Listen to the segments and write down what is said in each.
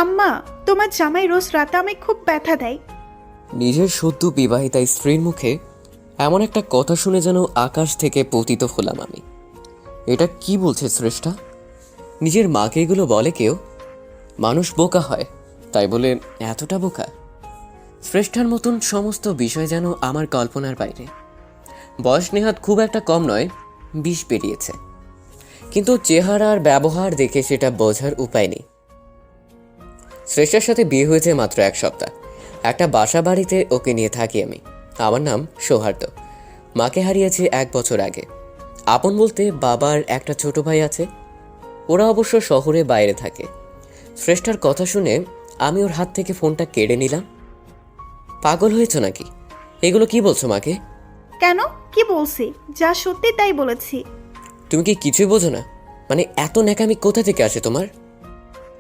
আম্মা, তোমার জামাই রোজ রাতে আমায় খুব ব্যথা দেয়। নিজের সদ্য বিবাহিতা স্ত্রীর মুখে এমন একটা কথা শুনে যেন আকাশ থেকে পতিত হলাম আমি। এটা কি বলছে শ্রেষ্ঠা? নিজের মাকে এগুলো বলে কেউ? মানুষ বোকা হয় তাই বলে এতটা বোকা? শ্রেষ্ঠার মতন সমস্ত বিষয় যেন আমার কল্পনার বাইরে। বয়স নেহাত খুব একটা কম নয়, 20 পেরিয়েছে, কিন্তু চেহারা আর ব্যবহার দেখে সেটা বোঝার উপায় নেই। শ্রেষ্ঠার সাথে বিয়ে হয়েছে মাত্র 1 সপ্তাহ। একটা বাসা বাড়িতে ওকে নিয়ে থাকি আমি। আমার নাম সৌহার্দ্য। মাকে হারিয়েছি 1 বছর আগে। আপন বলতে বাবার একটা ছোট ভাই আছে, ওরা অবশ্য শহরে বাইরে থাকে। শ্রেষ্ঠার কথা শুনে আমি ওর হাত থেকে ফোনটা কেড়ে নিলাম। পাগল হয়েছ নাকি? এগুলো কি বলছো মাকে? কেন, কি বলছি? যা সত্যি তাই বলেছি। তুমি কি কিছুই বোঝো না? মানে এত ন্যাকামি কোথা থেকে আসে তোমার?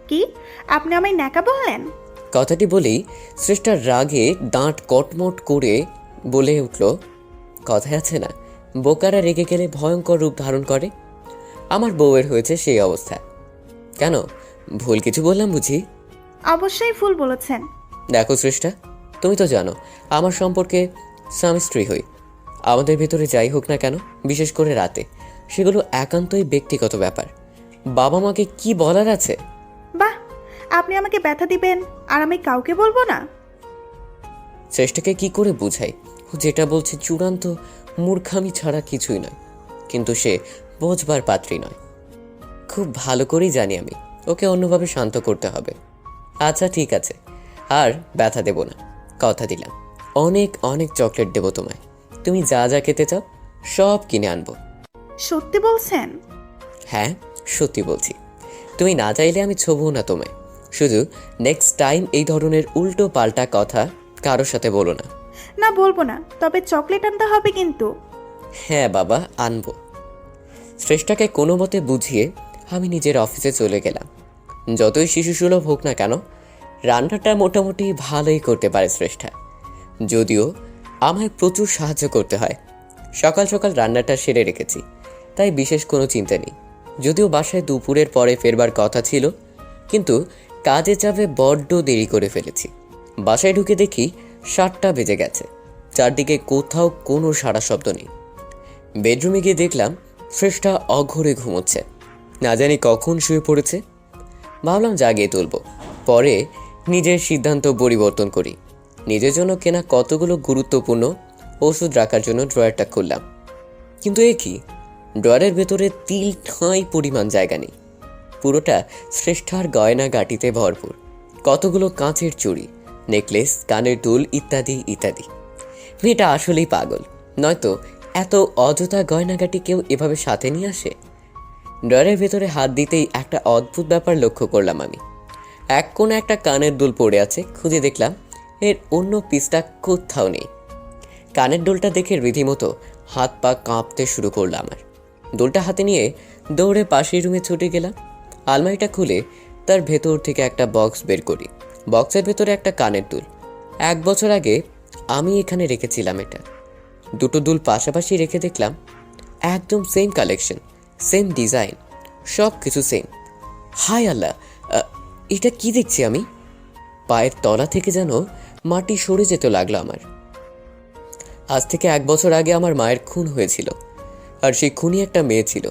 কি, আপনি আমায় ন্যাকা বললেন? কথাটি বলেই শ্রেষ্ঠার রাগে দাঁত কটমট করে বলে উঠল, কথায় আছে না, বোকারা রেগে গেলে ভয়ঙ্কর রূপ ধারণ করে। আমার বউয়ের হয়েছে সেই অবস্থা। কেন, ভুল কিছু বললাম বুঝি? অবশ্যই ভুল বলেছেন। দেখো শ্রেষ্ঠা, তুমি তো জানো আমার সম্পর্কে স্বামী স্ত্রী হই। আমাদের ভেতরে যাই হোক না কেন, বিশেষ করে রাতে, সেগুলো একান্তই ব্যক্তিগত ব্যাপার। বাবা মাকে কি বলার আছে? বাহ, আপনি আমাকে ব্যথা দিবেন আর আমি কাউকে বলবো না? শ্রেষ্ঠাকে কি করে বুঝাই ও যেটা বলছে চূড়ান্ত মূর্খামি ছাড়া কিছুই নয়, কিন্তু সে বোঝবার পাত্রী নয়। খুব ভালো করেই জানি আমি ওকে অন্যভাবে শান্ত করতে হবে। আচ্ছা ঠিক আছে, আর ব্যথা দেব না, কথা দিলাম। অনেক অনেক চকলেট দেবো তোমায়। তুমি যা যা খেতে চাও সব কিনে আনবো। সত্যি বলছেন? হ্যাঁ, সত্যি বলছি। তুমি না চাইলে আমি ছোবও না তোমায়। শুধু নেক্সট টাইম এই ধরনের উল্টো পাল্টা কথা কারোর সাথে বলো না। না, বলবো না, তবে চকলেট আনতে হবে কিন্তু। হ্যাঁ বাবা, আনবো। শ্রেষ্ঠাকে কোনো মতে বুঝিয়ে আমি নিজের অফিসে চলে গেলাম। যতই শিশুসুলভ হোক না কেন, রান্নাটা মোটামুটি ভালোই করতে পারে শ্রেষ্ঠা, যদিও আমায় প্রচুর সাহায্য করতে হয়। সকাল সকাল রান্নাটা সেরে রেখেছি, তাই বিশেষ কোনো চিন্তা নেই। যদিও বাসায় দুপুরের পরে ফেরবার কথা ছিল, কিন্তু কাজে চাপে বড্ড দেরি করে ফেলেছি। বাসায় ঢুকে দেখি 7টা বেজে গেছে। চারদিকে কোথাও কোনো সাড়া শব্দ নেই। বেডরুমে গিয়ে দেখলাম শ্রেষ্ঠা অঘরে ঘুমোচ্ছে, না জানি কখন শুয়ে পড়েছে। ভাবলাম জাগিয়ে তুলব, পরে নিজের সিদ্ধান্ত পরিবর্তন করি। নিজের জন্য কেনা কতগুলো গুরুত্বপূর্ণ ওষুধ রাখার জন্য ড্রয়ারটা খুললাম, কিন্তু এ কি, ড্রয়ারের ভেতরে তিল ঠাঁই পরিমাণ জায়গা নেই। পুরোটা শ্রেষ্ঠার গয়না গাটিতে ভরপুর। কতগুলো কাঁচের চুড়ি, নেকলেস, কানের দুল ইত্যাদি ইত্যাদি। মেয়েটা আসলেই পাগল, নয়তো এত অযথা গয়নাগাটি কেউ এভাবে সাথে নিয়ে আসে? ড্রয়ারের ভেতরে হাত দিতেই একটা অদ্ভুত ব্যাপার লক্ষ্য করলাম আমি। এক কোণে একটা কানের দুল পড়ে আছে, খুঁজে দেখলাম এর অন্য পিসটা কোথাও নেই। কানের দুলটা দেখে রীতিমতো হাত পা কাঁপতে শুরু করলো আমার। দুলটা হাতে নিয়ে দৌড়ে পাশের রুমে ছুটে গেলাম। আলমারিটা খুলে তার ভেতর থেকে একটা বক্স বের করি। বক্সের ভেতরে একটা কানের দুল। 1 বছর আগে আমি এখানে রেখেছিলাম এটা। দুটো দুল পাশাপাশি রেখে দেখলাম একদম সেম কালেকশন, সেম ডিজাইন, সব কিছু সেম। হায় আল্লাহ, এটা কি দেখছি আমি? পায়ের তলা থেকে যেন মাটি সরে যেতে লাগলো আমার। আজ থেকে 1 বছর আগে আমার মায়ের খুন হয়েছিল, আর সেই খুনি একটা মেয়ে ছিল।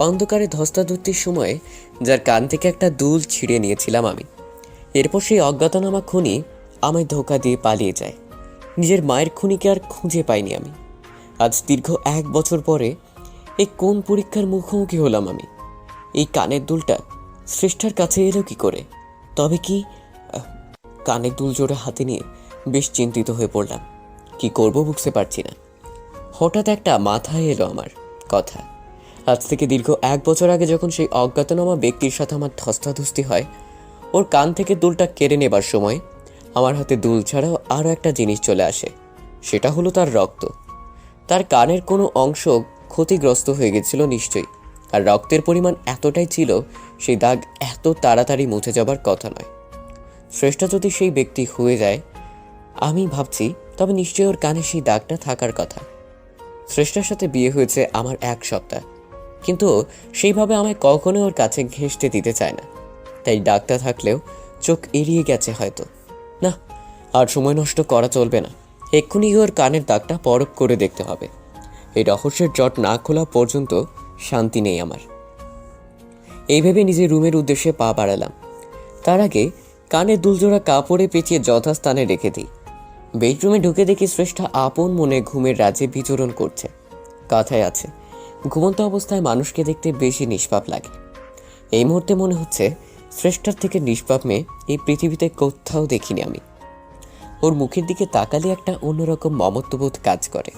অন্ধকারে ধস্তাধস্তির সময় যার কান থেকে একটা দুল ছিঁড়ে নিয়েছিলাম আমি। এরপর সেই অজ্ঞাতনামা খুনি আমায় ধোঁকা দিয়ে পালিয়ে যায়। নিজের মায়ের খুনিকে আর খুঁজে পাইনি আমি। আজ দীর্ঘ 1 বছর পরে এই কোন পরীক্ষার মুখোমুখি হলাম আমি? এই কানের দুলটা শ্রেষ্ঠার কাছে এলো কি করে? তবে কি? কানের দুল জোড়া হাতে নিয়ে বেশ চিন্তিত হয়ে পড়লাম। কি করব বুঝতে পারছি না। হঠাৎ একটা মাথায় এলো আমার কথা। আজ থেকে দীর্ঘ 1 বছর আগে যখন সেই অজ্ঞাতনামা ব্যক্তির সাথে আমার ধস্তাধস্তি হয়, ওর কান থেকে দুলটা কেড়ে নেবার সময় আমার হাতে দুল ছাড়াও আরও একটা জিনিস চলে আসে। সেটা হলো তার রক্ত। তার কানের কোনো অংশ ক্ষতিগ্রস্ত হয়ে গেছিল নিশ্চয়ই, আর রক্তের পরিমাণ এতটাই ছিল সেই দাগ এত তাড়াতাড়ি মুছে যাবার কথা নয়। শ্রেষ্ঠা যদি সেই ব্যক্তি হয়ে যায় আমি ভাবছি, তবে নিশ্চয়ই ওর কানে সেই দাগটা থাকার কথা। শ্রেষ্ঠার সাথে বিয়ে হয়েছে আমার 1 সপ্তাহ, কিন্তু সেইভাবে আমায় কখনো ওর কাছে ঘেঁষতে দিতে চায় না। তাই দাগটা থাকলেও চোখ এড়িয়ে গেছে হয়তো। না, আর সময় নষ্ট করা চলবে না। এক্ষুনি ওর কানের দাগটা পরখ করে দেখতে হবে। এই রহস্যের জট না খোলা পর্যন্ত শান্তি নেই আমার। এই ভেবে নিজের রুমের উদ্দেশ্যে পা বাড়ালাম। তার আগে কানের দুলজোড়া কাপড়ে পেঁচিয়ে যথাস্থানে রেখে দিই। বেডরুমে ঢুকে দেখি শ্রেষ্ঠা আপন মনে ঘুমের রাজ্যে বিচরণ করছে। কথায় আছে, ঘুমন্ত অবস্থায় মানুষকে দেখতে বেশি নিষ্পাপ লাগে। এই মুহূর্তে মনে হচ্ছে শ্রেষ্ঠার থেকে নিষ্পাপ মেয়ে এই পৃথিবীতে কোথাও দেখিনি আমি। ওর মুখের দিকে তাকালে একটা অন্যরকম মমত্ববোধ কাজ করে।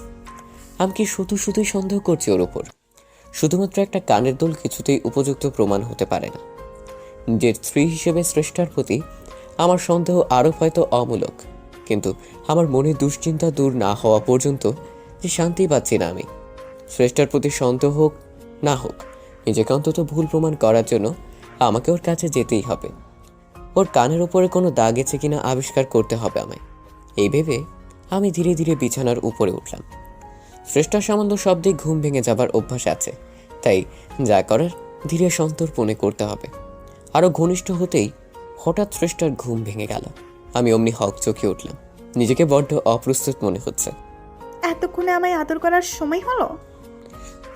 আমি কি শুধুই সন্দেহ করছি ওর ওপর? শুধুমাত্র একটা কানের দুল কিছুতেই উপযুক্ত প্রমাণ হতে পারে না। যে স্ত্রী হিসেবে শ্রেষ্ঠার প্রতি আমার সন্দেহ আরও হয়তো অমূলক, কিন্তু আমার মনে দুশ্চিন্তা দূর না হওয়া পর্যন্ত যে শান্তি পাচ্ছি না আমি। শ্রেষ্ঠার প্রতি সন্দেহ হোক না হোক, নিজেকে অন্তত ভুল প্রমাণ করার জন্য আমাকে ওর কাছে যেতেই হবে। ওর কানের উপরে কোনো দাগ আছে কিনা আবিষ্কার করতে হবে আমায়। এই ভেবে আমি ধীরে ধীরে বিছানার উপরে উঠলাম। শ্রেষ্ঠার সামান্য শব্দে ঘুম ভেঙে যাবার অভ্যাস আছে, তাই যা করার ধীরে সন্তর্পণে করতে হবে। আরও ঘনিষ্ঠ হতেই হঠাৎ শ্রেষ্ঠার ঘুম ভেঙে গেল। আমি অমনি হকচকিয়ে উঠলাম। নিজেকে বড্ড অপ্রস্তুত মনে হচ্ছে। এতক্ষণে আমায় আদর করার সময় হলো?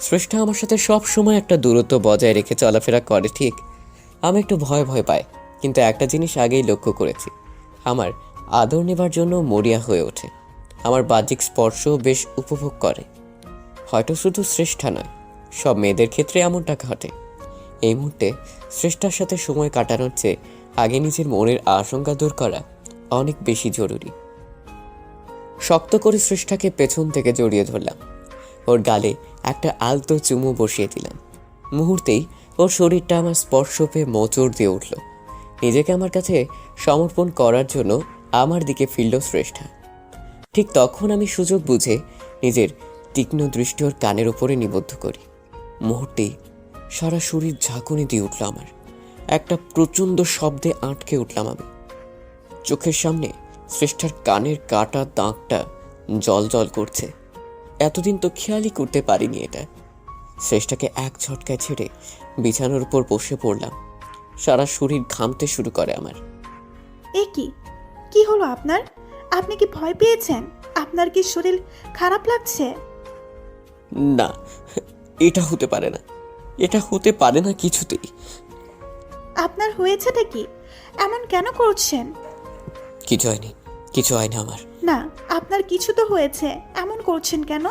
শ্রেষ্ঠা আমার সাথে সব সময় একটা দূরত্ব বজায় রেখে চলাফেরা করে ঠিক। আমি একটু ভয় পাই, কিন্তু একটা জিনিস আগেই লক্ষ্য করেছি, আমার আদর নেবার জন্য মরিয়া হয়ে ওঠে। আমার বাহ্যিক স্পর্শ বেশ উপভোগ করে। হয়তো শুধু শ্রেষ্ঠা নয়, সব মেয়েদের ক্ষেত্রে এমনটা ঘটে। এই মুহূর্তে শ্রেষ্ঠার সাথে সময় কাটানোর চেয়ে আগে নিজের মনের আশঙ্কা দূর করা অনেক বেশি জরুরি। শক্ত করে শ্রেষ্ঠাকে পেছন থেকে জড়িয়ে ধরলাম। ওর গালে একটা আলতো চুমু বসিয়ে দিলাম। মুহূর্তেই ওর শরীরটা আমার স্পর্শ পেয়ে মোচড় দিয়ে উঠল। নিজেকে আমার কাছে সমর্পণ করার জন্য আমার দিকে ফিরল শ্রেষ্ঠা। ঠিক তখন আমি সুযোগ বুঝে নিজের তীক্ষ্ণ দৃষ্টি ওর কানের উপরে নিবদ্ধ করি। মুহূর্তেই সারা শরীর ঝাঁকুনি দিয়ে উঠল আমার। একটা প্রচণ্ড শব্দে আটকে উঠলাম আমি। চোখের সামনে শ্রেষ্ঠার কানের কাটা দাগটা জল জল করছে। এতদিন তো খেয়ালই করতে পারিনি এটা। শ্রেষ্ঠাকে এক ঝটকায় ছেড়ে বিছানার উপর বসে পড়লাম। সারা শরীর ঘামতে শুরু করে আমার। এ কি হলো আপনার? আপনি কি ভয় পেয়েছেন? আপনার কি শরীর খারাপ লাগছে? না, এটা হতে পারে না, এটা হতে পারে না কিছুতেই। আপনার হয়েছেটা কি? এমন কেন করছেন? কিছু হয়নি আমার। না, আপনার কিছু তো হয়েছে, এমন করছেন কেন?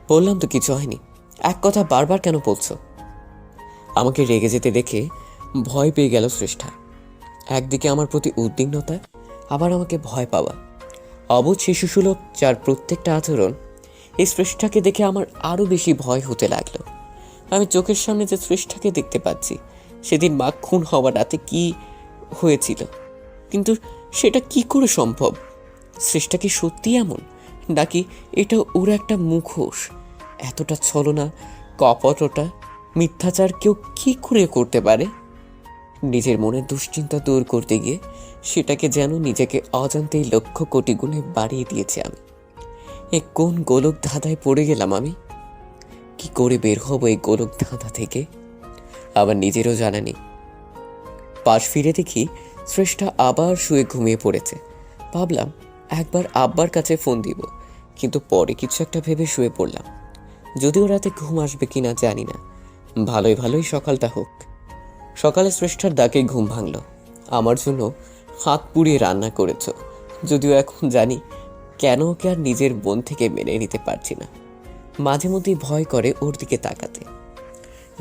বললাম তো কিছু হয়নি। এক কথা বারবার কেন বলছো? আমাকে রেগে যেতে দেখে ভয় পেয়ে গেল শ্রেষ্ঠা। একদিকে আমার প্রতি উদ্বিগ্নতা, আবার আমাকে ভয় পাওয়া। অবুঝ শিশুসুলভ যার প্রত্যেকটা আচরণ, এই শ্রেষ্ঠাকে দেখে আমার আরও বেশি ভয় হতে লাগলো। আমি চোখের সামনে যে শ্রেষ্ঠাকে দেখতে পাচ্ছি, সেদিন মা খুন হওয়ার রাতে কি হয়েছিল, কিন্তু সেটা কি করে সম্ভব? শ্রেষ্ঠা কি সত্যি এমন, নাকি এটা ওর একটা মুখোশ? এতটা ছলনা, কপটতা, মিথ্যাচার কেউ কি করে করতে পারে? নিজের মনের দুশ্চিন্তা দূর করতে গিয়ে সেটাকে যেন নিজেকে অজান্তেই লক্ষ কোটি গুণে বাড়িয়ে দিয়েছে আমি। এ কোন গোলক ধাঁধায় পড়ে গেলাম আমি? কি করে বের হব এই গোলক ধাঁধা থেকে? আবার নিজেরও জানা নেই। পাশ ফিরে দেখি শ্রেষ্ঠা আবার শুয়ে ঘুমিয়ে পড়েছে। ভাবলাম একবার আব্বার কাছে ফোন দিব, কিন্তু পরে কিছু একটা ভেবে শুয়ে পড়লাম। যদিও রাতে ঘুম আসবে কিনা জানি না, ভালোই সকালটা হোক। সকালে শ্রেষ্ঠার ডাকে ঘুম ভাঙল। আমার জন্য হাত পুড়িয়ে রান্না করেছ, যদিও এখন জানি কেন ওকে আর নিজের মন থেকে মেনে নিতে পারছি না। মাঝে মধ্যেই ভয় করে ওর দিকে তাকাতে।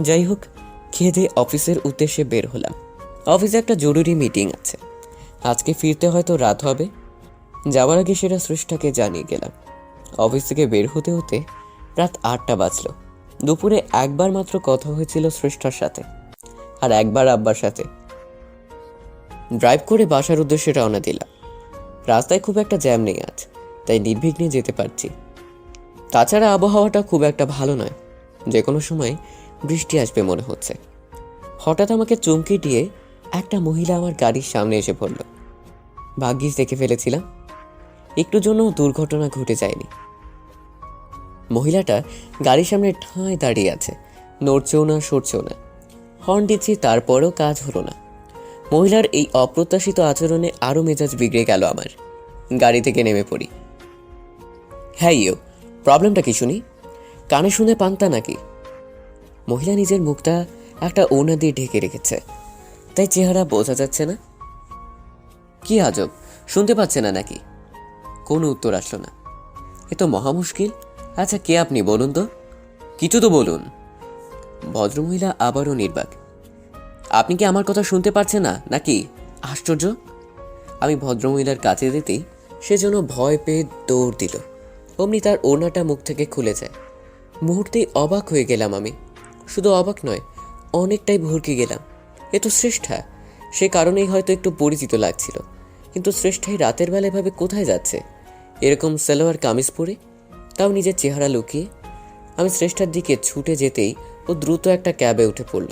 যাই হোক, খেয়ে দিয়ে অফিসের উদ্দেশ্যে বের হলাম। অফিসে একটা জরুরি মিটিং আছে, আজকে ফিরতে হয়তো রাত হবে। যাওয়ার আগে সেটা শ্রেষ্ঠাকে জানিয়ে গেলাম। অফিস থেকে বের হতে হতে রাত 8টা বাজলো। দুপুরে একবার মাত্র কথা হয়েছিল শ্রেষ্ঠার সাথে, আর একবার আব্বার সাথে। ড্রাইভ করে বাসার উদ্দেশ্যে রওনা দিলাম। রাস্তায় খুব একটা জ্যাম নেই আজ, তাই নির্বিঘ্নে যেতে পারছি। তাছাড়া আবহাওয়াটা খুব একটা ভালো নয়, যে কোনো সময় বৃষ্টি আসবে মনে হচ্ছে। হঠাৎ আমাকে চমকে দিয়ে একটা মহিলা আমার গাড়ির সামনে এসে পড়ল। ভাগ্যিস দেখে ফেলেছিলাম, একটু জন্য দুর্ঘটনা ঘটে যায়নি। মহিলাটা গাড়ির সামনে ঠাঁই দাঁড়িয়ে আছে, নড়ছেও না সরছেও না। হর্ন দিচ্ছি, তারপরেও কাজ হলো না। মহিলার এই অপ্রত্যাশিত আচরণে আরও মেজাজ বিগড়ে গেল আমার। গাড়ি থেকে নেমে পড়ি। হ্যাঁ ইয়ো, প্রবলেমটা কি শুনি? কানে শুনে পান্তা নাকি? মহিলা নিজের মুখটা একটা ওড়না দিয়ে ঢেকে রেখেছে, তাই চেহারা বোঝা যাচ্ছে না। কি আজব, শুনতে পাচ্ছে না নাকি? কোনো উত্তর আসলো না। এ তো মহা মুশকিল। আচ্ছা, কে আপনি বলুন তো? কিছু তো বলুন। ভদ্রমহিলা আবারও নির্বাক। আপনি কি আমার কথা শুনতে পারছেন না নাকি? আশ্চর্য। আমি ভদ্রমহিলার কাছে দিতেই সে যেন ভয় পেয়ে দৌড় দিল। অমনি তার ওড়নাটা মুখ থেকে খুলে যায়। মুহূর্তেই অবাক হয়ে গেলাম আমি। শুধু অবাক নয়, অনেকটাই ভরকে গেলাম। এ তো শ্রেষ্ঠা। সে কারণেই হয়তো একটু পরিচিত লাগছিল। কিন্তু শ্রেষ্ঠাই রাতের বেলা এভাবে কোথায় যাচ্ছে? এরকম সালোয়ার কামিজ পরে, তাও নিজের চেহারা লুকিয়ে। আমি শ্রেষ্ঠার দিকে ছুটে যেতেই ও দ্রুত একটা ক্যাবে উঠে পড়ল।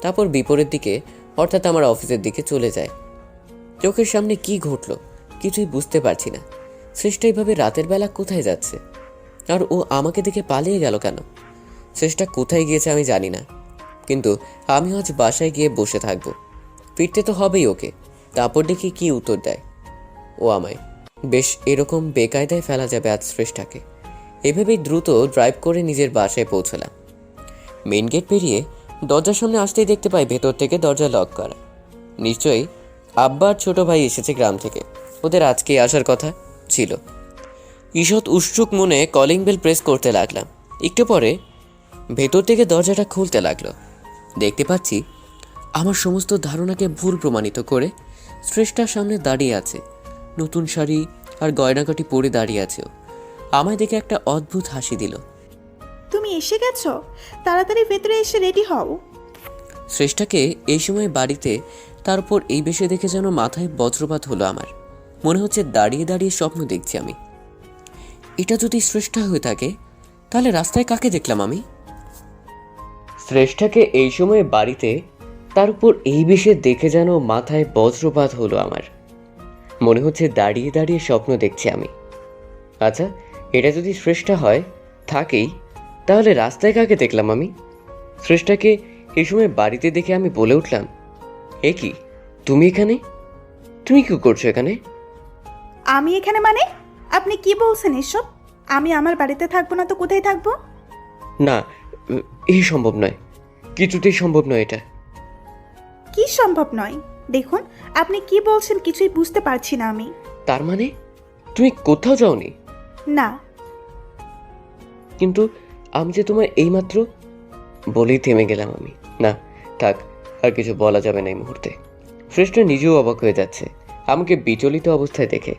তারপর বিপরীত দিকে, অর্থাৎ আমার অফিসের দিকে চলে যায়। চোখের সামনে কি ঘটলো কিছুই বুঝতে পারছি না। শ্রেষ্ঠা এইভাবে রাতের বেলা কোথায় যাচ্ছে? আর ও আমাকে দেখে পালিয়ে গেল কেন? শ্রেষ্ঠা কোথায় গিয়েছে আমি জানি না, কিন্তু আমি আজ বাসায় গিয়ে বসে থাকবো। ফিরতে তো হবেই ওকে। তারপর দেখি কি উত্তর দেয় ও আমায়। বেশ, এরকম বেকায়দায় ফেলা যাবে আজ শ্রেষ্ঠাকে। এভাবেই দ্রুত ড্রাইভ করে নিজের বাসায় পৌঁছলাম। মেইন গেট পেরিয়ে দরজার সামনে আসতেই দেখতে পাই ভেতর থেকে দরজা লক করা। নিশ্চয়ই আব্বার ছোট ভাই এসেছে গ্রাম থেকে। ওদের আজকে আসার কথা ছিল। ঈষৎ উৎসুক মনে কলিং বেল প্রেস করতে লাগলাম। একটু পরে ভেতর থেকে দরজাটা খুলতে লাগলো। দেখতে পাচ্ছি আমার সমস্ত ধারণাকে ভুল প্রমাণিত করে শ্রেষ্ঠার সামনে দাঁড়িয়ে আছে। নতুন শাড়ি আর গয়নাগাটি পরে দাঁড়িয়ে আছে ও। আমায় দেখে একটা অদ্ভুত হাসি দিল। তুমি এসে গেছো? তাড়াতাড়ি ভেতরে এসে রেডি হও। শ্রেষ্ঠাকে এই সময় বাড়িতে, তারপর এই বেশে দেখে যেন মাথায় বজ্রপাত হলো আমার। মনে হচ্ছে দাঁড়িয়ে দাঁড়িয়ে স্বপ্ন দেখছি আমি। এটা যদি শ্রেষ্ঠা হয়ে থাকে, তাহলে রাস্তায় কাকে দেখলাম আমি? শ্রেষ্ঠাকে এই সময় বাড়িতে, তার উপর এই বেশে দেখে যেন মাথায় বজ্রপাত হলো আমার। মনে হচ্ছে দাঁড়িয়ে দাঁড়িয়ে স্বপ্ন দেখছি আমি। আচ্ছা, এটা যদি শ্রেষ্ঠা হয় থাকেই, তাহলে রাস্তায় কাকে দেখলাম আমি? শ্রেষ্ঠাকে এই সময় বাড়িতে দেখে আমি বলে উঠলাম, এ কি, তুমি এখানে? তুমি কি করছো এখানে? আমি এখানে মানে? আপনি কি বলছেন এসব? আমি আমার বাড়িতে থাকবো না তো কোথায় থাকবো? না, এই সম্ভব নয়, কিছুতেই সম্ভব নয় এটা। কি সম্ভব নয়? দেখুন, আপনি কি বলছেন কিছুই বুঝতে পারছি না আমি। তার মানে তুমি কোথাও যাওনি? না। কিন্তু আমি যে তোমার এইমাত্র, বলেই থেমে গেলাম আমি। না, থাক, আর কিছু বলা যাবে না এই মুহূর্তে। শ্রেষ্ঠ নিজেও অবাক হয়ে যাচ্ছে আমাকে বিচলিত অবস্থায় দেখে।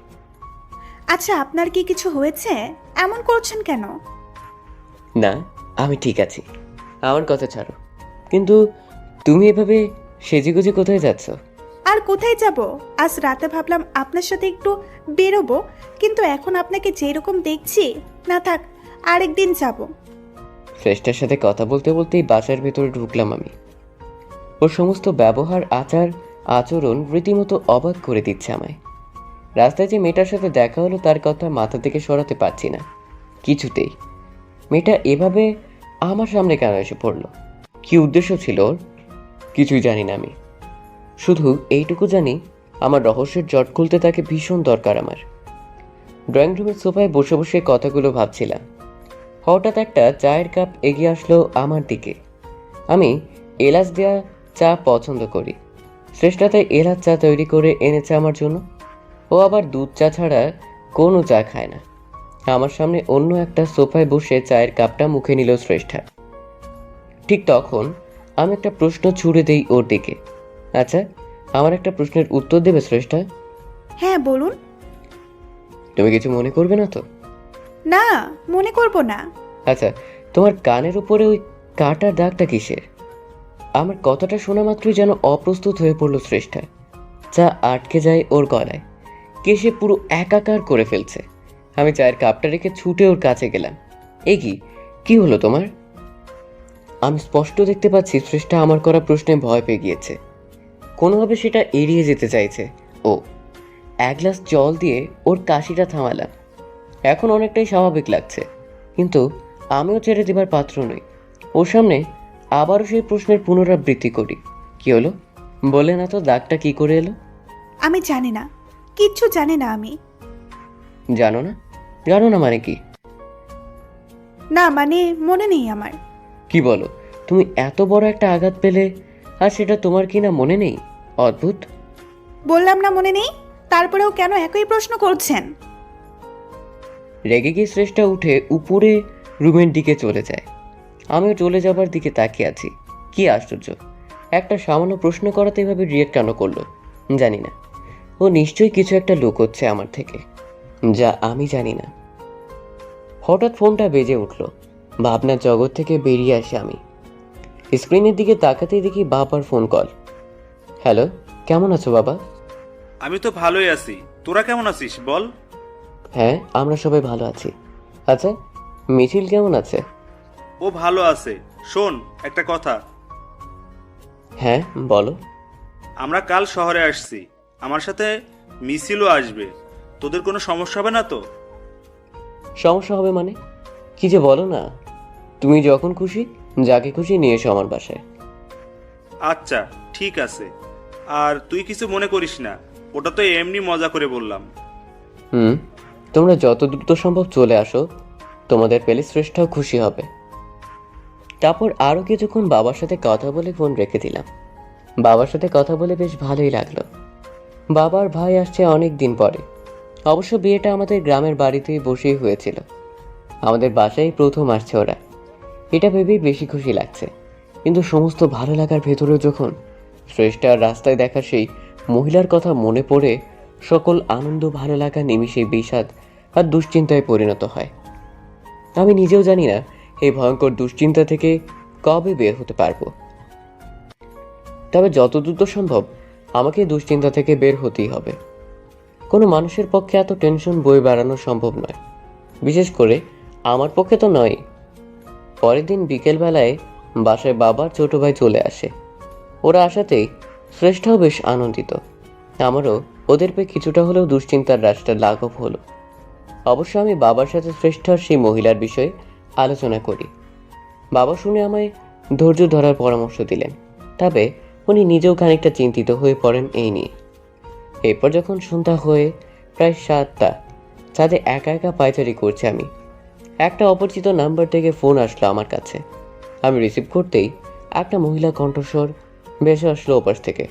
আচ্ছা, আপনার কি কিছু হয়েছে? এমন করছেন কেন? না, আমি ঠিক আছি, আমার কথা ছাড়ো। কিন্তু তুমি এভাবে সেজেগুজে কোথায় যাচ্ছ? আর কোথায় যাব? আজ রাতে ভাবলাম আপনার সাথে একটু বেরোবো, কিন্তু এখন আপনাকে যেরকম দেখছি, না থাক, আরেকদিন যাব। শ্রেষ্ঠার সাথে কথা বলতে বলতেই বাসার ভেতরে ঢুকলাম আমি। ওর সমস্ত ব্যবহার, আচার আচরণ রীতিমতো অবাক করে দিচ্ছে আমায়। রাস্তায় যে মেয়েটার সাথে দেখা হলো তার কথা মাথা থেকে সরাতে পারছি না কিছুতেই। মেয়েটা এভাবে আমার সামনে কেন এসে পড়লো? কি উদ্দেশ্য ছিল ওর? কিছুই জানি না আমি। শুধু এইটুকু জানি, আমার রহস্যের জট খুলতে তাকে ভীষণ দরকার আমার। ড্রয়িং রুমের সোফায় বসে বসে কথাগুলো ভাবছিলাম। হঠাৎ একটা চায়ের কাপ এগিয়ে আসলো আমার দিকে। আমি এলাচ দেওয়া চা পছন্দ করি। শ্রেষ্ঠাতে এলাচ চা তৈরি করে এনেছে আমার জন্য। ও আবার দুধ চা ছাড়া কোনো চা খায় না। আমার সামনে অন্য একটা সোফায় বসে চায়ের কাপটা মুখে নিল শ্রেষ্ঠা। ঠিক তখন আমি একটা প্রশ্ন ছুড়ে দেই ওর দিকে। আচ্ছা, আমার একটা প্রশ্নের উত্তর দেবে শ্রেষ্ঠা? হ্যাঁ, বলুন। তুমি কিছু মনে করবে না তো? না, মনে করব না। আচ্ছা, তোমার কানের উপরে ওই কাটার দাগটা কিসের? আমার কথাটা শোনা মাত্রই যেন অপ্রস্তুত হয়ে পড়ল শ্রেষ্ঠা। চা আটকে যায় ওর গলায়, কেশে পুরো একাকার করে ফেলছে। আমি চায়ের কাপটা রেখে ছুটে ওর কাছে গেলাম। এ কি হলো তোমার? আমি স্পষ্ট দেখতে পাচ্ছি শ্রেষ্ঠা আমার করা প্রশ্নে ভয় পেয়ে গিয়েছে। কোনোভাবে সেটা এড়িয়ে যেতে চাইছে ও। এক গ্লাস জল দিয়ে ওর কাশিটা থামালাম। এখন অনেকটাই স্বাভাবিক লাগছে, কিন্তু আমিও ছেড়ে দেবার পাত্র নই। ওর সামনে আবারও সেই প্রশ্নের পুনরাবৃত্তি করি, কি হলো, বলে না তো দাগটা কি করে এলো? আমি জানি না, কিচ্ছু জানি না আমি। জানো না? জানো না মানে কি? না মানে মনে নেই আমার। কি বলো? তুমি এত বড় একটা আঘাত পেলে আর সেটা তোমার কি না মনে নেই? অদ্ভুত। বললাম না মনে নেই, তারপরেও কেন একই প্রশ্ন করছেন? রেগে গিয়ে শ্রেষ্ঠা উঠে উপরে রুমের দিকে চলে যায়। আমিও চলে যাবার দিকে তাকিয়ে আছি। কি আশ্চর্য, একটা সামান্য প্রশ্ন করাতে এভাবে রিয়েক্ট কেন করলো জানি না। ও নিশ্চয়ই কিছু একটা লুকোচ্ছে আমার থেকে, যা আমি জানি না। হঠাৎ ফোনটা বেজে উঠল। ভাবনার জগৎ থেকে বেরিয়ে আসি আমি। স্ক্রিনের দিকে তাকাতেই দেখি বাবার ফোন কল। হ্যালো, কেমন আছো বাবা? আমি তো ভালোই আছি। তোরা কেমন আছিস বল? হ্যাঁ, আমরা সবাই ভালো আছি। আচ্ছা, মিছিল কেমন আছে? ও ভালো আছে। শোন, একটা কথা। হ্যাঁ বলো। আমরা কাল শহরে আসছি, আমার সাথে মিছিলও আসবে। তোদের কোনো সমস্যা হবে না তো? সমস্যা হবে মানে? কি যে বলো না। তুমি যখন খুশি যাকে খুশি নিয়ে এসো আমার বাসায়। আচ্ছা, ঠিক আছে। আর তুই কিছু মনে করিস না, ওটা তো এমনি মজা করে বললাম। হুম, তোমরা যত দ্রুত সম্ভব চলে আসো, তোমাদের পেলে শ্রেষ্ঠাও খুশি হবে। তারপর আরও কিছুক্ষণ বাবার সাথে কথা বলে ফোন রেখে দিলাম। বাবার সাথে কথা বলে বেশ ভালোই লাগলো। বাবার ভাই আসছে অনেক দিন পরে। অবশ্য বিয়েটা আমাদের গ্রামের বাড়িতেই বসেই হয়েছিল। আমাদের বাসায় প্রথম আসছে ওরা। এটা ভেবেই বেশি খুশি লাগছে। কিন্তু সমস্ত ভালো লাগার ভেতরেও যখন শ্রেষ্ঠার রাস্তায় দেখা সেই মহিলার কথা মনে পড়ে, সকল আনন্দ ভালো লাগা নিমিষে বিষাদ আর দুশ্চিন্তায় পরিণত হয়। আমি নিজেও জানি না এই ভয়ঙ্কর দুশ্চিন্তা থেকে কবে বের হতে পারবো। তবে যত দ্রুত সম্ভব আমাকে দুশ্চিন্তা থেকে বের হতেই হবে। কোনো মানুষের পক্ষে এত টেনশন বয়ে বেড়ানো সম্ভব নয়, বিশেষ করে আমার পক্ষে তো নয়। পরের দিন বিকেলবেলায় বাসায় বাবার ছোট ভাই চলে আসে। ওরা আসাতেই শ্রেষ্ঠাও বেশ আনন্দিত। আমারও ওদের পেয়ে কিছুটা হলেও দুশ্চিন্তার রাশটা লাঘব হলো। অবশ্য আমি বাবার সাথে শ্রেষ্ঠার সেই মহিলার বিষয়ে আলোচনা করি। বাবা শুনে আমায় ধৈর্য ধরার পরামর্শ দিলেন। তবে উনি নিজেও খানিকটা চিন্তিত হয়ে পড়েন এই নিয়ে। এরপর যখন সন্ধ্যা হয়ে প্রায় 7টা, ছাদে একা একা পায়চারি করছি আমি। একটা অপরিচিত নাম্বার থেকে ফোন আসলো আমার কাছে। আমি রিসিভ করতেই একটা মহিলা কণ্ঠস্বর ভেসে আসলো ওপাশ থেকে।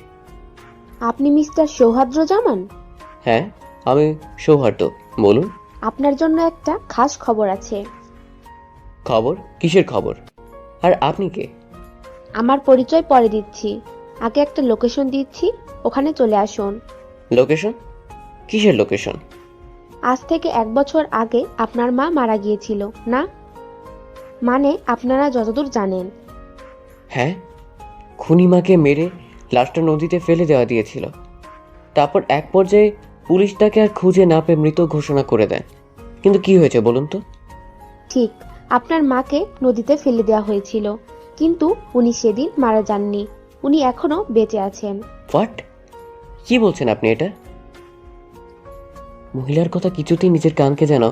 আপনি মিস্টার সৌহার্দ্র জামান? হ্যাঁ, আমি সৌহার্দ্য, বলুন। আপনার জন্য একটা খাস খবর আছে। খবর? কিসের খবর? আর আপনি কে? আমার পরিচয় পরে দিচ্ছি, আগে একটা লোকেশন দিচ্ছি, ওখানে চলে আসুন। লোকেশন? কিসের লোকেশন? আজ থেকে 1 বছর আগে আপনার মা মারা গিয়েছিল না? মানে আপনারা যতদূর জানেন। হ্যাঁ, খুনি মাকে মেরে লাশটা নদীতে ফেলে দেওয়া দিয়েছিল। তারপর এক পর্যায়ে পুলিশ তাকে আর খুঁজে না পেয়ে মৃত ঘোষণা করে দেয়। কিন্তু কি হয়েছে বলুন তো? ঠিক, আপনার মাকে নদীতে ফেলে দেওয়া হয়েছিল, কিন্তু উনি সেদিন মারা যাননি, উনি এখনো বেঁচে আছেন। হোয়াট? কি বলছেন আপনি এটা? মহিলার কথা কিছুতেই নিজের কানকে যেন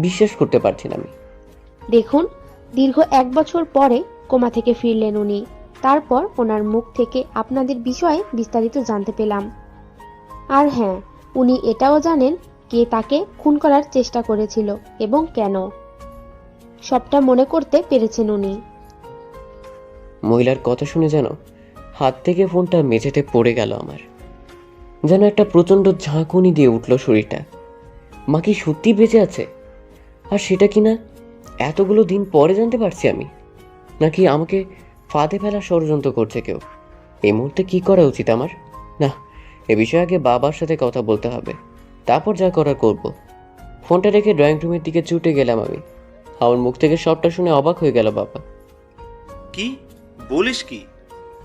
বিশ্বাস করতে পারছি না আমি। দেখুন, দীর্ঘ 1 বছর পরে কোমা থেকে ফিরলেন উনি। তারপর ওনার মুখ থেকে আপনাদের বিষয়ে বিস্তারিত জানতে পেলাম। আর হ্যাঁ, উনি এটাও জানেন কে তাকে খুন করার চেষ্টা করেছিল এবং কেন। সবটা মনে করতে পেরেছেন উনি। মহিলার কথা শুনে যেন হাত থেকে ফোনটা মেঝেতে পড়ে গেল আমার। যেন একটা প্রচণ্ড ঝাঁকুনি দিয়ে উঠল শরীরটা। মা কি সত্যি বেঁচে আছে? আর সেটা কিনা এতগুলো দিন পরে জানতে পারছি আমি। নাকি আমাকে ফাঁদে ফেলার ষড়যন্ত্র করছে কেউ? এই মুহূর্তে কি করা উচিত আমার? না, এ বিষয়ে আগে বাবার সাথে কথা বলতে হবে, তারপর যা করার করব। ফোনটা রেখে ড্রয়িং রুমের দিকে ছুটে গেলাম আমি। আমার মুখ থেকে সবটা শুনে অবাক হয়ে গেল বাবা। কি বলিস কি?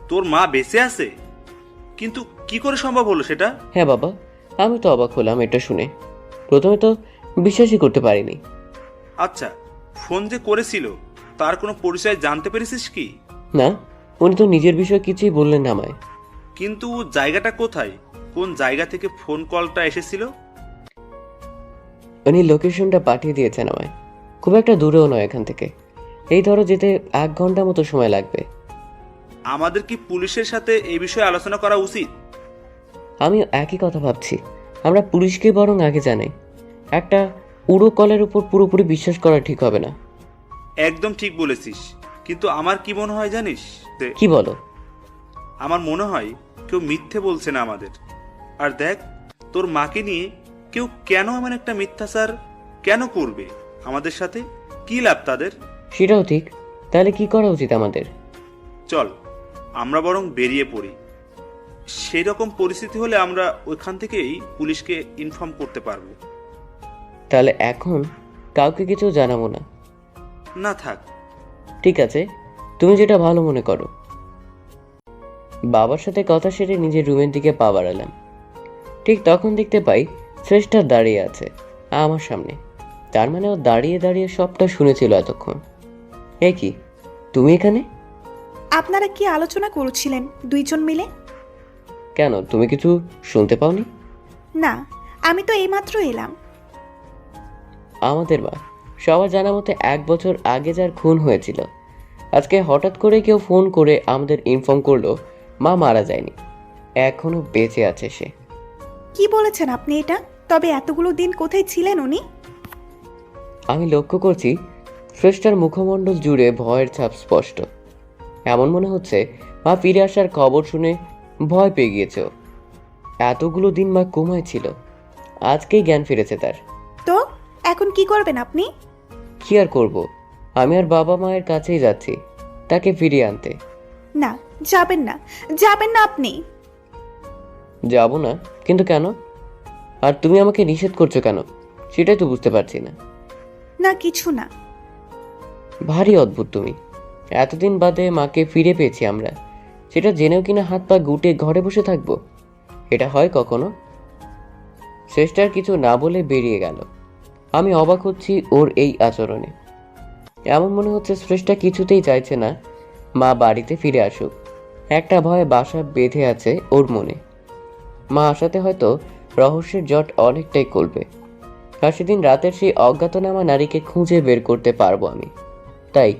তোর মা বেঁচে আছে? কিন্তু কি করে সম্ভব হলো সেটা? হ্যাঁ বাবা, আমি তো অবাক হলাম এটা শুনে। প্রথমে তো বিশ্বাসই করতে পারিনি। আচ্ছা, ফোন যে করেছিল তার কোনো পরিচয় জানতে পেরেছিস কি? না, উনি তো নিজের বিষয়ে কিছুই বললেন না আমায়। কিন্তু জায়গাটা কোথায়, কোন জায়গা থেকে ফোন কলটা এসেছিল? উনি লোকেশনটা পাঠিয়ে দিয়েছেন আমায়। খুব একটা দূরেও নয় এখান থেকে। এই ধরো যেতে 1 ঘন্টা মতো সময় লাগবে। আমাদের কি পুলিশের সাথে এই বিষয়ে আলোচনা করা উচিত? আমিও একই কথা ভাবছি। আমরা পুলিশকে বরং আগে জানাই। একটা উড়ো কলের উপর পুরোপুরি বিশ্বাস করা ঠিক হবে না। একদম ঠিক বলেছিস, কিন্তু আমার কি মনে হয় জানিস? কি বলো? আমার মনে হয় কেউ মিথ্যে বলছে না আমাদের। আর দেখ, তোর মাকে নিয়ে কেউ কেন এমন একটা মিথ্যাচার কেন করবে আমাদের সাথে? কি লাভ তাদের? সেটাও ঠিক। তাহলে কি করা উচিত আমাদের? চল আমরা বরং বেরিয়ে পড়ি। সেই রকম পরিস্থিতি হলে আমরা ওইখান থেকেই পুলিশকে ইনফর্ম করতে পারবো। তাহলে এখন কাউকে কিছু জানাবো না? না থাক। ঠিক আছে, তুমি যেটা ভালো মনে করো। বাবার সাথে কথা সেরে নিজের রুমের দিকে পা বাড়ালাম। ঠিক তখন দেখতে পাই শ্রেষ্ঠা দাঁড়িয়ে আছে আমার সামনে। তার মানে ও দাঁড়িয়ে দাঁড়িয়ে সবটা শুনেছিল এতক্ষণ। এ কি, তুমি এখানে? আপনারা কি আলোচনা করছিলেন দুইজন মিলে? কেন, তুমি কিছু শুনতে পাওনি? না, আমি তো এইমাত্র এলাম। আমাদের মা, সবার জানা মতে 1 বছর আগে যার খুন হয়েছিল, আজকে হঠাৎ করে কেউ ফোন করে আমাদের ইনফর্ম করলো মা মারা যায়নি, এখনো বেঁচে আছে সে। কি বলেছেন আপনি এটা? তবে এতগুলো দিন কোথায় ছিলেন উনি? আমি লক্ষ্য করছি শ্রেষ্ঠার মুখমণ্ডল জুড়ে ভয়ের ছাপ স্পষ্ট। এমন মনে হচ্ছে মা ফিরে আসার খবর শুনে ভয় পেয়ে গিয়েছে ও। এতগুলো দিন মা কোমায় ছিল, আজকেই জ্ঞান ফিরেছে তার। তো এখন কি করবেন আপনি? কি আর করব, আমি আর বাবা মায়ের কাছেই যাচ্ছি তাকে ফিরিয়ে আনতে। না, যাবেন না, যাবেন না আপনি। যাব না? কিন্তু কেন? আর তুমি আমাকে নিষেধ করছো কেন, সেটাই তো বুঝতে পারছি না। না, কিছু না। ভারী অদ্ভুত তুমি। এতদিন বাদে মাকে ফিরে পেয়েছি আমরা, সেটা জেনেও কিনা হাত পা গুটে ঘরে বসে থাকবো? এটা হয় কখনো? শ্রেষ্ঠার কিছু না বলে বেরিয়ে গেল। আমি অবাক হচ্ছি ওর এই আচরণে। এমন মনে হচ্ছে শ্রেষ্ঠা কিছুতেই চাইছে না মা বাড়িতে ফিরে আসুক। একটা ভয় বাসা বেঁধে আছে ওর মনে। মা আসাতে হয়তো রহস্যের জট অনেকটাই কমবে, আর সেদিন রাতের সেই অজ্ঞাতনামা নারীকে খুঁজে বের করতে পারবো আমি। তাই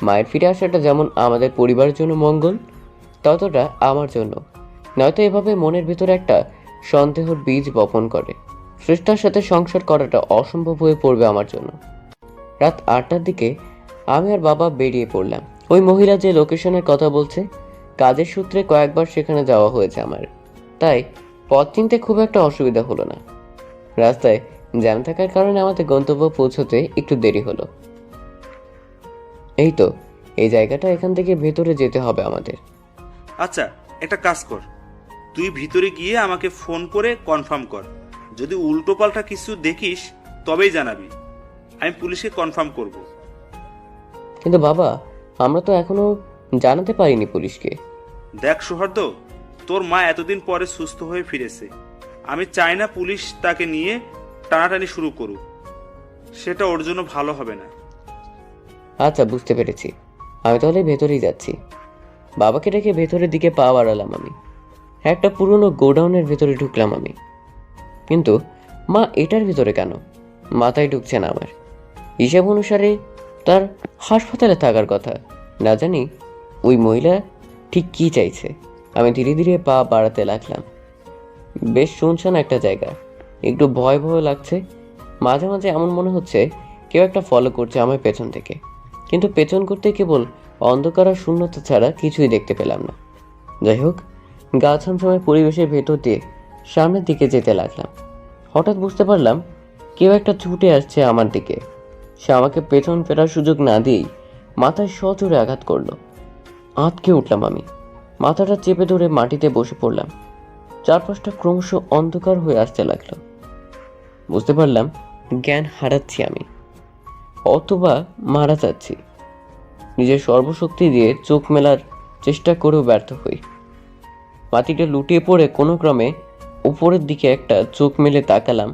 মায়ের ফিরে আসাটা যেমন আমাদের পরিবারের জন্য মঙ্গল, ততটা আমার জন্য। নয়তো এভাবে মনের ভিতরে একটা সন্দেহের বীজ বপন করে শ্রেষ্ঠার সাথে সংসার করাটা অসম্ভব হয়ে পড়বে আমার জন্য। রাত 8টার দিকে আমি আর বাবা বেরিয়ে পড়লাম। ওই মহিলা যে লোকেশনের কথা বলছে, কাজের সূত্রে কয়েকবার সেখানে যাওয়া হয়েছে আমার, তাই পথ চিনতে খুব একটা অসুবিধা হলো না। রাস্তায় জ্যাম থাকার কারণে আমাদের গন্তব্য পৌঁছতে একটু দেরি হলো। এই তো এই জায়গাটা, এখান থেকে ভেতরে যেতে হবে আমাদের। আচ্ছা, একটা কাজ কর, তুই ভিতরে গিয়ে আমাকে ফোন করে কনফার্ম কর। যদি উল্টোপাল্টা কিছু দেখিস তবেই জানাবি, আমি পুলিশকে কনফার্ম করব। কিন্তু বাবা, আমরা তো এখনো জানাতে পারিনি পুলিশকে। দেখ সৌহার্দ্য, তোর মা এতদিন পরে সুস্থ হয়ে ফিরেছে। আমি চাই না পুলিশ তাকে নিয়ে টানাটানি শুরু করুক, সেটা ওর জন্য ভালো হবে না। আচ্ছা, বুঝতে পেরেছি। আমি তাহলে ভেতরেই যাচ্ছি। বাবাকে রেখে ভেতরের দিকে পা বাড়ালাম আমি। একটা পুরনো গোডাউনের ভেতরে ঢুকলাম আমি। কিন্তু মা এটার ভিতরে কেন? মাথায় ঢুকছে না আমার। হিসাব অনুসারে তার হাসপাতালে থাকার কথা। না জানি ওই মহিলা ঠিক কী চাইছে। আমি ধীরে ধীরে পা বাড়াতে লাগলাম। বেশ শুনশান একটা জায়গা, একটু ভয় ভয় লাগছে। মাঝে মাঝে এমন মনে হচ্ছে কেউ একটা ফলো করছে আমার পেছন থেকে, কিন্তু পেছন করতে কেবল অন্ধকার আর শূন্যতা ছাড়া কিছুই দেখতে পেলাম না। যাই হোক, গা ছমছমের পরিবেশের ভেতর দিয়ে সামনের দিকে যেতে লাগলাম। হঠাৎ বুঝতে পারলাম কেউ একটা ছুটে আসছে আমার দিকে। সে আমাকে পেছন ফেরার সুযোগ না দিয়েই মাথায় সজোরে আঘাত করলো। আঁতকে উঠলাম আমি, মাথাটা চেপে ধরে মাটিতে বসে পড়লাম। চারপাশটা ক্রমশ অন্ধকার হয়ে আসতে লাগলো। বুঝতে পারলাম জ্ঞান হারাচ্ছি আমি, অথবা মারা যাচ্ছি। নিজের সর্বশক্তি দিয়ে চোখ মেলার চেষ্টা করেও ব্যর্থ হই। মাটিতে লুটিয়ে পড়ে কোনো ক্রমে উপরের দিকে একটা চোখ মেলে তাকালাম।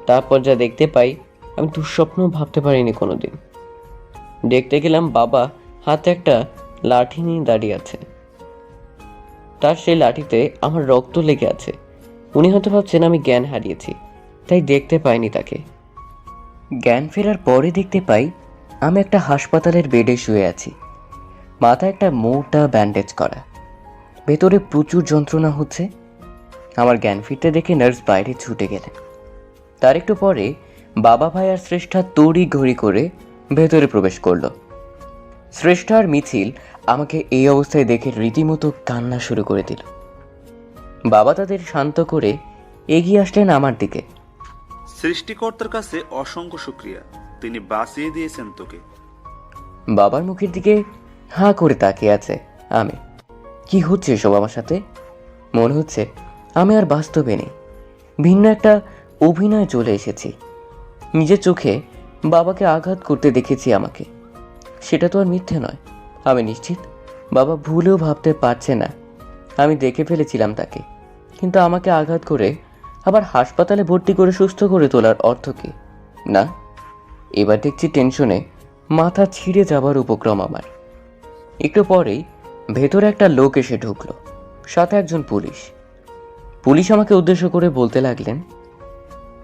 তারপর যা দেখতে পাই আমি দুঃস্বপ্নও ভাবতে পারিনি কোনোদিন। দেখতে গেলাম বাবা হাতে একটা লাঠি নিয়ে দাঁড়িয়ে আছে। তার সেই লাঠিতে আমার রক্ত লেগে আছে। উনি হয়তো ভাবছেন আমি জ্ঞান হারিয়েছি, তাই দেখতে পাইনি তাকে। জ্ঞান ফেরার পরে দেখতে পাই আমি একটা হাসপাতালের বেডে শুয়ে আছি। মাথায় একটা মোটা ব্যান্ডেজ করা, ভেতরে প্রচুর যন্ত্রণা হচ্ছে। আমার জ্ঞান ফিরতে দেখে নার্স বাইরে ছুটে গেলেন। তার একটু পরে বাবা ভাই আর শ্রেষ্ঠা তড়ি ঘড়ি করে ভেতরে প্রবেশ করলো। শ্রেষ্ঠা আর মিছিল আমাকে এই অবস্থায় দেখে রীতিমতো কান্না শুরু করে দিল। বাবা তাদের শান্ত করে এগিয়ে আসলেন আমার দিকে। সৃষ্টিকর্তার কাছে অসংখ্য শুক্রিয়া, তিনি বাঁচিয়ে দিয়েছেন তোকে। বাবার মুখের দিকে হাঁ করে তাকিয়ে আছে আমি। কি হচ্ছে এসব আমার সাথে? মনে হচ্ছে আমি আর বাস্তবে নেই, ভিন্ন একটা অভিনয় চলে এসেছি। নিজের চোখে বাবাকে আঘাত করতে দেখেছি আমাকে, সেটা তো আর মিথ্যে নয়। আমি নিশ্চিত বাবা ভুলেও ভাবতে পারছে না আমি দেখে ফেলেছিলাম তাকে। কিন্তু আমাকে আঘাত করে আবার হাসপাতালে ভর্তি করে সুস্থ করে তোলার অর্থ কী? না, এবার দেখছি টেনশনে মাথা ছিঁড়ে যাবার উপক্রম আমার। একটু পরেই ভেতরে একটা লোক এসে ঢুকলো, সাথে একজন পুলিশ। পুলিশ আমাকে উদ্দেশ্য করে বলতে লাগলেন,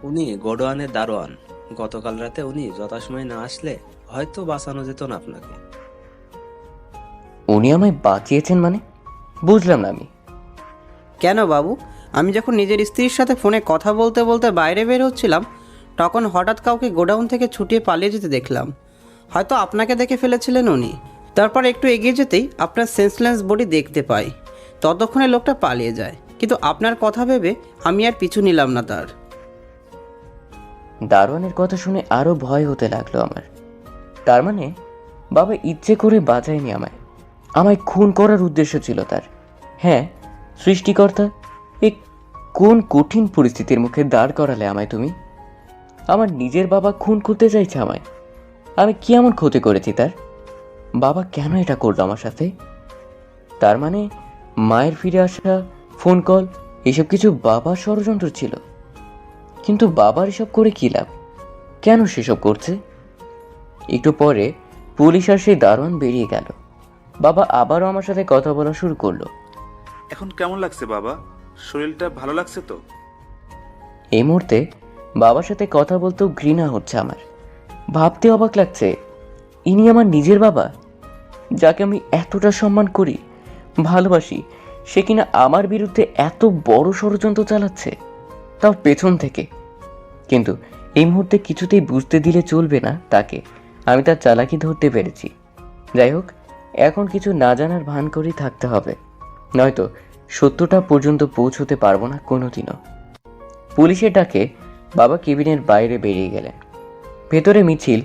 উনি গোডওয়ানের দারোয়ান। গতকাল রাতে উনি যথাসময়ে না আসলে হয়তো বাঁচানো যেত না আপনাকে। উনি আমায় বাঁচিয়েছেন মানে? বুঝলাম না আমি। কেন বাবু, আমি যখন নিজের স্ত্রীর সাথে ফোনে কথা বলতে বলতে বাইরে বের হচ্ছিলাম, তখন হঠাৎ কাউকে গোডাউন থেকে ছুটিয়ে পালিয়ে যেতে দেখলাম। হয়তো আপনাকে দেখে ফেলেছিলেন উনি। তারপর একটু এগিয়ে যেতেই আপনার সেন্সলেস বডি দেখতে পাই। ততক্ষণে লোকটা পালিয়ে যায়, কিন্তু আপনার কথা ভেবে আমি আর পিছু নিলাম না তার। দারোয়ানের কথা শুনে আরো ভয় হতে লাগলো আমার। তার মানে বাবা ইচ্ছে করে বাঁচায়নি আমায়, আমায় খুন করার উদ্দেশ্য ছিল তার। হ্যাঁ, সৃষ্টিকর্তা, এ কোন কঠিন পরিস্থিতির মুখে দাঁড় করালে আমায় তুমি? আমার নিজের বাবা খুন করতে চাইছে আমায়। আমি কি এমন ক্ষতি করেছি তার? বাবা কেন এটা করলো আমার সাথে? তার মানে মায়ের ফিরে আসা, ফোন কল, এসব কিছু বাবার ষড়যন্ত্র ছিল। কিন্তু বাবার এসব করে কী লাভ? কেন সেসব করছে? একটু পরে পুলিশ আর সেই দারোয়ান বেরিয়ে গেল। বাবা আবারও আমার সাথে কথা বলা শুরু করলো। এখন কেমন লাগছে বাবা? শরীরটা ভালো লাগছে তো? এই মুহূর্তে বাবার সাথে কথা বলতেও ঘৃণা হচ্ছে আমার। ভাবতে অবাক লাগছে, ইনি আমার নিজের বাবা, যাকে আমি এতটা সম্মান করি, ভালোবাসি, সে কিনা আমার বিরুদ্ধে এত বড় ষড়যন্ত্র চালাচ্ছে, তাও পেছন থেকে। কিন্তু এই মুহূর্তে কিছুতেই বুঝতে দিলে চলবে না তাকে, আমি তার চালাকি ধরতে পেরেছি। যাই হোক, এখন কিছু না জানার ভান করেই থাকতে হবে, নয়তো সত্যটা পর্যন্ত পৌঁছতে পারবো না কোনোদিনও। পুলিশের ডাকে বাবা কেবিনের বাইরে বেরিয়ে গেলেন। ভেতরে মিছিল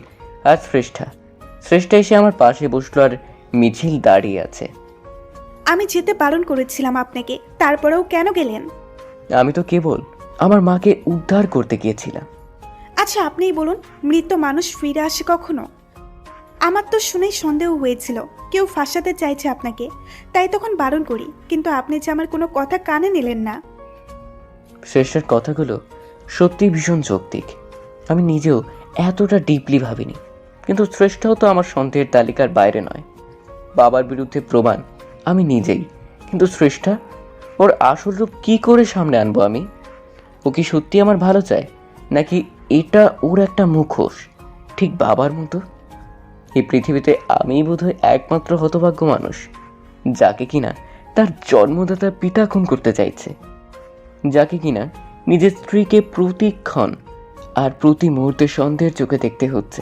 আর শ্রেষ্ঠা এসে আমার পাশে বসলো, আর মিছিল দাঁড়িয়ে আছে। আমি যেতে বারণ করেছিলাম আপনাকে, তারপরেও কেন গেলেন? আমি তো কেবল আমার মাকে উদ্ধার করতে গিয়েছিলাম। আচ্ছা, আপনিই বলুন, মৃত মানুষ ফিরে আসে কখনো? আমার তো শুনেই সন্দেহ হয়েছিল কেউ ফাঁসাতে চাইছে আপনাকে, তাই তখন বারণ করি, কিন্তু আপনি যে আমার কোনো কথা কানে নিলেন না। শ্রেষ্ঠার কথাগুলো সত্যি ভীষণ যৌক্তিক। আমি নিজেও এতটা ডিপলি ভাবিনি, কিন্তু শ্রেষ্ঠাও তো আমার সন্দেহের তালিকার বাইরে নয়। বাবার বিরুদ্ধে প্রমাণ আমি নিজেই, কিন্তু শ্রেষ্ঠা, ওর আসল রূপ কী করে সামনে আনবো আমি? ও কি সত্যি আমার ভালো চায়, নাকি এটা ওর একটা মুখোশ, ঠিক বাবার মতো? এই পৃথিবীতে আমিই বোধহয় একমাত্র হতভাগ্য মানুষ, যাকে কিনা তার জন্মদাতা পিতা খুন করতে চাইছে, যাকে কিনা নিজের স্ত্রীকে প্রতিক্ষণ আর প্রতি মুহূর্তে সন্দেহের চোখে দেখতে হচ্ছে।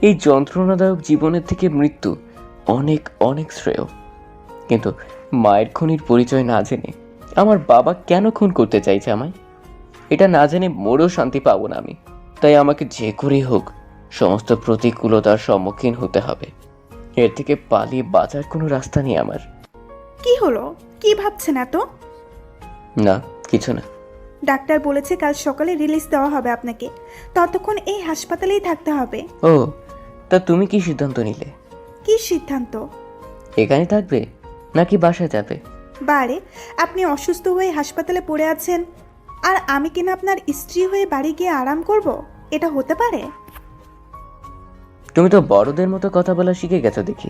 এই যন্ত্রণাদায়ক জীবনের থেকে মৃত্যু অনেক অনেক শ্রেয়। কিন্তু মায়ের খুনির পরিচয় না জেনে আমার বাবা কেন খুন করতে চাইছে আমায়, এটা না জেনে মোড়েও শান্তি পাবো না আমি। তাই আমাকে যে করেই হোক সমস্ত প্রতিকূলতার সম্মুখীন হতে হবে। এর থেকে পালিয়ে বাঁচার কোনো রাস্তা নেই আমার। কি হলো, কি ভাবছেন এত? না, কিছু না। ডাক্তার বলেছে কাল সকালে রিলিজ দেওয়া হবে আপনাকে, ততক্ষণ এই হাসপাতালেই থাকতে হবে। ও, তা তুমি কি সিদ্ধান্ত নিলে? কি সিদ্ধান্ত? এখানে থাকবে নাকি বাসায় যাবে? বারে, আপনি অসুস্থ হয়ে হাসপাতালে পড়ে আছেন, আর আমি কিনা আপনার স্ত্রী হয়ে বাড়ি গিয়ে আরাম করব? এটা হতে পারে? তুমি তো বড়দের মতো কথা বলা শিখে গেছো দেখি।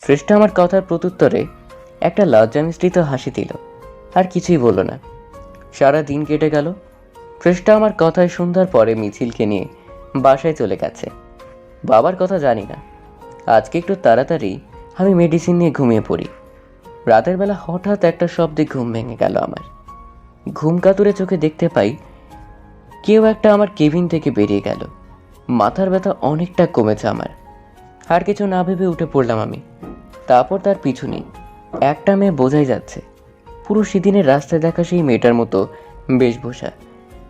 শ্রেষ্ঠা আমার কথার প্রত্যুত্তরে একটা লজ্জা মিশ্রিত হাসি দিল, আর কিছুই বলল না। সারা দিন কেটে গেল। শ্রেষ্ঠা আমার কথায় সন্ধ্যার পরে মিছিলকে নিয়ে বাসায় চলে গেছে। বাবার কথা জানি না, আজকে একটু তাড়াতাড়ি আমি মেডিসিন নিয়ে ঘুমিয়ে পড়ি। রাতের বেলা হঠাৎ একটা শব্দে ঘুম ভেঙে গেল আমার। ঘুম কাতুরে চোখে দেখতে পাই কেউ একটা আমার কেবিন থেকে বেরিয়ে গেল। মাথার ব্যথা অনেকটা কমেছে আমার। আর কিছু না ভেবে উঠে পড়লাম আমি। তারপর তার পিছু নেই। একটা মেয়ে বোঝাই যাচ্ছে, পুরো সেদিনের রাস্তায় দেখা সেই মেয়েটার মতো বেশভূষা,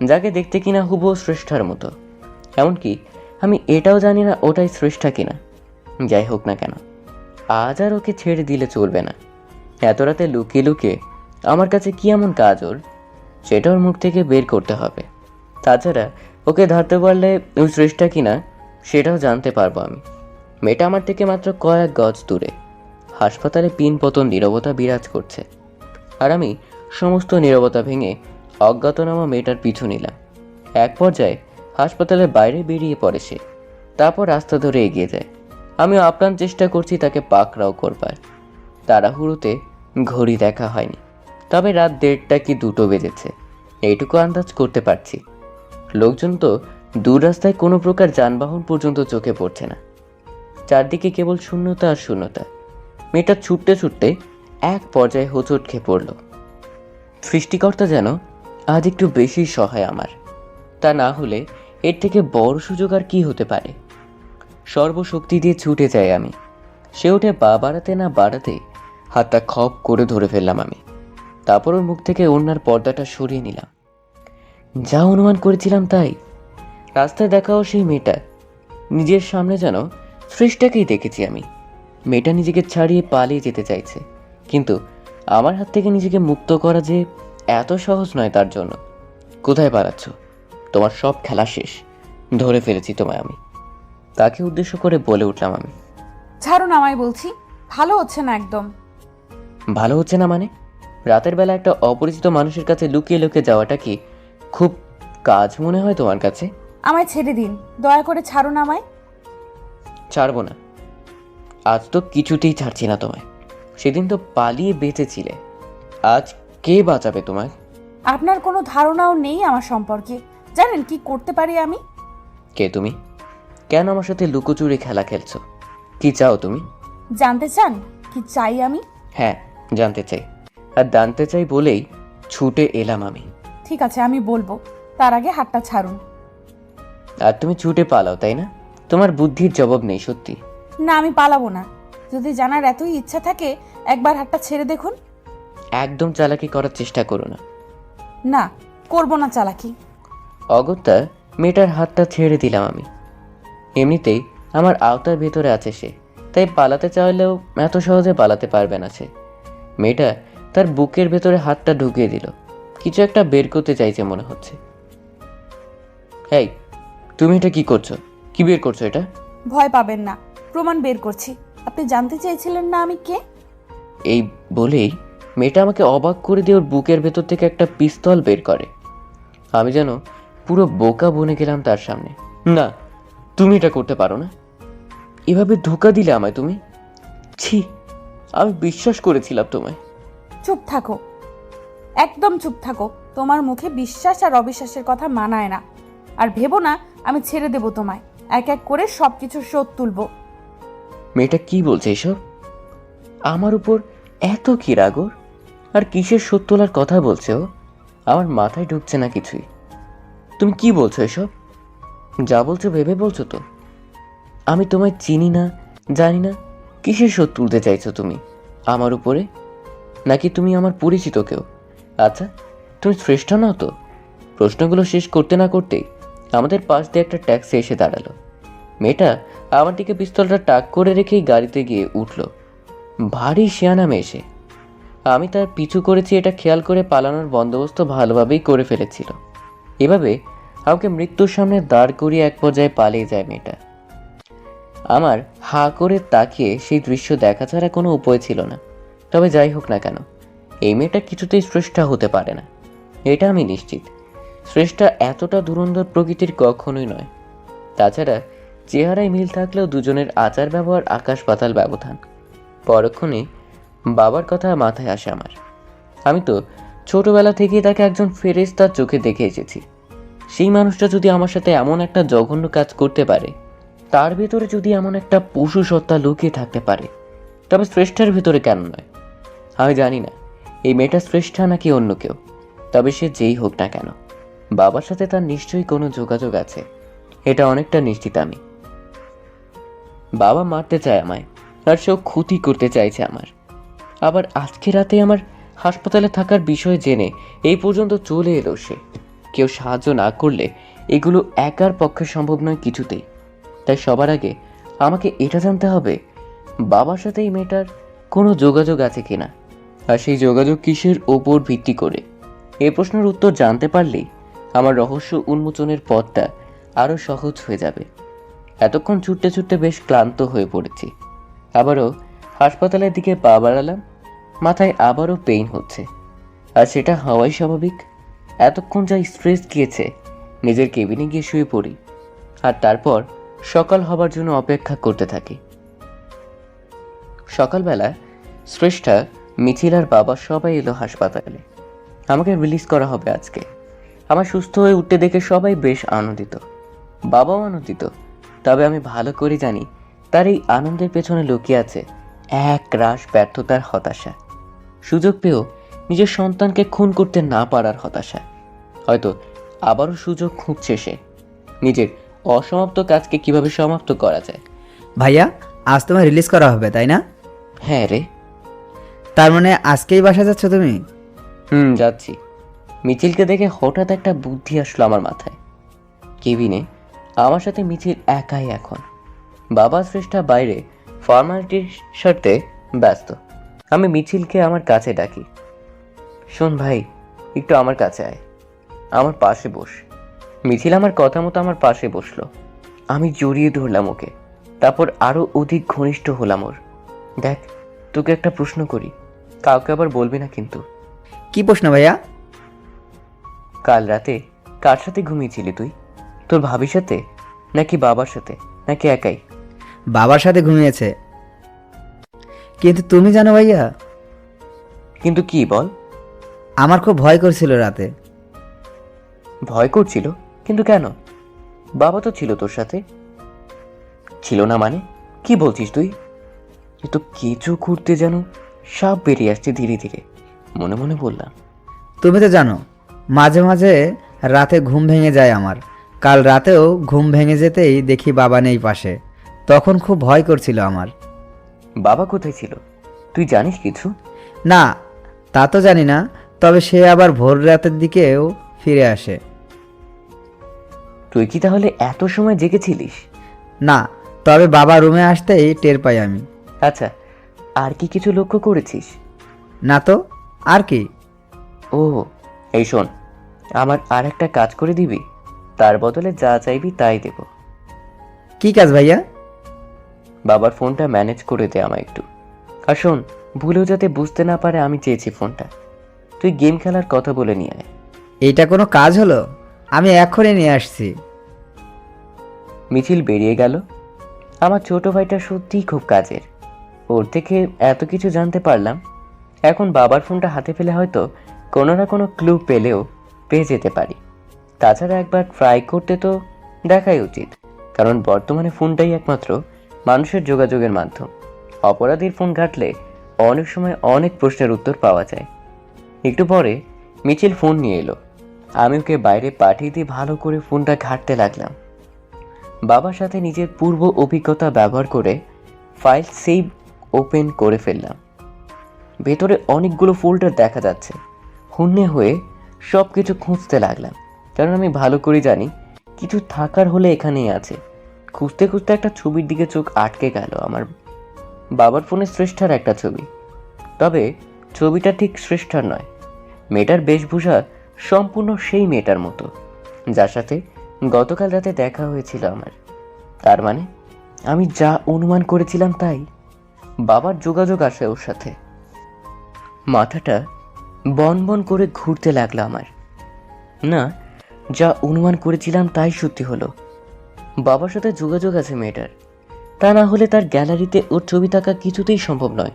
যাকে দেখতে কিনা হুবহু শ্রেষ্ঠার মতো। এমনকি আমি এটাও জানি না ওটাই শ্রেষ্ঠা কিনা। যাই হোক না কেন, আজ আর ওকে ছেড়ে দিলে চলবে না। এত রাতে লুকিয়ে লুকিয়ে আমার কাছে কি এমন কাজ ওর, সেটা ওর মুখ থেকে বের করতে হবে। তাছাড়া ওকে ধরতে পারলে ওই শ্রেষ্ঠা কিনা সেটাও জানতে পারবো আমি। মেয়েটা আমার থেকে মাত্র কয়েক গজ দূরে। হাসপাতালে পিন পতন নীরবতা বিরাজ করছে, আর আমি সমস্ত নীরবতা ভেঙে অজ্ঞাতনামা মেয়েটার পিছু নিলাম। এক পর্যায়ে হাসপাতালের বাইরে বেরিয়ে পড়ে সে। তারপর রাস্তা ধরে এগিয়ে যায়। আমিও আপ্রাণ চেষ্টা করছি তাকে পাকড়াও করবার। তাড়াহুড়োতে ঘড়ি দেখা হয়নি, তবে রাত 1:30 কি 2টো বেজেছে এইটুকু আন্দাজ করতে পারছি। লোকজন তো দূর রাস্তায় কোনো প্রকার যানবাহন পর্যন্ত চোখে পড়ছে না। চারদিকে কেবল শূন্যতা আর শূন্যতা। মেয়েটা ছুটতে ছুটতে এক পর্যায়ে হোঁচট খেয়ে পড়ল। সৃষ্টিকর্তা যেন আজ একটু বেশি সহায় আমার। তা না হলে এর থেকে বড় সুযোগ আর কি হতে পারে। সর্বশক্তি দিয়ে ছুটে যাই আমি। সে উঠে পা বাড়াতে না বাড়াতে হাতটা খপ করে ধরে ফেললাম আমি। তারপর ওর মুখ থেকে ওড়নার পর্দাটা সরিয়ে নিলাম। যা অনুমান করেছিলাম তাই। রাস্তায় দেখাও সেই মেয়েটা। নিজের সামনে যেন সৃষ্টাকেই দেখেছি আমি। মেয়েটা নিজেকে ছাড়িয়ে পালিয়ে যেতে চাইছে, কিন্তু আমার হাত থেকে নিজেকে মুক্ত করা যে এত সহজ নয় তার জন্য। কোথায় পালাচ্ছ? তোমার সব খেলা শেষ, ধরে ফেলেছি তোমায় আমি। তাকে উদ্দেশ্য করে বলে উঠলাম আমি। ছাড়ুন আমায় বলছি, ভালো হচ্ছে না একদম। ভালো হচ্ছে না মানে? রাতের বেলা একটা অপরিচিত মানুষের কাছে লুকিয়ে লুকিয়ে যাওয়াটা কি খুব কাজ মনে হয় তোমার কাছে? আমায় ছেড়ে দিন, দয়া করে ছাড়ুন আমায়। ছাড়বো না। আজ তো কিছুতেই ছাড়ছি না তোমায়। সেদিন তো পালিয়ে বেঁচেছিলে, আজ কে বাঁচাবে তোমায়? আপনার কোনো ধারণাও নেই আমার সম্পর্কে। জানেন কি করতে পারি আমি? কে তুমি? কেন আমার সাথে লুকোচুরি খেলা খেলছো? কি চাও তুমি? জানতে চান কি চাই আমি? হ্যাঁ, জানতে চাই। আর জানতে চাই বলেই ছুটে এলাম আমি। ঠিক আছে, আমি বলবো, তার আগে হাতটা ছাড়ুন। আর তুমি ছুটে পালাও, তাই না? তোমার বুদ্ধির জবাব নেই সত্যি। না, আমি পালাবো না। যদি জানার এতই ইচ্ছা থাকে একবার হাতটা ছেড়ে দেখুন। একদম চালাকি করার চেষ্টা করো না। না, করবো না চালাকি। অগত্যা মেয়েটার হাতটা ছেড়ে দিলাম আমি। এমনিতেই আমার আওতার ভেতরে আছে সে, তাই পালাতে চাইলেও এত সহজে পালাতে পারবে না সে। মেয়েটা তার বুকের ভেতরে হাতটা ঢুকিয়ে দিল। কিছু একটা বের করতে চাইছে মনে হচ্ছে। এই, তুমি এটা কি করছো? কি বের করছো এটা? ভয় পাবেন না, প্রমাণ বের করছি। আপনি জানতে চেয়েছিলেন না আমি কে? এই বলেই মেয়েটা আমাকে অবাক করে দিয়ে ওর বুকের ভেতর থেকে একটা পিস্তল বের করে। আমি যেন পুরো বোকা বনে গেলাম তার সামনে। না, তুমি এটা করতে পারো না। এভাবে ধোঁকা দিলে আমায় তুমি। ছি, আমি বিশ্বাস করেছিলাম তোমায়। চুপ থাকো, একদম চুপ থাকো। তোমার মুখে বিশ্বাস আর অবিশ্বাসের কথা মানায় না। আর ভেবো না আমি ছেড়ে দেব তোমায়। এক এক করে সবকিছু শোধ তুলবো। মেয়েটা কি বলছে এসব? আমার উপর এত কি রাগ ওর? আর কিসের শোধ তোলার কথা বলছে ও? আমার মাথায় ঢুকছে না কিছুই। তুমি কি বলছো এসব? যা বলছো ভেবে বলছো তো? আমি তোমায় চিনি না, জানি না। কিসের শোধ তুলতে চাইছো তুমি আমার উপরে? নাকি তুমি আমার পরিচিত কেউ? আচ্ছা, তুমি শ্রেষ্ঠ নাও তো? প্রশ্নগুলো শেষ করতে না করতেই আমাদের পাশ দিয়ে একটা ট্যাক্সি এসে দাঁড়ালো। মেয়েটা আমার দিকে পিস্তলটা টাক করে রেখেই গাড়িতে গিয়ে উঠল। ভারী শিয়ানা মেয়ে সে। আমি তার পিছু করেছি এটা খেয়াল করে পালানোর বন্দোবস্ত ভালোভাবেই করে ফেলেছিল। এভাবে আমাকে মৃত্যুর সামনে দাঁড় করিয়ে এক পর্যায়ে পালিয়ে যায় মেয়েটা। আমার হা করে তাকিয়ে সেই দৃশ্য দেখা ছাড়া কোনো উপায় ছিল না। তবে যাই হোক না কেন, এই মেয়েটা কিছুতেই শ্রেষ্ঠা হতে পারে না, এটা আমি নিশ্চিত। শ্রেষ্ঠা এতটা ধুরন্ধর প্রকৃতির কখনোই নয়। তাছাড়া চেহারায় মিল থাকলেও দুজনের আচার ব্যবহার আকাশ পাতাল ব্যবধান। পরক্ষণে বাবার কথা মাথায় আসে আমার। আমি তো ছোটবেলা থেকেই তাকে একজন ফেরেশতার চোখে দেখে এসেছি। সেই মানুষটা যদি আমার সাথে এমন একটা জঘন্য কাজ করতে পারে, তার ভেতরে যদি এমন একটা পশু সত্তা লুকিয়ে থাকতে পারে, তবে শ্রেষ্ঠার ভিতরে কেন নয় আমি জানি না এই মেয়েটা শ্রেষ্ঠা নাকি অন্য কেউ, তবে সে যেই হোক না কেন বাবার সাথে তার নিশ্চয়ই কোনো যোগাযোগ আছে, এটা অনেকটা নিশ্চিত আমি। বাবা মারতে চায় আমায়, আর সেও ক্ষতি করতে চাইছে আমার। আবার আজকে রাতে আমার হাসপাতালে থাকার বিষয় জেনে এই পর্যন্ত চলে এলো সে। কেউ সাহায্য না করলে এগুলো একার পক্ষে সম্ভব নয় কিছুতেই। তাই সবার আগে আমাকে এটা জানতে হবে বাবার সাথে এই মেয়েটার কোনো যোগাযোগ আছে কিনা, আর সেই যোগাযোগ কিসের ওপর ভিত্তি করে। এই প্রশ্নের উত্তর জানতে পারলেই আমার রহস্য উন্মোচনের পথটা আরও সহজ হয়ে যাবে। এতক্ষণ ছুটতে ছুটতে বেশ ক্লান্ত হয়ে পড়েছি। আবারও হাসপাতালের দিকে পা বাড়ালাম, মাথায় আবারও পেইন হচ্ছে, আর সেটা হওয়াই স্বাভাবিক। এতক্ষণ যা স্ট্রেস গিয়েছে, নিজের কেবিনে গিয়ে শুয়ে পড়ি, আর তারপর সকাল হবার জন্য অপেক্ষা করতে থাকি। সকালবেলা শ্রেষ্ঠা, মিছিল আর বাবা সবাই এলো হাসপাতালে। আমাকে রিলিজ করা হবে আজকে। আমার সুস্থ হয়ে উঠতে দেখে সবাই বেশ আনন্দিত, বাবাও আনন্দিত। তবে আমি ভালো করে জানি তার এই আনন্দের পেছনে লুকিয়ে আছে এক রাশ ব্যর্থতার হতাশা, সুযোগ পেয়েও নিজের সন্তানকে খুন করতে না পারার হতাশা। হয়তো আবারও সুযোগ খুঁজছে সে, নিজের অসমাপ্ত কাজকে কিভাবে সমাপ্ত করা যায়। ভাইয়া, আজ তোমায় রিলিজ করা হবে তাই না? হ্যাঁ রে। তার মানে আজকেই বাসা যাচ্ছ তুমি? যাচ্ছি। মিছিলকে দেখে হঠাৎ একটা বুদ্ধি আসলো আমার মাথায়। কেবিনে আমার সাথে মিছিল একাই এখন। বাবা শ্রেষ্ঠা বাইরে ফর্মালিটির স্বার্থে ব্যস্ত। আমি মিছিলকে আমার কাছে ডাকি, শোন ভাই, একটু আমার কাছে আয়, আমার পাশে বস। মিছিল আমার কথা মতো আমার পাশে বসলো। আমি জড়িয়ে ধরলাম ওকে, তারপর আরও অধিক ঘনিষ্ঠ হলাম ওর। দেখ, তোকে একটা প্রশ্ন করি, কাউকে আবার বলবি না কিন্তু। কি প্রশ্ন ভাইয়া? কাল রাতে কার সাথে ঘুমিয়েছিলি তুই? তোর ভাবির সাথে, নাকি বাবার সাথে, নাকি একাই? বাবার সাথে ঘুমিয়েছে। কিন্তু তুমি জানো ভাইয়া, কিন্তু কি বল? আমার খুব ভয় করছিল রাতে। ভয় করছিল? কিন্তু কেন? বাবা তো ছিল তোর সাথে। ছিল না মানে? কি বলছিস তুই? এ তো কিছু ঘুরতে যেন সাপ বেরিয়ে আসছে ধীরে ধীরে, মনে মনে বললাম। তুমি তো জানো মাঝে মাঝে রাতে ঘুম ভেঙে যায় আমার। কাল রাতেও ঘুম ভেঙে যেতেই দেখি বাবা নেই পাশে। তখন খুব ভয় করছিল আমার। বাবা কোথায় ছিল তুই জানিস কিছু? না, তা তো জানি না, তবে সে আবার ভোর রাতের দিকেও ফিরে আসে। তুই কি তাহলে এত সময় জেগেছিলিস? না, তবে বাবা রুমে আসতেই টের পাই আমি। আচ্ছা, আর কি কিছু লক্ষ্য করেছিস? না তো, আর কি? ও, এই শোন, আমার আর একটা কাজ করে দিবি, তার বদলে যা চাইবি তাই দেব। কি কাজ ভাইয়া? বাবার ফোনটা ম্যানেজ করে দে আমায় একটু। আর শোন, ভুলেও যাতে বুঝতে না পারে আমি চেয়েছি ফোনটা। তুই গেম খেলার কথা বলে নিয়ে আয়। এইটা কোনো কাজ হলো? আমি এখনই নিয়ে আসছি। মিছিল বেরিয়ে গেল। আমার ছোট ভাইটা সত্যিই খুব কাজের, ওর থেকে এত কিছু জানতে পারলাম। এখন বাবার ফোনটা হাতে পেলে হয়তো কোনো না কোনো ক্লু পেয়ে যেতে পারি। তাছাড়া একবার ট্রাই করতে তো দেখাই উচিত, কারণ বর্তমানে ফোনটাই একমাত্র মানুষের যোগাযোগের মাধ্যম। অপরাধীর ফোন ঘাঁটলে অনেক সময় অনেক প্রশ্নের উত্তর পাওয়া যায়। একটু পরে মিছিল ফোন নিয়ে এলো। আমি ওকে বাইরে পাঠিয়ে দিয়ে ভালো করে ফোনটা ঘাঁটতে লাগলাম। বাবার সাথে নিজের পূর্ব অভিজ্ঞতা ব্যবহার করে ফাইল সেভ ওপেন করে ফেললাম। ভেতরে অনেকগুলো ফোল্ডার দেখা যাচ্ছে। হন্যে হয়ে সব কিছু খুঁজতে লাগলাম, কারণ আমি ভালো করে জানি কিছু থাকার হলে এখানেই আছে। খুঁজতে খুঁজতে একটা ছবির দিকে চোখ আটকে গেল। আমার বাবার ফোনে শ্রেষ্ঠার একটা ছবি, তবে ছবিটা ঠিক শ্রেষ্ঠার নয়। মেয়েটার বেশভূষা সম্পূর্ণ সেই মেয়েটার মতো যার সাথে গতকাল রাতে দেখা হয়েছিল আমার। তার মানে আমি যা অনুমান করেছিলাম তাই, বাবার যোগাযোগ আছে ওর সাথে। মাথাটা বনবন করে ঘুরতে লাগলো আমার। না, যা অনুমান করেছিলাম তাই সত্যি হলো। বাবার সাথে যোগাযোগ আছে মেয়েটার, তা না হলে তার গ্যালারিতে ওর ছবি থাকা কিছুতেই সম্ভব নয়।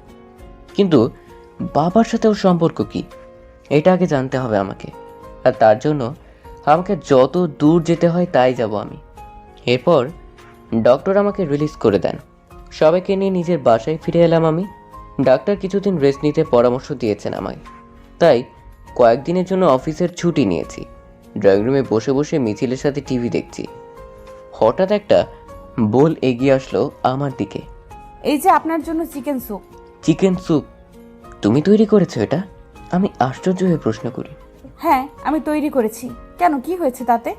কিন্তু বাবার সাথে ওর সম্পর্ক কি, এটা আগে জানতে হবে আমাকে। আর তার জন্য আমাকে যত দূর যেতে হয় তাই যাব আমি। এরপর ডক্টর আমাকে রিলিজ করে দেন। সবাইকে নিয়ে নিজের বাসায় ফিরে এলাম আমি। ডাক্তার কিছুদিন রেস্ট নিতে পরামর্শ দিয়েছেন আমায়, তাই কয়েকদিনের জন্য অফিসের ছুটি নিয়েছি। ড্রয়িং রুমে বসে বসে মিছিলের সাথে টিভি দেখছি। হঠাৎ একটা বোল এগিয়ে আসলো আমার দিকে। এই যে আপনার জন্য চিকেন স্যুপ। Chicken soup? তুমি তৈরি করেছো এটা? আমি আশ্চর্য হয়ে প্রশ্ন করি। হ্যাঁ, আমি তৈরি করেছি। কেন, কি হয়েছে তাতে?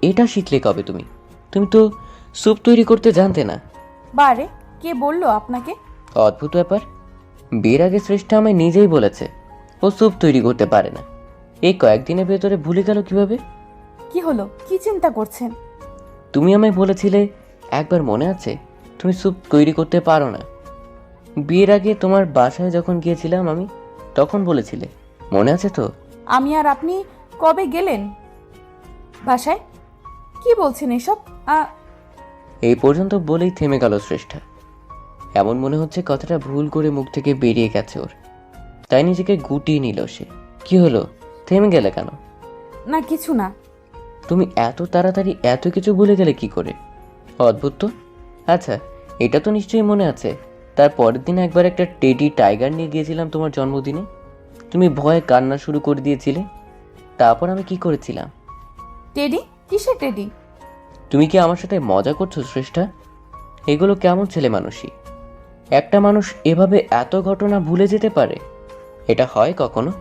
এটা শিখলে কবে তুমি? তুমি তো স্যুপ তৈরি করতে জানতে না। বারে, কে বললো আপনাকে? অদ্ভুত ব্যাপার, বিয়ের আগে শ্রেষ্ঠা আমায় নিজেই বলেছে ও স্যুপ তৈরি করতে পারে না। এই কয়েকদিনের ভেতরে ভুলে গেল কিভাবে? কি হলো, কি চিন্তা করছেন? তুমি আমায় বলেছিলে একবার, মনে আছে, তুমি স্যুপ তৈরি করতে পারো না। বিয়ের আগে তোমার বাসায় যখন গিয়েছিলাম আমি, তখন বলেছিলে, মনে আছে তো? আমি আর আপনি কবে গেলেন বাসায়? কি বলছেন এসব? এই পর্যন্ত বলেই থেমে গেল শ্রেষ্ঠা। এমন মনে হচ্ছে কথাটা ভুল করে মুখ থেকে বেরিয়ে গেছে ওর, তাই নিজেকে গুটিয়ে নিল সে। কি হলো, থেমে গেলে কেন? না, কিছু না। তুমি এত তাড়াতাড়ি এত কিছু ভুলে গেলে কি করে? অদ্ভুত তো। আচ্ছা, এটা তো নিশ্চয়ই মনে আছে, তার পরের দিন একবার একটা টেডি টাইগার নিয়ে গিয়েছিলাম তোমার জন্মদিনে। তুমি ভয়ে কান্না শুরু করে দিয়েছিলে। তারপর আমি কি করেছিলাম? টেডি? কিসের টেডি? তুমি কি আমার সাথে মজা করছো শ্রেষ্ঠা? এগুলো কেমন ছেলে মানুষই? একটা মানুষ এভাবে এত ঘটনা ভুলে যেতে পারে? এটা হয় কখনো?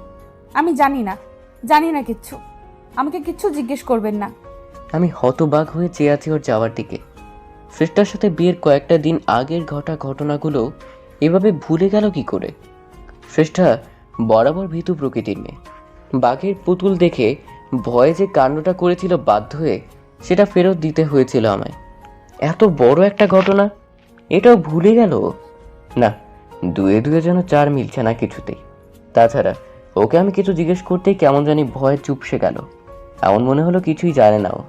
আমি জানি না কিচ্ছু। আমাকে কিচ্ছু জিজ্ঞেস করবেন না। আমি হতবাক হয়ে চেয়ে আছি ওর যাওয়ার দিকে। শ্রেষ্ঠার সাথে বিয়ের কয়েকটা দিন আগের ঘটনাগুলো এভাবে ভুলে গেল কি করে? শ্রেষ্ঠা বরাবর ভীতু প্রকৃতির মেয়ে। বাঘের পুতুল দেখে ভয়ে যে কাণ্ডটা করেছিল, বাধ্য হয়ে সেটা ফেরত দিতে হয়েছিল আমায়। এত বড় একটা ঘটনা এটাও ভুলে গেল? না, দুয়ে দুয়ে যেন চার মিলছে না কিছুতেই। তাছাড়া ওকে আমি কিছু জিজ্ঞেস করতেই কেমন জানি ভয়ে চুপসে গেল। এমন মনে হলো কিছুই জানে না ও,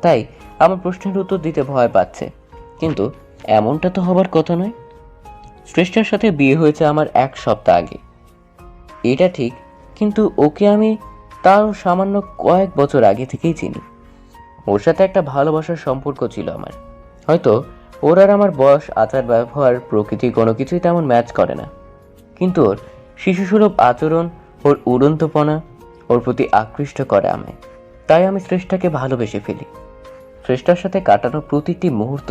তাই আমার প্রশ্নের উত্তর দিতে ভয় পাচ্ছে। কিন্তু এমনটা তো হবার কথা নয়। শ্রেষ্ঠার সাথে বিয়ে হয়েছে আমার 1 সপ্তাহ আগে, এটা ঠিক, কিন্তু ওকে আমি তারও সামান্য কয়েক বছর আগে থেকেই চিনি। ওর সাথে একটা ভালোবাসার সম্পর্ক ছিল আমার। হয়তো ওর আর আমার বয়স, আচার ব্যবহার, প্রকৃতি কোনো কিছুই তেমন ম্যাচ করে না, কিন্তু ওর শিশুসুলভ আচরণ, ওর উড়ন্তপনা ওর প্রতি আকৃষ্ট করে আমায়। তাই আমি শ্রেষ্ঠাকে ভালোবেসে ফেলি। শ্রেষ্ঠার সাথে কাটানো প্রতিটি মুহূর্ত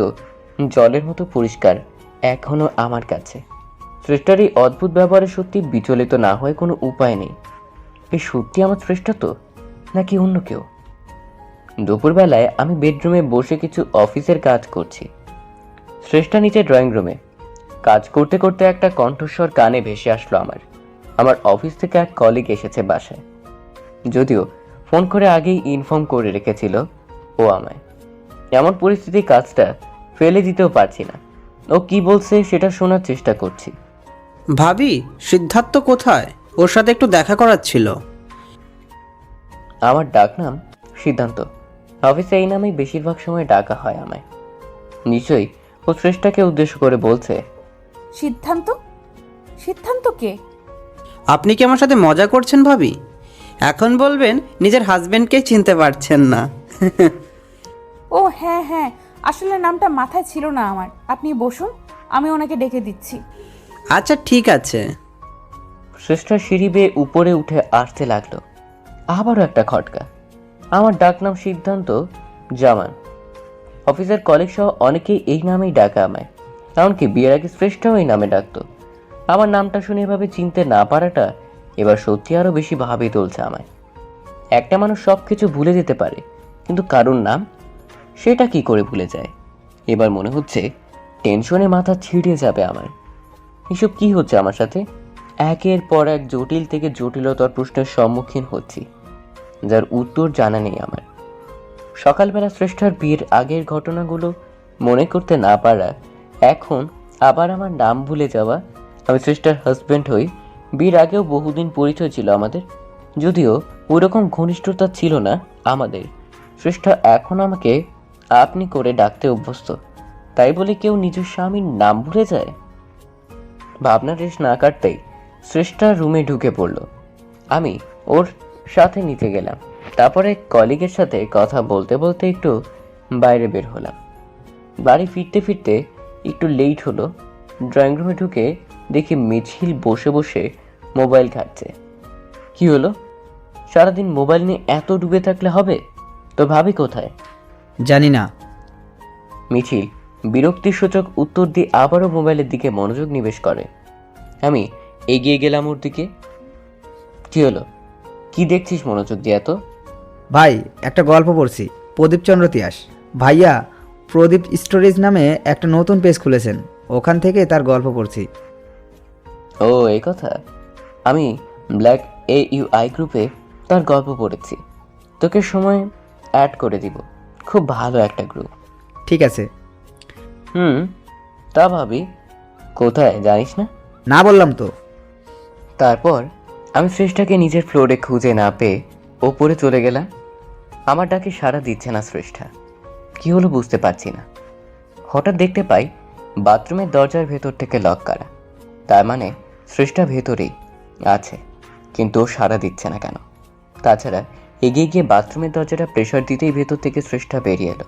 জলের মতো পরিষ্কার এখনো আমার কাছে। শ্রেষ্ঠার এই অদ্ভুত ব্যবহারে সত্যি বিচলিত না হয়ে কোনো উপায় নেই। এই সত্যি আমার শ্রেষ্ঠা তো, নাকি অন্য কেউ? দুপুরবেলায় আমি বেডরুমে বসে কিছু অফিসের কাজ করছি। শ্রেষ্ঠা নিচে ড্রয়িং রুমে কাজ করতে করতে একটা কণ্ঠস্বর কানে ভেসে আসলো আমার অফিস থেকে এক কলিগ এসেছে বাসায়। যদিও ফোন করে আগেই ইনফর্ম করে রেখেছিল ও আমায়। এমন পরিস্থিতি কাজটা ফেলে দিতেও পারছি না। ও কি বলছে সেটা শোনার চেষ্টা করছি। ভাবি, সিদ্ধার্থ কোথায়? ওর সাথে একটু দেখা করার ছিল। আমার ডাকনাম সিদ্ধান্ত। অফিসে এই নামেই বেশিরভাগ সময় ডাকা হয় আমায়। নিশ্চয়ই ও শ্রেষ্ঠাকে উদ্দেশ্য করে বলছে। সিদ্ধান্ত? সিদ্ধান্ত কে? আপনি কি আমার সাথে মজা করছেন ভাবি? এখন বলবেন নিজের হাজবেন্ডকেই চিনতে পারছেন না। ও হ্যাঁ হ্যাঁ, আসলে নামটা মাথায় ছিল না আমার। আপনি বসুন, আমি ওনাকে ডেকে দিচ্ছি। আচ্ছা ঠিক আছে। শ্রেষ্ঠা সিঁড়ি বেয়ে উপরে উঠে আসতে লাগলো। আবারও একটা খটকা। আমার ডাকনাম সিদ্ধান্ত জামান। অফিসের কলিগ সহ অনেকেই এই নামেই ডাকা আমায়, এমনকি বিয়ের আগে শ্রেষ্ঠাও এই নামে ডাকতো। আমার নামটা শুনে এভাবে চিনতে না পারাটা এবার সত্যি আরও বেশি ভাবে তুলছে আমায়। একটা মানুষ সব কিছু ভুলে যেতে পারে, কিন্তু কারোর নাম সেটা কি করে ভুলে যায়? এবার মনে হচ্ছে টেনশনে মাথা ছিঁড়ে যাবে আমার। এসব কি হচ্ছে আমার সাথে? একের পর এক জটিল থেকে জটিলতর প্রশ্নের সম্মুখীন হচ্ছি, যার উত্তর জানা নেই আমার। সকালবেলা শ্রেষ্ঠার বিয়ের আগের ঘটনাগুলো মনে করতে না পারা, এখন আবার আমার নাম ভুলে যাওয়া। আমি শ্রেষ্ঠার হাজব্যান্ড হই। বিয়ের আগেও বহুদিন পরিচয় ছিল আমাদের, যদিও ওইরকম ঘনিষ্ঠতা ছিল না আমাদের। শ্রেষ্ঠা এখন আমাকে আপনি করে ডাকতে অভ্যস্ত, তাই বলে কেউ নিজের স্বামীর নাম ভুলে যায়? ভাবনা রেশ না কাটতেই শ্রেষ্ঠা রুমে ঢুকে পড়ল। আমি ওর সাথে নিতে গেলাম। তারপরে কলিগের সাথে কথা বলতে বলতে একটু বাইরে বের হলাম। বাড়ি ফিরতে ফিরতে একটু লেট হলো। ড্রয়িং রুমে ঢুকে দেখি মিছিল বসে বসে মোবাইল ঘাটছে। কি হলো? সারাদিন মোবাইল নিয়ে এত ডুবে থাকলে হবে? তো ভাবি কোথায়? জানি না। মিছিল বিরক্তিসূচক উত্তর দিয়ে আবারও মোবাইলের দিকে মনোযোগ নিবেশ করে। আমি এগিয়ে গেলাম ওর দিকে। কি হলো? কি দেখছিস মনোযোগ দিয়ে এত? ভাই, একটা গল্প পড়ছি, প্রদীপচন্দ্র তিয়াস ভাইয়া প্রদীপ স্টোরেজ নামে একটা নতুন পেজ খুলেছেন, ওখান থেকে তার গল্প পড়ছি। ও এই কথা। আমি ব্ল্যাক AUI গ্রুপে তার গল্প পড়েছি। তোকে সময় অ্যাড করে দিব। খুব ভালো একটা গ্রুপ। ঠিক আছে। তা ভাবি কোথায় জানিস না? না বললাম তো। তারপর আমি শ্রেষ্ঠাকে নিজের ফ্লোরে খুঁজে না পেয়ে ওপরে চলে গেলাম। আমার ডাকে সাড়া দিচ্ছে না শ্রেষ্ঠা। কি হলো বুঝতে পারছি না। হঠাৎ দেখতে পাই বাথরুমের দরজার ভেতর থেকে লক করা। তার মানে শ্রেষ্ঠা ভেতরেই আছে, কিন্তু ও সাড়া দিচ্ছে না কেন? তাছাড়া এগিয়ে গিয়ে বাথরুমের দরজাটা প্রেশার দিতেই ভেতর থেকে শ্রেষ্ঠা বেরিয়ে এলো।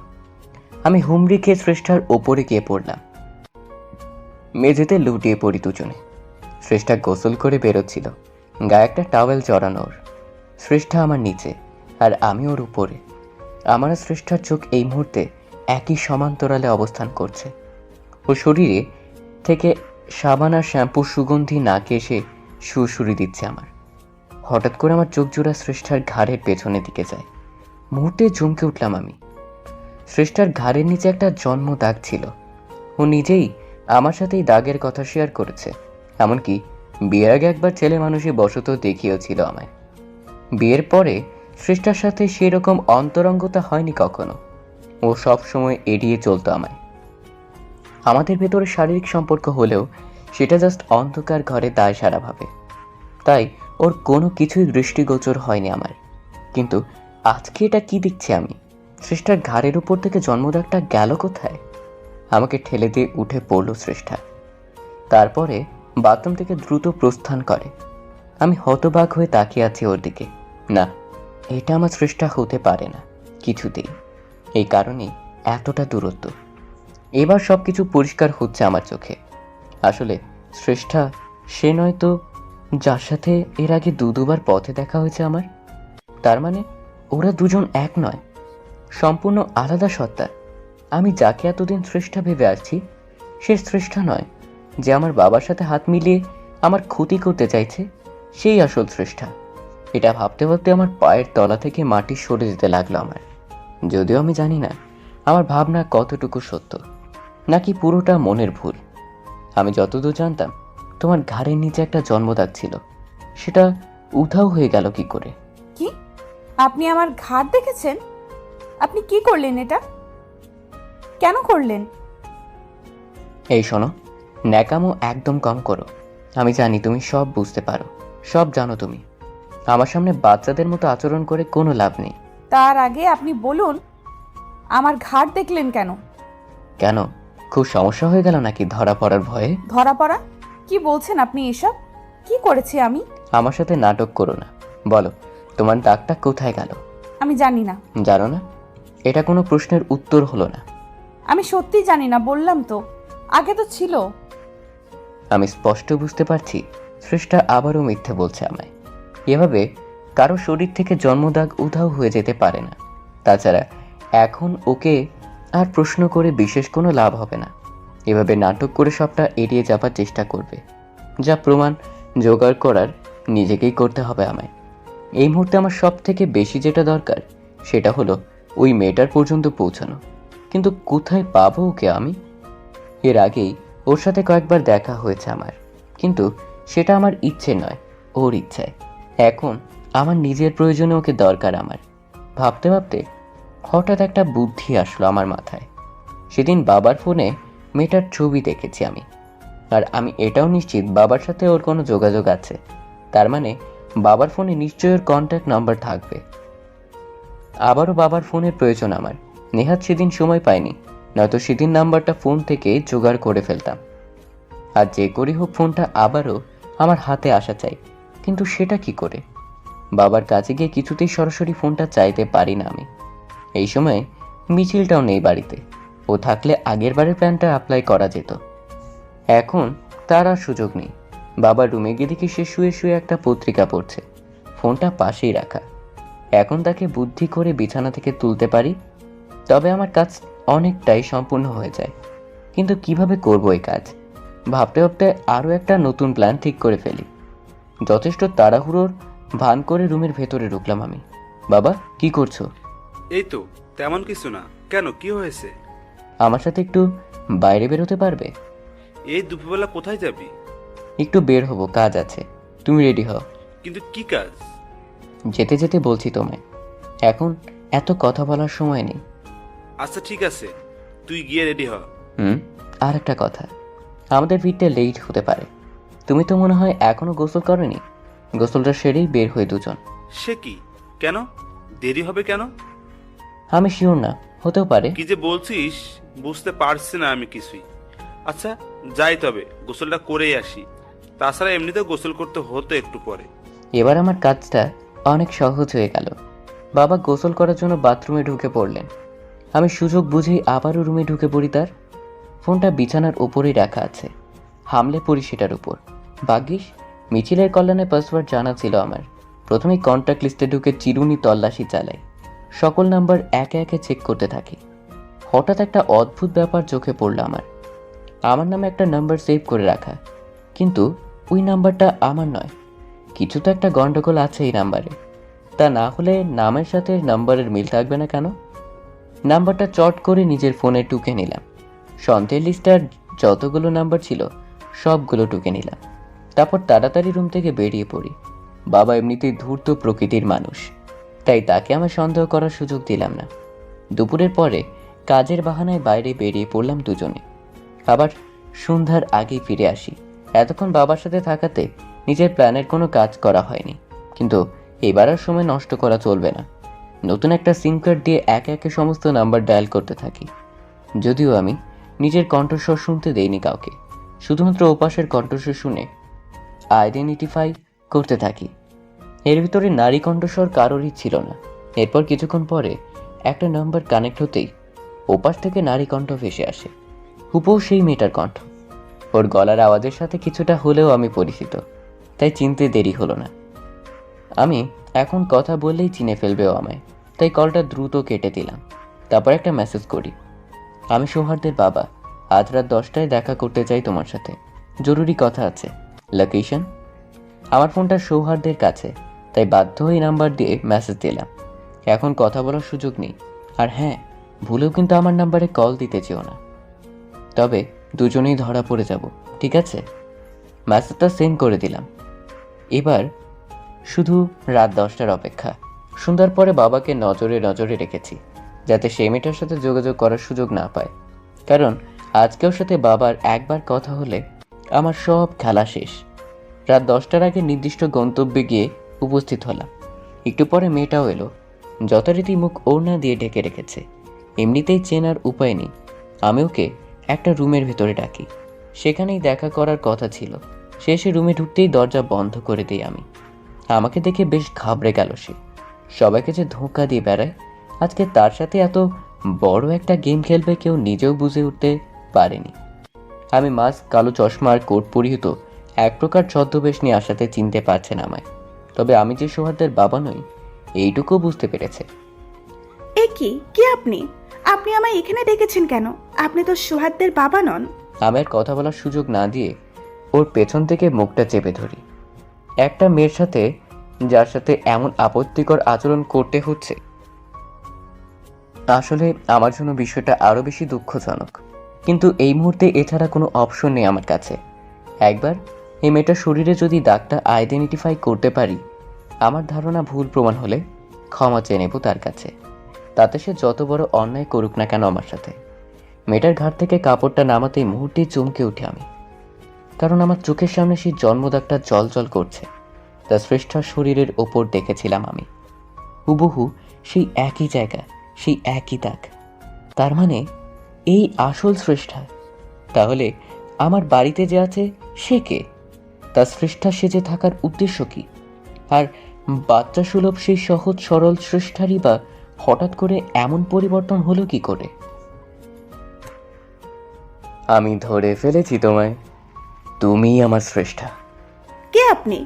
আমি হুমড়ি খেয়ে শ্রেষ্ঠার ওপরে গিয়ে পড়লাম। মেঝেতে লুটিয়ে পড়ি দুজনে। শ্রেষ্ঠা গোসল করে বেরোচ্ছিল, গায়ে একটা টাওয়েল জড়ানো ওর। শ্রেষ্ঠা আমার নিচে আর আমি ওর উপরে। আমার আর শ্রেষ্ঠার চোখ এই মুহূর্তে একই সমান্তরালে অবস্থান করছে। ওর শরীরে থেকে সাবান আর শ্যাম্পুর সুগন্ধি নাকে এসে সুরসুরি দিচ্ছে আমার। হঠাৎ করে আমার চোখ জোড়া শ্রেষ্ঠার ঘাড়ের পেছনের দিকে যায়। মুহূর্তে চমকে উঠলাম আমি। শ্রেষ্ঠার ঘাড়ের নিচে একটা জন্ম দাগ ছিল। ও নিজেই আমার সাথে এই দাগের কথা শেয়ার করেছে। এমনকি বিয়ের আগে একবার ছেলে মানুষই বশত দেখিয়েছিল আমায়। বিয়ের পরে শ্রেষ্ঠার সাথে সেরকম অন্তরঙ্গতা হয়নি কখনো। ও সব সময় এড়িয়ে চলতো আমায়। আমাদের ভেতরে শারীরিক সম্পর্ক হলেও সেটা জাস্ট অন্ধকার ঘরে দায় সারাভাবে। তাই ওর কোনো কিছুই দৃষ্টিগোচর হয়নি আমার। কিন্তু আজকে এটা কি দেখছি আমি? শ্রেষ্ঠার ঘাড়ের উপর থেকে জন্মদাগটা গেল কোথায়? আমাকে ঠেলে দিয়ে উঠে পড়ল শ্রেষ্ঠা। তারপরে বাথরুম থেকে দ্রুত প্রস্থান করে। আমি হতবাক হয়ে তাকিয়ে আছি ওর দিকে। না, এটা আমার শ্রেষ্ঠা হতে পারে না কিছুতেই। এই কারণেই এতটা দূরত্ব। এবার সব কিছু পরিষ্কার হচ্ছে আমার চোখে। আসলে শ্রেষ্ঠা সে নয় তো যার সাথে এর আগে দুবার পথে দেখা হয়েছে আমার। তার মানে ওরা দুজন এক নয়, সম্পূর্ণ আলাদা সত্তা। আমি যাকে এতদিন শ্রেষ্ঠা ভেবে আসছি সে শ্রেষ্ঠা নয়। যে আমার বাবার সাথে হাত মিলিয়ে আমার ক্ষতি করতে চাইছে সেই আসল শ্রেষ্ঠা। এটা ভাবতে ভাবতে আমার পায়ের তলা থেকে মাটি সরে যেতে লাগলো আমার। যদিও আমি জানি না আমার ভাবনা কতটুকু সত্য, নাকি পুরোটা মনের ভুল। আমি যতদূর জানতাম তোমার ঘাড়ের নিচে একটা জন্মদাগ ছিল, সেটা উধাও হয়ে গেল কি করে? কি? আপনি আমার ঘাড় দেখেছেন? আপনি কি করলেন এটা? কেন করলেন? এই শোনো, ন্যাকামো একদম কম করো। আমি জানি তুমি সব বুঝতে পারো, সব জানো তুমি। আমার সামনে বাচ্চাদের মতো আচরণ করে কোনো লাভ নেই। তার আগে আপনি বলুন, আমার ঘাড় দেখলেন কেন? কেন, খুব সমস্যা হয়ে গেল নাকি ধরা পড়ার ভয়ে? ধরা পড়া? কি বলছেন আপনি এসব? কি করেছি আমি? আমার সাথে নাটক করো না। বলো, তোমার দাগটা কোথায় গেল? আমি জানি না। জানো না? এটা কোনো প্রশ্নের উত্তর হলো না। আমি সত্যি জানি না, বললাম তো। আগে তো ছিল। আমি স্পষ্ট বুঝতে পারছি শ্রেষ্ঠা আবারও মিথ্যে বলছে আমায়। এভাবে কারো শরীর থেকে জন্মদাগ উধাও হয়ে যেতে পারে না। তাছাড়া এখন ওকে আর প্রশ্ন করে বিশেষ কোনো লাভ হবে না। এভাবে নাটক করে সবটা এড়িয়ে যাবার চেষ্টা করবে। যা প্রমাণ জোগাড় করার নিজেকেই করতে হবে আমায়। এই মুহূর্তে আমার সব থেকে বেশি যেটা দরকার সেটা হলো ওই মেয়েটার পর্যন্ত পৌঁছানো। কিন্তু কোথায় পাবো ওকে আমি? এর আগেই ওর সাথে কয়েকবার দেখা হয়েছে আমার, কিন্তু সেটা আমার ইচ্ছে নয়, ওর ইচ্ছায়। এখন আমার নিজের প্রয়োজনে ওকে দরকার আমার। ভাবতে ভাবতে হঠাৎ একটা বুদ্ধি আসলো আমার মাথায়। সেদিন বাবার ফোনে মেয়েটার ছবি দেখেছি আমি, আর আমি এটাও নিশ্চিত বাবার সাথে ওর কোনো যোগাযোগ আছে। তার মানে বাবার ফোনে নিশ্চয়ই ওর কন্ট্যাক্ট নাম্বার থাকবে। আবারও বাবার ফোনের প্রয়োজন আমার। নেহাত সেদিন সময় পাইনি, নয়তো সেদিন নাম্বারটা ফোন থেকে জোগাড় করে ফেলতাম। আর যে করি হোক ফোনটা আবারও আমার হাতে আসা চাই। কিন্তু সেটা কি করে? বাবার কাছে গিয়ে কিছুতেই সরাসরি ফোনটা চাইতে পারি না আমি। এই সময় মিছিলটাও নেই বাড়িতে। ও থাকলে আগের বারের প্ল্যানটা অ্যাপ্লাই করা যেত। এখন তার আর সুযোগ নেই। বাবার রুমে গিয়ে দেখি সে শুয়ে শুয়ে একটা পত্রিকা পড়ছে, ফোনটা পাশেই রাখা। এখন তাকে বুদ্ধি করে বিছানা থেকে তুলতে পারি, তবে আমার কাজ অনেকটাই সম্পূর্ণ হয়ে যায়। কিন্তু কিভাবে করব এই কাজ ভাবতে ভাবতে আরও একটা নতুন প্ল্যান ঠিক করে ফেলি। যথেষ্ট তাড়াহুড়োর ভান করে রুমের ভেতরে ঢুকলাম আমি। বাবা, কি করছো? এই তো, তেমন কিছু না। কেন, কি হয়েছে? আমার সাথে একটু বাইরে বেরোতে পারবে? এই দুপুরবেলা কোথায় যাবি? একটু বের হবো, কাজ আছে। তুমি রেডি হও। কিন্তু কি কাজ? যেতে যেতে বলছি তোমায়, এখন এত কথা বলার সময় নেই। আচ্ছা ঠিক আছে, তুই গিয়ে রেডি হ। আর একটা কথা, আমাদের ফিরতে লেট হতে পারে। তুমি তো মনে হয় এখনো গোসল করনি। গোসলটা সেরেই বের হয়ে দুজন। সে কি, কেন দেরি হবে কেন? আমি শিওর না, হতেও পারে। কি যে বলছিস বুঝতে পারছি না আমি কিছুই। আচ্ছা যাই, তবে গোসলটা করেই আসি। তাছাড়া এমনিতেও গোসল করতে হতো একটু পরে। এবার আমার কাজটা অনেক সহজ হয়ে গেল। বাবা গোসল করার জন্য বাথরুমে ঢুকে পড়লেন। আমি সুযোগ বুঝেই আবারও রুমে ঢুকে পড়ি। তার ফোনটা বিছানার উপরেই রাখা আছে, হামলে পড়ি সেটার উপর। ভাগ্যিস মিছিলের কল্যাণে পাসওয়ার্ড জানা ছিল আমার। প্রথমেই কন্ট্যাক্ট লিস্টে ঢুকে চিরুনি তল্লাশি চালাই, সকল নাম্বার একে একে চেক করতে থাকি। হঠাৎ একটা অদ্ভুত ব্যাপার চোখে পড়ল আমার। আমার নামে একটা নাম্বার সেভ করে রাখা, কিন্তু ওই নাম্বারটা আমার নয়। কিছু তো একটা গন্ডগোল আছে এই নাম্বারে। তা না হলে নামের সাথে নাম্বারের মিল থাকবে না কেন? নাম্বারটা চট করে নিজের ফোনে টুকে নিলাম। সন্দেহের লিস্টার যতগুলো নাম্বার ছিল সবগুলো টুকে নিলাম। তারপর তাড়াতাড়ি রুম থেকে বেরিয়ে পড়ি। বাবা এমনিতেই ধূর্ত প্রকৃতির মানুষ, তাই তাকে আমার সন্দেহ করার সুযোগ দিলাম না। দুপুরের পরে কাজের বাহানায় বাইরে বেরিয়ে পড়লাম দুজনে। আবার সন্ধ্যার আগেই ফিরে আসি। এতক্ষণ বাবার সাথে থাকাতে নিজের প্ল্যানের কোনো কাজ করা হয়নি, কিন্তু এবার আর সময় নষ্ট করা চলবে না। নতুন একটা সিম কার্ড দিয়ে একে একে সমস্ত নাম্বার ডায়াল করতে থাকি। যদিও আমি নিজের কণ্ঠস্বর শুনতে দেইনি কাউকে, শুধুমাত্র ওপাশের কণ্ঠস্বর শুনে আইডেন্টিফাই করতে থাকি। এর ভিতরে নারী কণ্ঠস্বর কারোরই ছিল না। এরপর কিছুক্ষণ পরে একটা নাম্বার কানেক্ট হতেই ওপাশ থেকে নারী কণ্ঠ ভেসে আসে। হুবহু সেই মেয়েটার কণ্ঠ। ওর গলার আওয়াজের সাথে কিছুটা হলেও আমি পরিচিত, তাই চিনতে দেরি হলো না। আমি এখন কথা বললেই চিনে ফেলবেও আমায়, তাই কলটা দ্রুত কেটে দিলাম। তারপর একটা মেসেজ করি, আমি সৌহার্দের বাবা, আজ রাত 10টায় দেখা করতে চাই তোমার সাথে, জরুরি কথা আছে। লোকেশন? আমার ফোনটা সৌহার্দের কাছে, তাই বাধ্য হয়ে নাম্বার দিয়ে মেসেজ দিলাম। এখন কথা বলার সুযোগ নেই। আর হ্যাঁ, ভুলেও কিন্তু আমার নাম্বারে কল দিতে চেও না, তবে দুজনেই ধরা পড়ে যাব, ঠিক আছে? মেসেজটা সেন্ড করে দিলাম। এবার শুধু রাত 10টার অপেক্ষা। সন্ধ্যার পরে বাবাকে নজরে নজরে রেখেছি, যাতে সেই মেয়েটার সাথে যোগাযোগ করার সুযোগ না পায়। কারণ আজকে ওর সাথে বাবার একবার কথা হলে আমার সব খেলা শেষ। রাত 10টার আগে নির্দিষ্ট গন্তব্যে গিয়ে উপস্থিত হলাম। একটু পরে মেয়েটাও এলো। যথারীতি মুখ ওড়না দিয়ে ঢেকে রেখেছে। এমনিতেই চেনার উপায় নেই। আমি ওকে একটা রুমের ভেতরে ডাকি, সেখানেই দেখা করার কথা ছিল। সে এসে রুমে ঢুকতেই দরজা বন্ধ করে দিই আমি। আমাকে দেখে বেশ ঘাবড়ে গেল সে। সবাইকে যে ধোঁকা দিয়ে বেড়ায়, আজকে তার সাথে এত বড় একটা গেম খেলবে কেউ নিজেও বুঝে উঠতে পারেনি। আমি মাস্ক, কালো চশমা আর কোট পরিহিত এক প্রকার ছদ্মবেশ নিয়ে আসাতে চিনতে পারছেন আমায়। তবে আমি যে সৌহার্দের বাবা নই এইটুকু বুঝতে পেরেছে। এ কি কি আপনি আপনি আমায় এখানে ডেকেছেন কেন? আপনি তো সুহাদ্দের বাবা নন। আমি আর কথা বলার সুযোগ না দিয়ে ওর পেছন থেকে মুখটা চেপে ধরি। একটা মেয়ের সাথে, যার সাথে এমন আপত্তিকর আচরণ করতে হচ্ছে, আসলে আমার জন্য বিষয়টা আরও বেশি দুঃখজনক। কিন্তু এই মুহূর্তে এছাড়া কোনো অপশন নেই আমার কাছে। একবার এই মেয়েটার শরীরে যদি দাগটা আইডেন্টিফাই করতে পারি, আমার ধারণা ভুল প্রমাণ হলে ক্ষমা চেয়ে নেব তার কাছে, তাতে সে যত বড় অন্যায় করুক না কেন আমার সাথে। মেয়েটার ঘাট থেকে কাপড়টা নামাতেই মুহূর্তেই চমকে উঠে আমি, কারণ আমার চোখের সামনে সেই জন্মদাগটা জল করছে। তার শ্রেষ্ঠার শরীরের ওপর দেখেছিলাম আমি, হুবহু সেই একই জায়গা, সেই একই দাগ। তার মানে এই আসল শ্রেষ্ঠা। তাহলে আমার বাড়িতে যে আছে সে কে? তার শ্রেষ্ঠা সেজে থাকার উদ্দেশ্য কি? আর বাচ্চা সুলভ সেই সহজ সরল শ্রেষ্ঠারই বা হঠাৎ করে এমন পরিবর্তন হলো কি করে? আমি ধরে ফেলেছি তোমায়। তুমিই আমার শ্রেষ্ঠা। কে আপনি?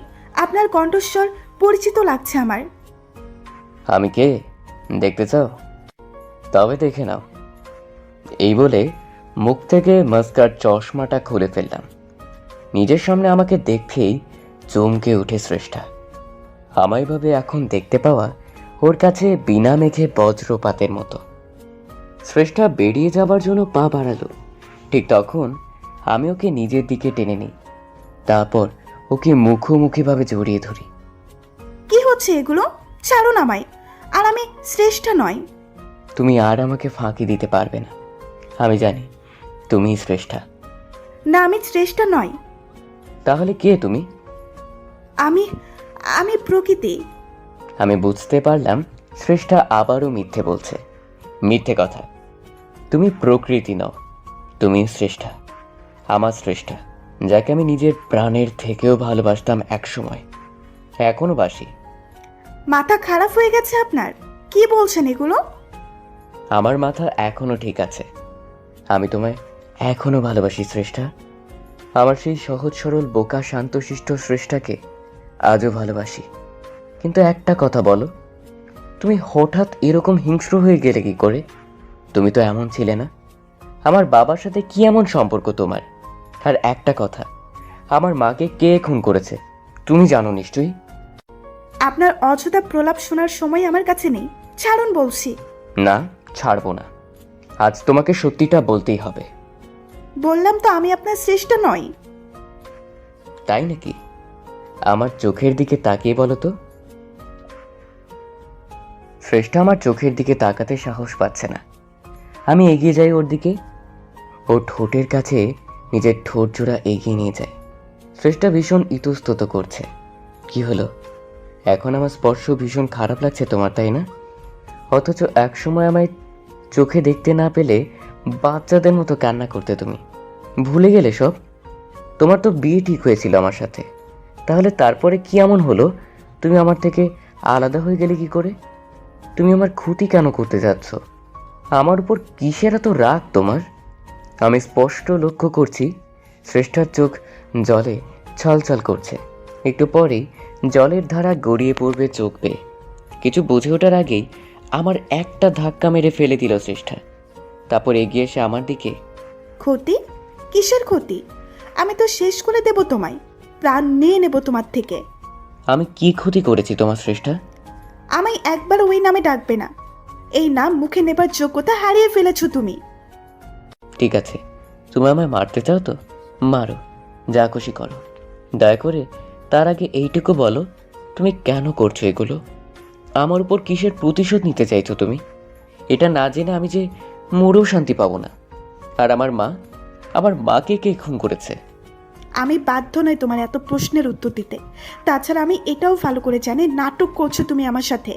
আপনার কণ্ঠস্বর পরিচিত লাগছে আমার। আমি কে দেখতে চাও? তবে দেখে নাও। এই বলে মুখ থেকে মাস্কার চশমাটা খুলে ফেললাম। নিজের সামনে আমাকে দেখতেই চমকে উঠে শ্রেষ্ঠা। আমায় ভাবে এখন দেখতে পাওয়া ওর কাছে বিনা মেঘে বজ্রপাতের মতো। শ্রেষ্ঠা বেরিয়ে যাবার জন্য পা বাড়ালো, ঠিক তখন আমি ওকে নিজের দিকে টেনে নিই। তারপর ওকে মুখোমুখিভাবে জড়িয়ে ধরি। কি হচ্ছে এগুলো? ছাড়ুন আমায়। আর আমি শ্রেষ্ঠা নয়। তুমি আর আমাকে ফাঁকি দিতে পারবে না। আমি জানি তুমিই শ্রেষ্ঠা। না, আমি শ্রেষ্ঠা নয়। তাহলে কে তুমি? আমি আমি প্রকৃতি। আমি বুঝতে পারলাম শ্রেষ্ঠা আবারও মিথ্যে বলছে। মিথ্যে কথা। তুমি প্রকৃতি নও, তুমি শ্রেষ্ঠা, আমার শ্রেষ্ঠা, যাকে আমি নিজের প্রাণের থেকেও ভালোবাসতাম একসময়, এখনো বাসি। মাথা খারাপ হয়ে গেছে আপনার? কি বলছেন এগুলো? আমার মাথা এখনো ঠিক আছে। আমি তোমায় এখনো ভালোবাসি শ্রেষ্ঠা। আমার সেই সহজ সরল বোকা শান্তশিষ্ট শ্রেষ্ঠাকে আজও ভালোবাসি। কিন্তু একটা কথা বলো, তুমি হঠাৎ এরকম হিংস্র হয়ে গেলে কি করে? তুমি তো এমন ছিলে না। আমার বাবার সাথে কি এমন সম্পর্ক তোমার? আর একটা কথা, আমার মাকে কে খুন করেছে তুমি জানো নিশ্চয়ই। আপনার অযথা প্রলাপ শোনার সময় আমার কাছে নেই। ছাড়ুন বলছি। না, ছাড়বো না। আজ তোমাকে সত্যিটা বলতেই হবে। বললাম তো আমি আপনার শ্রেষ্ঠা নই। তাই নাকি? আমার চোখের দিকে তাকিয়ে বলো তো। শ্রেষ্ঠা আমার চোখের দিকে তাকাতে সাহস পাচ্ছে না। আমি এগিয়ে যাই ওর দিকে। ও ঠোঁটের কাছে নিজের ঠোঁট জোড়া এগিয়ে নিয়ে যায়। শ্রেষ্ঠা ভীষণ ইতস্তত করছে। কি হলো? এখন আমার স্পর্শ ভীষণ খারাপ লাগছে তোমার, তাই না? অথচ একসময় আমায় চোখে দেখতে না পেলে বাচ্চাদের মতো কান্না করতে তুমি। ভুলে গেলে সব? তোমার তো বিয়ে ঠিক হয়েছিল আমার সাথে। তাহলে তারপরে কি এমন হলো তুমি আমার থেকে আলাদা হয়ে গেলে কি করে? তুমি আমার ক্ষতি কেন করতে যাচ্ছ? আমার উপর কিসের এত রাগ তোমার? আমি স্পষ্ট লক্ষ্য করছি শ্রেষ্ঠার চোখ জলে ছলছল করছে। একটু পরেই জলের ধারা গড়িয়ে পড়বে চোখ বেয়ে। কিছু বুঝে ওঠার আগেই আমার একটা ধাক্কা মেরে ফেলে দিল শ্রেষ্ঠা। তারপর এগিয়ে এসে আমার দিকে। ক্ষতি? কিসের ক্ষতি? আমি তো শেষ করে দেব তোমায়। প্রাণ নিয়ে নেব তোমার থেকে। আমি কি ক্ষতি করেছি তোমার শ্রেষ্ঠা? আমায় একবার ওই নামে ডাকবে না। এই নাম মুখে নেবার যোগ্যতা হারিয়ে ফেলেছো তুমি। ঠিক আছে, তুমি আমায় মারতে চাও তো মারো, যা খুশি করো। দয়া করে তার আগে এইটুকু বলো, তুমি কেন করছো এগুলো? আমার উপর কিসের প্রতিশোধ নিতে চাইছো তুমি? এটা না জেনে আমি যে মরেও শান্তি পাবো না। আর আমার মাকে কে খুন করেছে? আমি বাধ্য নই তোমার এত প্রশ্নের উত্তর দিতে। তাছাড়া আমি এটাও ভালো করে জানি নাটক করছো তুমি আমার সাথে।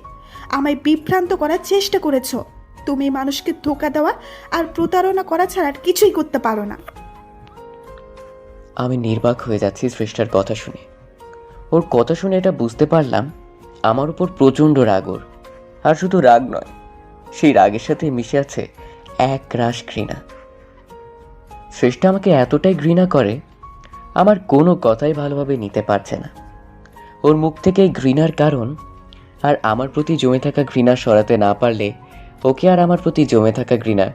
আমায় বিভ্রান্ত করার চেষ্টা করেছো। তুমি মানুষকে ধোঁকা দেওয়া আর প্রতারণা করা ছাড়া আর কিছুই করতে পারো না। আমি নির্বাক হয়ে যাচ্ছি শ্রেষ্ঠার কথা শুনে। ওর কথা শুনে এটা বুঝতে পারলাম আমার উপর প্রচণ্ড রাগ ওর। আর শুধু রাগ নয়, সেই রাগের সাথে মিশে আছে এক রাশ ঘৃণা। শ্রেষ্ঠা আমাকে এতটাই ঘৃণা করে, আমার কোনো কথাই ভালোভাবে নিতে পারছে না। ওর মুখ থেকে এই ঘৃণার কারণ আর আমার প্রতি জমে থাকা ঘৃণা সরাতে না পারলে ওকে আর আমার প্রতি জমে থাকা ঘৃণা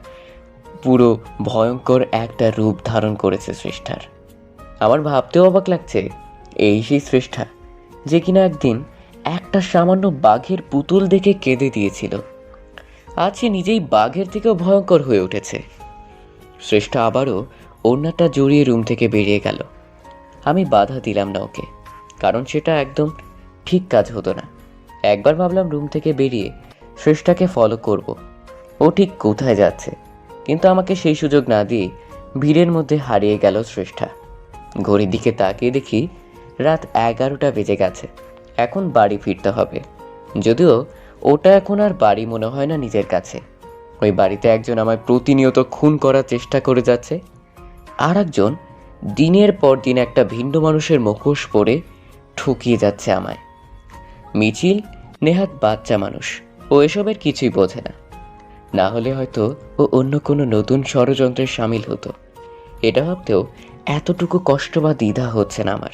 পুরো ভয়ঙ্কর একটা রূপ ধারণ করেছে শ্রেষ্ঠার। আমার ভাবতেও অবাক লাগছে, এই সেই শ্রেষ্ঠা যে কিনা একদিন একটা সামান্য বাঘের পুতুল দেখে কেঁদে দিয়েছিল, আজ সে নিজেই বাঘের থেকেও ভয়ঙ্কর হয়ে উঠেছে। শ্রেষ্ঠা আবারও ওড়নাটা জড়িয়ে রুম থেকে বেরিয়ে গেল। আমি বাধা দিলাম না ওকে, কারণ সেটা একদম ঠিক কাজ হতো না। একবার ভাবলাম রুম থেকে বেরিয়ে শ্রেষ্ঠাকে ফলো করব, ও ঠিক কোথায় যাচ্ছে, কিন্তু আমাকে সেই সুযোগ না দিয়ে ভিড়ের মধ্যে হারিয়ে গেল শ্রেষ্ঠা। ঘড়ির দিকে তাকিয়ে দেখি রাত 11টা বেজে গেছে। এখন বাড়ি ফিরতে হবে। যদিও ওটা এখন আর বাড়ি মনে হয় না নিজের কাছে। ওই বাড়িতে একজন আমায় প্রতিনিয়ত খুন করার চেষ্টা করে যাচ্ছে, আর একজন দিনের পর দিন একটা ভিন্ন মানুষের মুখোশ পরে ঠকিয়ে যাচ্ছে আমায়। মিছিল নেহাত বাচ্চা মানুষ, ও এসবের কিছুই বোঝে না। না হলে হয়তো ও অন্য কোনো নতুন ষড়যন্ত্রে সামিল হতো। এটা ভাবতেও এতটুকু কষ্ট বা দ্বিধা হচ্ছে না আমার।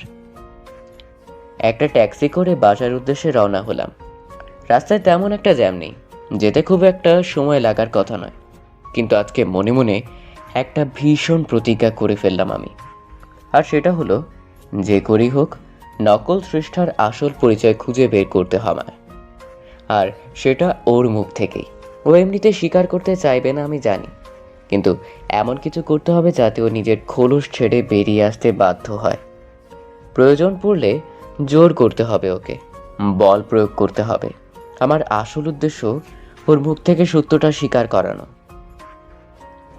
একটা ট্যাক্সি করে বাসার উদ্দেশ্যে রওনা হলাম। রাস্তায় তেমন একটা জ্যাম নেই, যেতে খুব একটা সময় লাগার কথা নয়। কিন্তু আজকে মনে মনে একটা ভীষণ প্রতিজ্ঞা করে ফেললাম আমি। আর সেটা হলো, যে করেই হোক নকল সৃষ্টার আসল পরিচয় খুঁজে বের করতে হবে। আর সেটা ওর মুখ থেকেই। ও এমনিতে স্বীকার করতে চাইবে না আমি জানি, কিন্তু এমন কিছু করতে হবে যাতে ও নিজের খোলস ছেড়ে বেরিয়ে আসতে বাধ্য হয়। প্রয়োজন পড়লে জোর করতে হবে ওকে, বল প্রয়োগ করতে হবে। আমার আসল উদ্দেশ্য ওর মুখ থেকে সত্যটা স্বীকার করানো।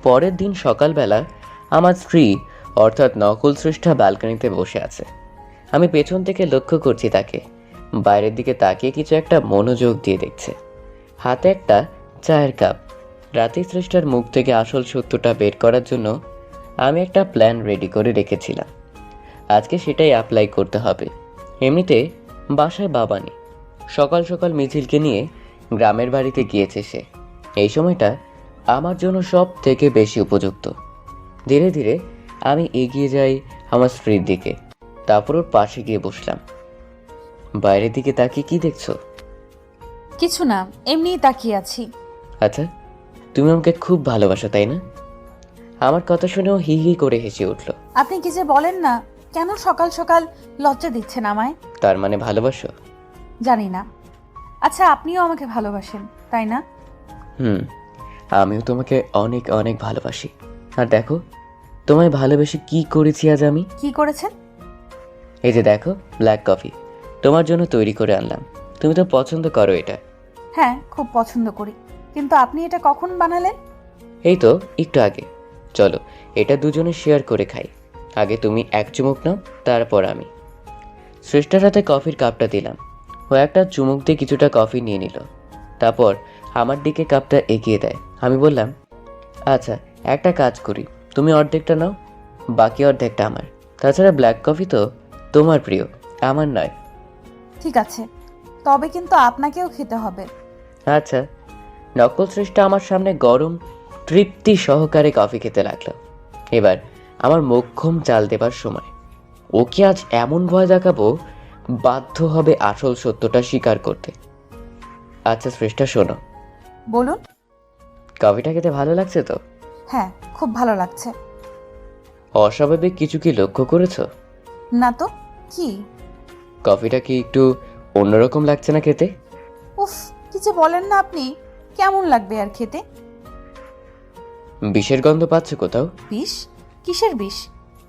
পরের দিন সকালবেলা আমার স্ত্রী অর্থাৎ নকল সৃষ্টা ব্যালকনিতে বসে আছে। আমি পেছন থেকে লক্ষ্য করছি তাকে। বাইরের দিকে তাকিয়ে কিছু একটা মনোযোগ দিয়ে দেখছে। হাতে একটা চায়ের কাপ। রাতে সৃষ্টার মুখ থেকে আসল সত্যটা বের করার জন্য আমি একটা প্ল্যান রেডি করে রেখেছিলাম। আজকে সেটাই অ্যাপ্লাই করতে হবে। এমনিতে বাসায় বাবা নেই। সকাল সকাল মিছিলকে নিয়ে গ্রামের বাড়িতে গিয়েছে সে। এই সময়টা আমার জন্য সব থেকে বেশি উপযুক্ত। ধীরে ধীরে আমি এগিয়ে যাই আমার স্ত্রীর দিকে, তারপর ওর পাশে গিয়ে বসলাম। বাইরের দিকে তাকিয়ে কি দেখছো? কিছু না, এমনিই তাকিয়ে আছি। আচ্ছা, তুমি আমাকে খুব ভালোবাসো তাই না? আমার কথা শুনেও হি হি করে হেসে উঠল। আপনি কি যে বলেন না, কেন সকাল সকাল লজ্জা দিচ্ছেন আমায়? তার মানে ভালোবাসো? জানি না। আচ্ছা, আপনিও আমাকে ভালোবাসেন তাই না? হুম, আমিও তোমাকে অনেক অনেক ভালোবাসি। আর দেখো তোমায় ভালোবেসে কি করেছি আজ আমি। কি করেছেন? এই যে দেখো, ব্ল্যাক কফি তোমার জন্য তৈরি করে আনলাম। তুমি তো পছন্দ করো এটা। হ্যাঁ, খুব পছন্দ করি, কিন্তু আপনি এটা কখন বানালেন? এই তো একটু আগে। চলো এটা দুজনে শেয়ার করে খাই। আগে তুমি এক চুমুক নাও, তারপর আমি। শ্রেষ্ঠার হাতে কফির কাপটা দিলাম। ও একটা চুমুক দিয়ে কিছুটা কফি নিয়ে নিল, তারপর আমার দিকে কাপটা এগিয়ে দেয়। আমি বললাম, আচ্ছা একটা কাজ করি, তুমি অর্ধেকটা নাও, বাকি অর্ধেকটা আমার। তাছাড়া ব্ল্যাক কফি তো তোমার প্রিয়, আমার নয়। ঠিক আছে, তবে কিন্তু আপনাকেও খেতে হবে। আচ্ছা। নকল সৃষ্টা আমার সামনে গরম তৃপ্তি সহকারে কফি খেতে লাগলো। এবার আমার মোক্ষম চাল দেবার সময়। ওকে আজ এমন ভয় দেখাবো, বাধ্য হবে আসল সত্যটা স্বীকার করতে। আচ্ছা সৃষ্টা শোনো। বলুন। কফিটা খেতে ভালো লাগছে তো? হ্যাঁ, খুব ভালো লাগছে। অস্বাভাবিক কিছু কি লক্ষ্য করেছো? না তো, কি? কফিটা কি একটু অন্যরকম লাগছে না খেতে? উফ, কি যে বলেন না আপনি। কেমন লাগবে আর খেতে? বিষের গন্ধ পাচ্ছ কোথাও? বিষ? কিসের বিষ?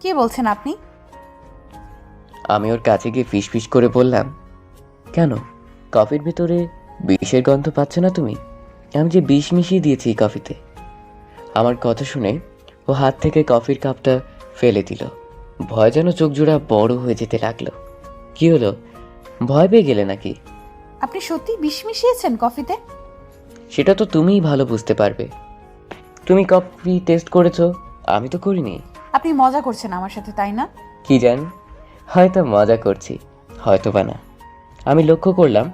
কি বলছেন আপনি? আমি ওর কাছে গিয়ে ফিস ফিস করে বললাম, কেন কফির ভিতরে বিষের গন্ধ পাচ্ছ না তুমি? আমি যে বিষ মিশিয়ে দিয়েছি এই কফিতে। আমার কথা শুনে ও হাত থেকে কফির কাপটা ফেলে দিল। ভয় যেন চোখ জোড়া বড় হয়ে যেতে লাগলো। কি হলো, ভয় পেয়ে গেলে নাকি? আপনি সত্যি বিষ মিশিয়েছেন কফিতে? সেটা তো তুমিই ভালো বুঝতে পারবে। তুমি কফি টেস্ট করেছো, আমি তো করিনি। আপনি মজা করছেন আমার সাথে তাই না? কি জানি, হয়তো মজা করছি, হয়তো বা না। আমি লক্ষ্য করলাম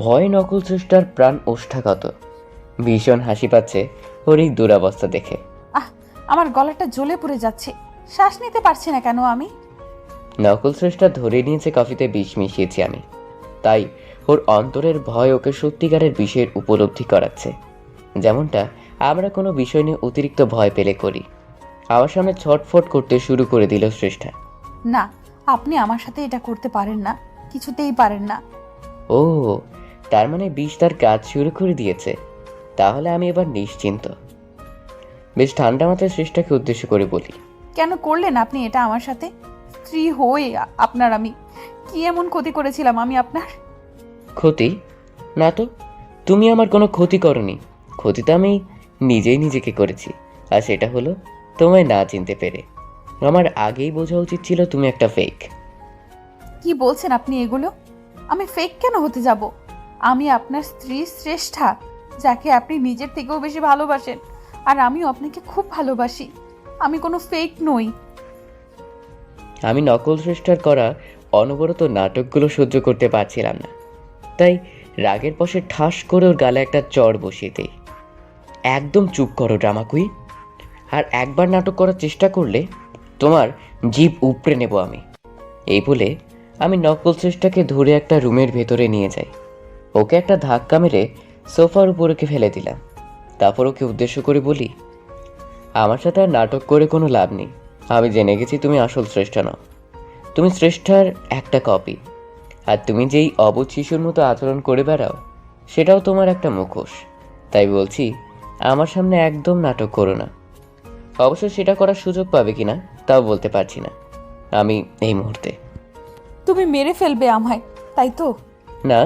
ভয় নকল সৃষ্টার প্রাণ ওষ্ঠাগত। ভীষণ হাসি পাচ্ছে ওর এই দুরাবস্থা দেখে। আহ, আমার গলাটা জ্বলে পুড়ে যাচ্ছে, শ্বাস নিতে পারছি না কেন আমি। নকল সৃষ্টা ধরে নিয়েছে কফিতে বিষ মিশিয়েছি আমি, তাই ওর অন্তরের ভয় ওকে সত্যিকারের বিষের উপলব্ধি করাচ্ছে। যেমনটা আমরা কোনো বিষয় নিয়ে অতিরিক্ত ভয় পেলে করি। আমার সামনে ছটফট করতে শুরু করে দিল সৃষ্টা। না, আপনি আমার সাথে এটা করতে পারেন না, কিছুতেই পারেন না। ও, তার মানে বিষ তার কাজ শুরু করে দিয়েছে। তাহলে আমি এবার নিশ্চিন্ত। বেশ ঠান্ডা মাথায় সৃষ্টাকে উদ্দেশ্য করে বলি, কেন করলেন আপনি এটা আমার সাথে? স্ত্রী হয়ে আপনার আমি কি এমন ক্ষতি করেছিলাম আমি আপনার? ক্ষতি? না তো, তুমি আমার কোনো ক্ষতি করনি। ক্ষতি তো আমি নিজেই নিজেকে করেছি। আর সেটা হলো তোমায় না চিনতে পেরে। আমার আগেই বোঝা উচিত ছিল তুমি একটা ফেক। কি বলছেন আপনি এগুলো? আমি ফেক কেন হতে যাব? আমি আপনার স্ত্রী শ্রেষ্ঠা, যাকে আপনি নিজের থেকেও বেশি ভালোবাসেন, আর আমিও আপনাকে খুব ভালোবাসি। আমি কোনো ফেক নই। আমি নকল সৃষ্টার করা অনবরত নাটকগুলো সহ্য করতে পারছিলাম না, তাই রাগের বশে ঠাস করে ওর গালে একটা চড় বসিয়ে দেই। একদম চুপ করো ড্রামা কুইন। আর একবার নাটক করার চেষ্টা করলে তোমার জিভ উপড়ে নেব আমি। এই বলে আমি নকল শ্রেষ্ঠাকে ধরে একটা রুমের ভেতরে নিয়ে যাই। ওকে একটা ধাক্কা মেরে সোফার উপরকে ফেলে দিলাম। তারপর ওকে উদ্দেশ্য করে বলি, আমার সাথে আর নাটক করে কোনো লাভ নেই। আমি জেনে গেছি তুমি আসল শ্রেষ্ঠা নও, তুমি শ্রেষ্ঠার একটা কপি। আর তুমি যেই অবুঝ শিশুর মতো আচরণ করে বেড়াও, সেটাও তোমার একটা মুখোশ। তাই বলছি, আমার সামনে একদম নাটক করো না। অবশ্য সেটা করার সুযোগ পাবে কিনা তাও বলতে পারছি না আমি এই মুহূর্তে। তুমি মেরে ফেলবে আমায়, তাই তো? না,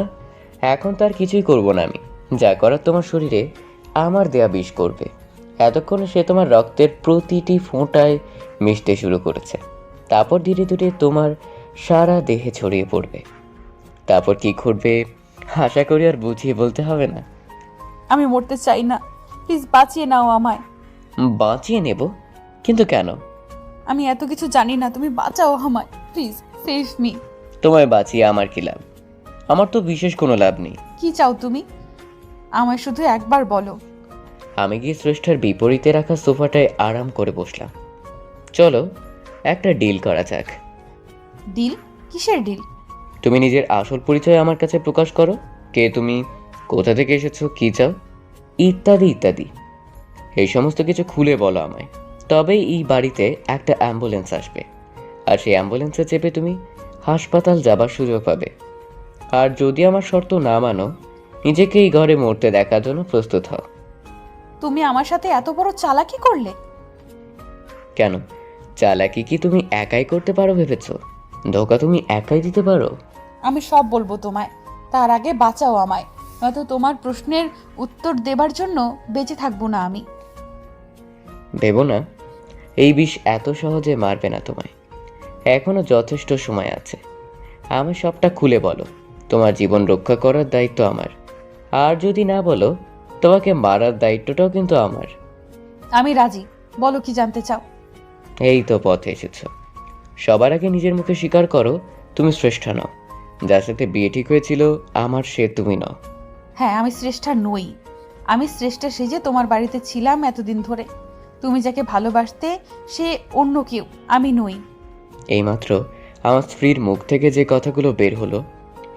এখন তার কিছুই করব না আমি। যা করার তোমার শরীরে আমার দেয়া বিষ করবে। এতক্ষণে সে তোমার রক্তের প্রতিটি ফোঁটায় মিশতে শুরু করেছে। তারপর ধীরে ধীরে তোমার সারা দেহে ছড়িয়ে পড়বে। তারপর কি ঘটবে আশা করি আর বুঝিয়ে বলতে হবে না। আমি মরতে চাই না, প্লিজ বাঁচিয়ে নাও আমায়। বাঁচিয়ে নেব? কিন্তু কেন? আমি এত কিছু জানি না, তুমি বাঁচাও আমায়, প্লিজ সেভ মি। তোমায় বাঁচিয়ে আমার কি লাভ? আমার তো বিশেষ কোনো লাভ নেই। কি চাও তুমি? আমায় শুধু একবার বলো। আমি গিয়ে শ্রেষ্ঠার বিপরীতে রাখা সোফাটায় আরাম করে বসলাম। চলো একটা ডিল করা যাক। ডিল? কিসের ডিল? তুমি নিজের আসল পরিচয় আমার কাছে প্রকাশ করো। কে তুমি, কোথা থেকে এসেছো, কি চাও, ইত্যাদি ইত্যাদি। এই সমস্ত কিছু খুলে বলো আমায়। তবেই এই বাড়িতে একটা অ্যাম্বুলেন্স আসবে, আর সেই অ্যাম্বুলেন্সে চেপে তুমি হাসপাতাল যাবার সুযোগ পাবে। আর যদি আমার শর্ত না মানো, নিজেকে এই ঘরে মরতে দেখার জন্য প্রস্তুত হও। তুমি আমার সাথে এত বড় চালাকি করলে? কেন, চালাকি কি তুমি একাই করতে পারো ভেবেছো? ধোকা তুমি একাই দিতে পারো? আমি সব বলবো তোমায়, তার আগে বাঁচাও আমায়, নয়তো তোমার প্রশ্নের উত্তর দেবার জন্য বেঁচে থাকবো না আমি। ভেবো না এই বিষ এত সহজে মারবে না তোমায়। এখনো যথেষ্ট সময় আছে। আমি সবটা খুলে বলো। তোমার জীবন রক্ষা করার দায়িত্ব আমার। আর যদি না বলো, তোমাকে মারার দায়িত্বটাও কিন্তু আমার। আমি রাজি, বলো কি জানতে চাও। এই তো পথে এসেছো। সবার আগে নিজের মুখে স্বীকার করো তুমি শ্রেষ্ঠা নও। যার সাথে বিয়ে ঠিক হয়েছিল আমার, সে তুমি নও। হ্যাঁ, আমি শ্রেষ্ঠা নই। আমি শ্রেষ্ঠা সেজে তোমার বাড়িতে ছিলাম এতদিন ধরে। তুমি যাকে ভালোবাসতে সে অন্য কেউ, আমি নই। এইমাত্র আমার স্ত্রীর মুখ থেকে যে কথাগুলো বের হলো,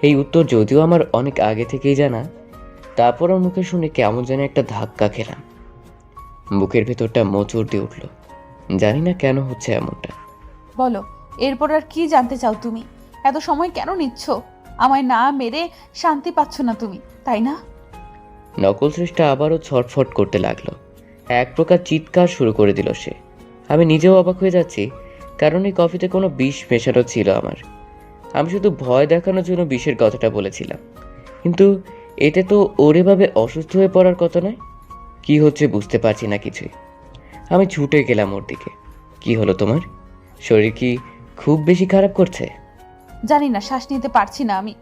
এই উত্তর যদিও আমার অনেক আগে থেকেই জানা, তারপরও মুখে শুনে কেমন যেন একটা ধাক্কা খেলাম। বুকের ভেতরটা মোচড় দিয়ে উঠল। জানি না কেন হচ্ছে এমনটা। বলো, এরপর আর কি জানতে চাও তুমি? এত সময় কেন নিচ্ছ? আমায় না মেরে শান্তি পাচ্ছ না তুমি, তাই না? নকল সৃষ্টা আবারও ছটফট করতে লাগলো। এক প্রকার চিৎকার শুরু করে দিল সে। আমি নিজেও অবাক হয়ে যাচ্ছি, কারণ এই কফিতে কোনো বিষ মেশানো ছিল আমার। আমি শুধু ভয় দেখানোর জন্য বিষের কথাটা বলেছিলাম, কিন্তু এতে তো ওর এভাবে অসুস্থ হয়ে পড়ার কথা নয়। কি হচ্ছে বুঝতে পারছি না কিছুই। আমি ছুটে গেলাম ওর দিকে। কি হলো তোমার? শরীর কি খুব বেশি খারাপ করছে? জানি না, শ্বাস নিতে পারছি না আমি।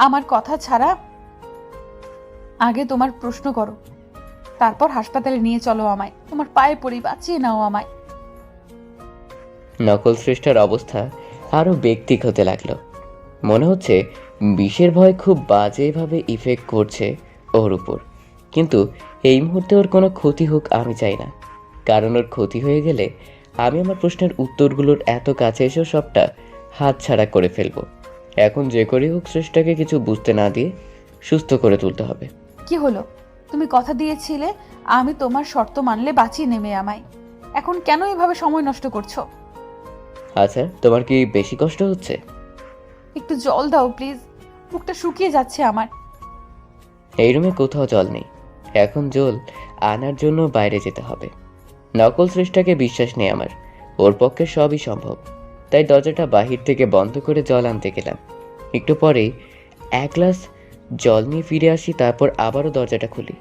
আমার কথা ছাড়া আগে তোমার প্রশ্ন করো, তারপর হাসপাতালে নিয়ে চলো আমায়। তোমার পায়ে পড়ি, বাঁচিয়ে নাও আমায়। নকল সৃষ্টার অবস্থা আরও ব্যক্তিক হতে লাগলো। মনে হচ্ছে বিষের ভয় খুব বাজেভাবে ইফেক্ট করছে ওর উপর। কিন্তু এই মুহূর্তে ওর কোনো ক্ষতি হোক আমি চাই না, কারণ ওর ক্ষতি হয়ে গেলে আমি আমার প্রশ্নের উত্তরগুলোর এত কাছে এসেও সবটা হাতছাড়া করে ফেলবো। এখন যে করে হোক সৃষ্টাকে কিছু বুঝতে না দিয়ে সুস্থ করে তুলতে হবে। কি হলো? তুমি কথা দিয়েছিলে আমি তোমার শর্ত মানলে বাঁচিয়ে নেবে আমায়। এখন কেন এভাবে সময় নষ্ট করছো? আচ্ছা, তোমার কি বেশি কষ্ট হচ্ছে? একটু জল দাও প্লিজ, মুখটা শুকিয়ে যাচ্ছে আমার। এই রুমে কোথাও জল নেই। এখন জল আনার জন্য বাইরে যেতে হবে। নকল সৃষ্টাকে বিশ্বাস নেই আমার, ওর পক্ষে সবই সম্ভব। তাই দরজাটা বাহির থেকে বন্ধ করে জল আনতে গেলাম। একটু পরেই এক গ্লাস জল নিয়ে ফিরে আসি, তারপর আবারও দরজাটা খুলি।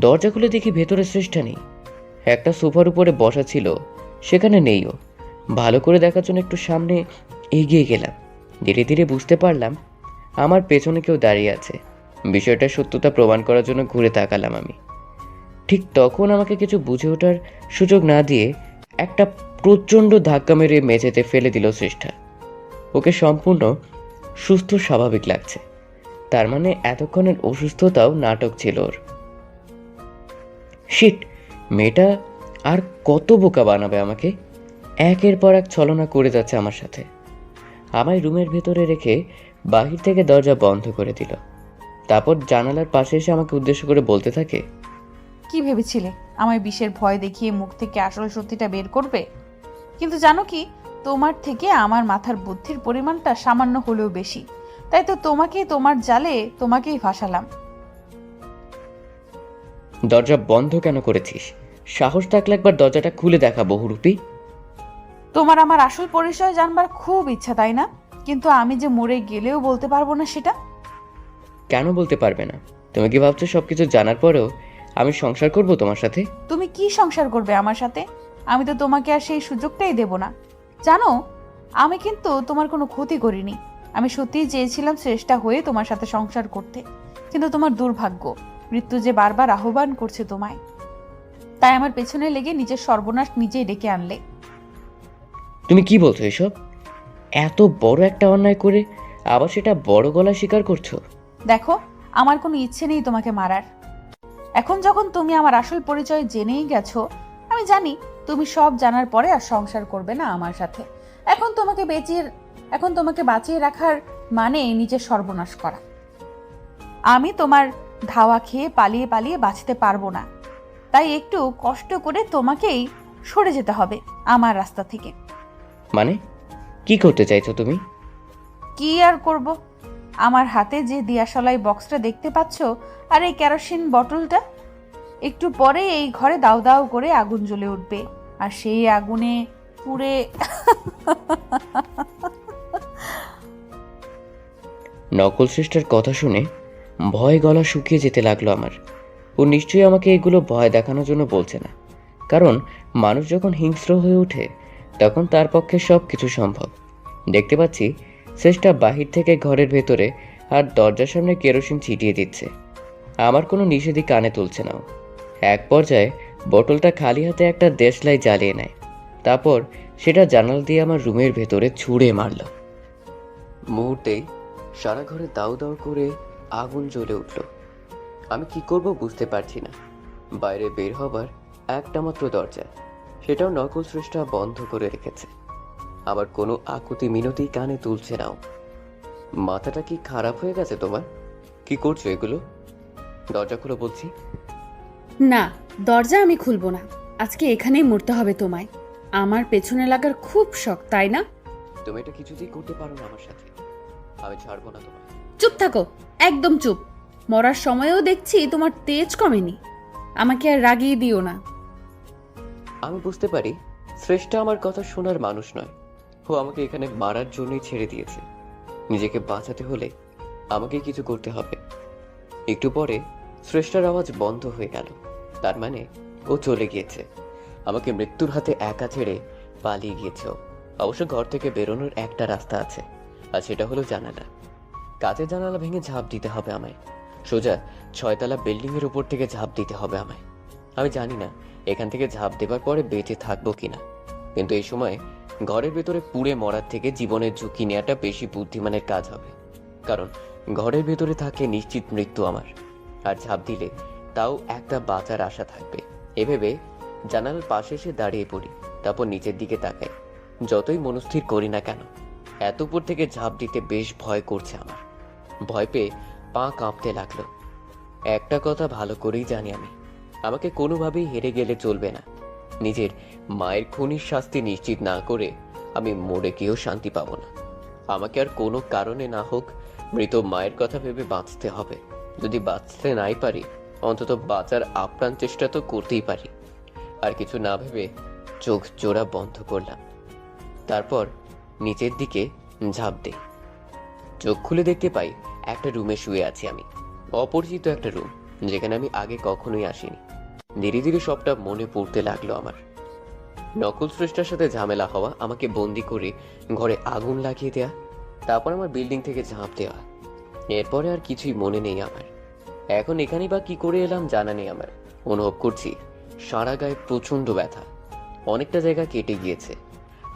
দরজা খুলে দেখি ভেতরে সৃষ্টা নেই। একটা সোফার উপরে বসা ছিল, সেখানে নেইও। ভালো করে দেখার জন্য একটু সামনে এগিয়ে গেলাম। ধীরে ধীরে বুঝতে পারলাম আমার পেছনে কেউ দাঁড়িয়ে আছে। বিষয়টার সত্যতা প্রমাণ করার জন্য ঘুরে তাকালাম আমি। ঠিক তখন আমাকে কিছু বুঝে ওঠার সুযোগ না দিয়ে একটা প্রচণ্ড ধাক্কা মেরে মেঝেতে ফেলে দিল সৃষ্টা। ওকে সম্পূর্ণ সুস্থ স্বাভাবিক লাগছে। তার মানে এতক্ষণের অসুস্থতাও নাটক ছিল ওর। শিট, মেয়েটা আর কত বোকা বানাবে আমাকে? একের পর এক ছলনা করে যাচ্ছে আমার সাথে। আমায় রুমের ভেতরে রেখে বাহির থেকে দরজা বন্ধ করে দিল। তারপর জানালার পাশে এসে আমাকে উদ্দেশ্য করে বলতে থাকে, কি ভেবেছিলে আমায় বিষের ভয় দেখিয়ে মুখ থেকে আসল সত্যিটা বের করবে? কিন্তু জানো কি, তোমার থেকে আমার মাথার বুদ্ধির পরিমাণটা সামান্য হলেও বেশি। তাই তো তোমার জালে তোমাকেই ফাঁসালাম। দরজা বন্ধ কেন করেছিস? সাহস থাকলে একবার দরজাটা খুলে দেখা বহুরূপী। তোমার আমার আসল পরিচয় জানবার খুব ইচ্ছা, তাই না? কিন্তু আমি যে মরে গেলেও বলতে পারবো না সেটা। কেন বলতে পারবে না? তুমি কি ভাবছো সবকিছু জানার পরেও আমি সংসার করব তোমার সাথে? তুমি কি সংসার করবে আমার সাথে? আমি তো তোমাকে আর সেই সুযোগটাই দেব না। জানো, আমি কিন্তু তোমার কোনো ক্ষতি করিনি। আমি সত্যিই চেয়েছিলাম শ্রেষ্ঠা হয়ে তোমার সাথে সংসার করতে, কিন্তু তোমার দুর্ভাগ্য, মৃত্যু যে বারবার আহ্বান করছে তোমায়, তাই আমার পেছনে লেগে নিজের সর্বনাশ নিজেই ডেকে আনলে। তুমি কি বলছো এসব? এত বড় একটা অন্যায় করে আবার সেটা বড় গলা স্বীকার করছো? দেখো, আমার কোনো ইচ্ছে নেই তোমাকে মারার। এখন যখন তুমি আমার আসল পরিচয় জেনেই গেছো, আমি জানি তুমি সব জানার পরে আর সংসার করবে না আমার সাথে। এখন তোমাকে বাঁচিয়ে রাখার মানে নিজের সর্বনাশ করা। আমি তোমার ধাওয়া খেয়ে পালিয়ে পালিয়ে বাঁচতে পারবো না, তাই একটু কষ্ট করে তোমাকেই সরে যেতে হবে আমার রাস্তা থেকে। মানে কি করতে চাইছো তুমি? কি আর করব, আমার হাতে যে দিয়াশলাই বক্সটা দেখতে পাচ্ছো আর এই কেরোসিন বটলটা, একটু পরে এই ঘরে দাউ দাউ করে আগুন জ্বলে উঠবে, আর সেই আগুনে পুড়ে নকল সৃষ্টার কথা শুনে ভয় গলা শুকিয়ে যেতে লাগলো আমার। ও নিশ্চয়ই আমাকে এগুলো ভয় দেখানোর জন্য বলছে না, কারণ মানুষ যখন হিংস্র হয়ে ওঠে তখন তার পক্ষে সব কিছু সম্ভব। দেখতে পাচ্ছি সৃষ্টা বাহির থেকে ঘরের ভেতরে আর দরজার সামনে কেরোসিন ছিটিয়ে দিচ্ছে। আমার কোনো নিষেধই কানে তুলছে না ও। এক পর্যায়ে বোতলটা খালি হাতে একটা দেশলাই জ্বালিয়ে নেয়, তারপর সেটা জানাল দিয়ে আমার রুমের ভেতরে ছুঁড়ে মারল। মুহূর্তেই সারা ঘরে দাউ দাউ করে আগুন জ্বলে উঠল। আমি কি করব বুঝতে পারছি না। বাইরে বের হবার একটা মাত্র দরজা, সেটাও নকল সৃষ্টা বন্ধ করে রেখেছে। আবার কোনো আকুতি মিনতি কানে তুলছে নাও। মাথাটা কি খারাপ হয়ে গেছে তোমার? কি করছো এগুলো? দরজা খুলে বলছি। না, দরজা আমি খুলবো না। আজকে এখানেই মরতে হবে তোমায়। আমার পেছনে লাগার খুব শখ, তাই না? তুমি এটা কিছুতেই করতে পারো না আমার সাথে। আমি ছাড়বো না তোমায়। চুপ থাকো, একদম চুপ। মরার সময়ও দেখছি তোমার তেজ কমেনি। আমাকে আর রাগিয়ে দিও না। আমি বুঝতে পারি শ্রেষ্ঠা আমার কথা শোনার মানুষ নয়। ও আমাকে এখানে মারার জন্যই ছেড়ে দিয়েছে। নিজেকে বাঁচাতে হলে আমাকে কিছু করতে হবে। একটু পরে শ্রেষ্ঠার আওয়াজ বন্ধ হয়ে গেল। তার মানে ও চলে গিয়েছে, আমাকে মৃত্যুর হাতে একা ছেড়ে পালিয়ে গিয়েছে ও। অবশ্য ঘর থেকে বেরোনোর একটা রাস্তা আছে, আর সেটা হলো জানালা। কাঁচের জানালা ভেঙে ঝাঁপ দিতে হবে আমায়। সোজা 6তলা বিল্ডিং এর উপর থেকে ঝাঁপ দিতে হবে আমায়। আমি জানি না এখান থেকে ঝাঁপ দেবার পরে বেঁচে থাকবো কিনা, কিন্তু এই সময় ঘরের ভেতরে পুড়ে মরার থেকে জীবনের ঝুঁকি নেওয়াটা বেশি বুদ্ধিমানের কাজ হবে। কারণ ঘরের ভেতরে থাকলে নিশ্চিত মৃত্যু আমার, আর ঝাঁপ দিলে তাও একটা বাঁচার আশা থাকবে। এভাবে জানালার পাশে এসে দাঁড়িয়ে পড়ি, তারপর নিচের দিকে তাকাই। যতই মনস্থির করি না কেন, এত উপর থেকে ঝাঁপ দিতে বেশ ভয় করছে আমার। ভয় পেয়ে পা কাঁপতে লাগলো। একটা কথা ভালো করেই জানি আমি, আমাকে কোনোভাবেই হেরে গেলে চলবে না। নিজের মায়ের খুনির শাস্তি নিশ্চিত না করে আমি মরে গিয়েও শান্তি পাবো না। আমাকে আর কোনো কারণে না হোক মৃত মায়ের কথা ভেবে বাঁচতে হবে। যদি বাঁচতে নাই পারি, অন্তত বাঁচার আপ্রাণ চেষ্টা তো করতেই পারি। আর কিছু না ভেবে চোখ জোড়া বন্ধ করলাম, তারপর নিচের দিকে ঝাঁপ দেই। চোখ খুলে দেখতে পাই একটা রুমে শুয়ে আছি আমি। অপরিচিত একটা রুম, যেখানে আমি আগে কখনোই আসিনি। ধীরে ধীরে সবটা মনে পড়তে লাগলো আমার। নকল স্রষ্টার সাথে ঝামেলা হওয়া, আমাকে বন্দি করে ঘরে আগুন লাগিয়ে দেয়া, তারপর আমার বিল্ডিং থেকে ঝাঁপ দেওয়া। এরপরে আর কিছুই মনে নেই আমার। এখন এখানেই বা কি করে এলাম জানা নেই আমার। অনুভব করছি সারা গায়ে প্রচন্ড ব্যথা, অনেকটা জায়গা কেটে গিয়েছে,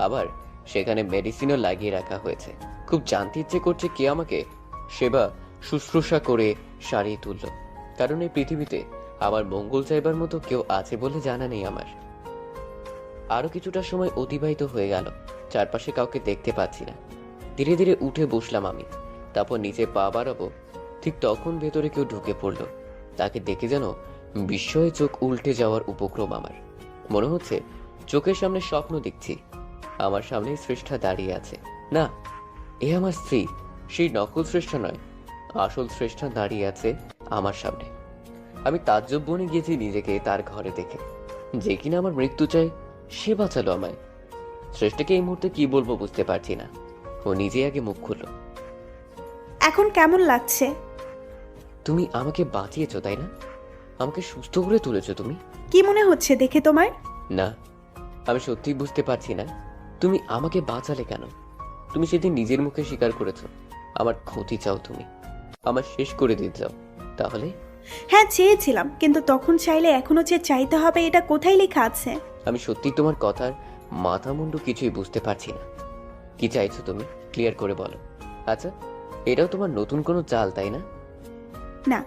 আবার সেখানে মেডিসিনও লাগিয়ে রাখা হয়েছে। খুব জানতে ইচ্ছে করছে কে আমাকে সেবা শুশ্রূষা করে সারিয়ে তুলল, কারণ এই পৃথিবীতে আমার মঙ্গল চাইবার মতো কেউ আছে বলে জানা নেই আমার। আরও কিছুটা সময় অতিবাহিত হয়ে গেল। চারপাশে কাউকে দেখতে পাচ্ছি না। ধীরে ধীরে উঠে বসলাম আমি। তারপর নিচে পা বাড়াবো, ঠিক তখন ভেতরে কেউ ঢুকে পড়ল। তাকে দেখে যেন বিস্ময়ে চোখ উল্টে যাওয়ার উপক্রম আমার। মনে হচ্ছে চোখের সামনে স্বপ্ন দেখছি। আমার সামনে শ্রেষ্ঠা দাঁড়িয়ে আছে। না, এ আমার স্ত্রী, সেই নকল শ্রেষ্ঠা নয়, আসল শ্রেষ্ঠা দাঁড়িয়ে আছে আমার সামনে। আমি তাজ্জব বনে গিয়েছি নিজেকে তার ঘরে দেখে। যে কিনা আমার মৃত্যু চাই, সে বাঁচালো আমায়। শ্রেষ্ঠাকে এই মুহূর্তে কি বলবো বুঝতে পারছি না। ও নিজেই আগে মুখ খুলল। এখন কেমন লাগছে? তুমি আমাকে বাঁচিয়েছো, তাই না? আমাকে সুস্থ করে তুলেছো তুমি। কি মনে হচ্ছে দেখে তোমার? না, আমি সত্যি বুঝতে পারছি না তুমি আমাকে বাঁচালে কেন। তুমি সেদিন নিজের মুখে স্বীকার করেছো আমার ক্ষতি চাও, তুমি আমার শেষ করে দিতে চাও। তাহলে হ্যাঁ, চেয়েছিলাম, কিন্তু তখন চাইলে এখনো যে চাইতে হবে এটা কোথায় লেখা আছে? আমি সত্যি তোমার কথার মাথা মুন্ডু কিছুই বুঝতে পারছি না। কি চাইছো তুমি, ক্লিয়ার করে বলো। আচ্ছা, এটাও তোমার নতুন কোনো চাল, তাই না? না,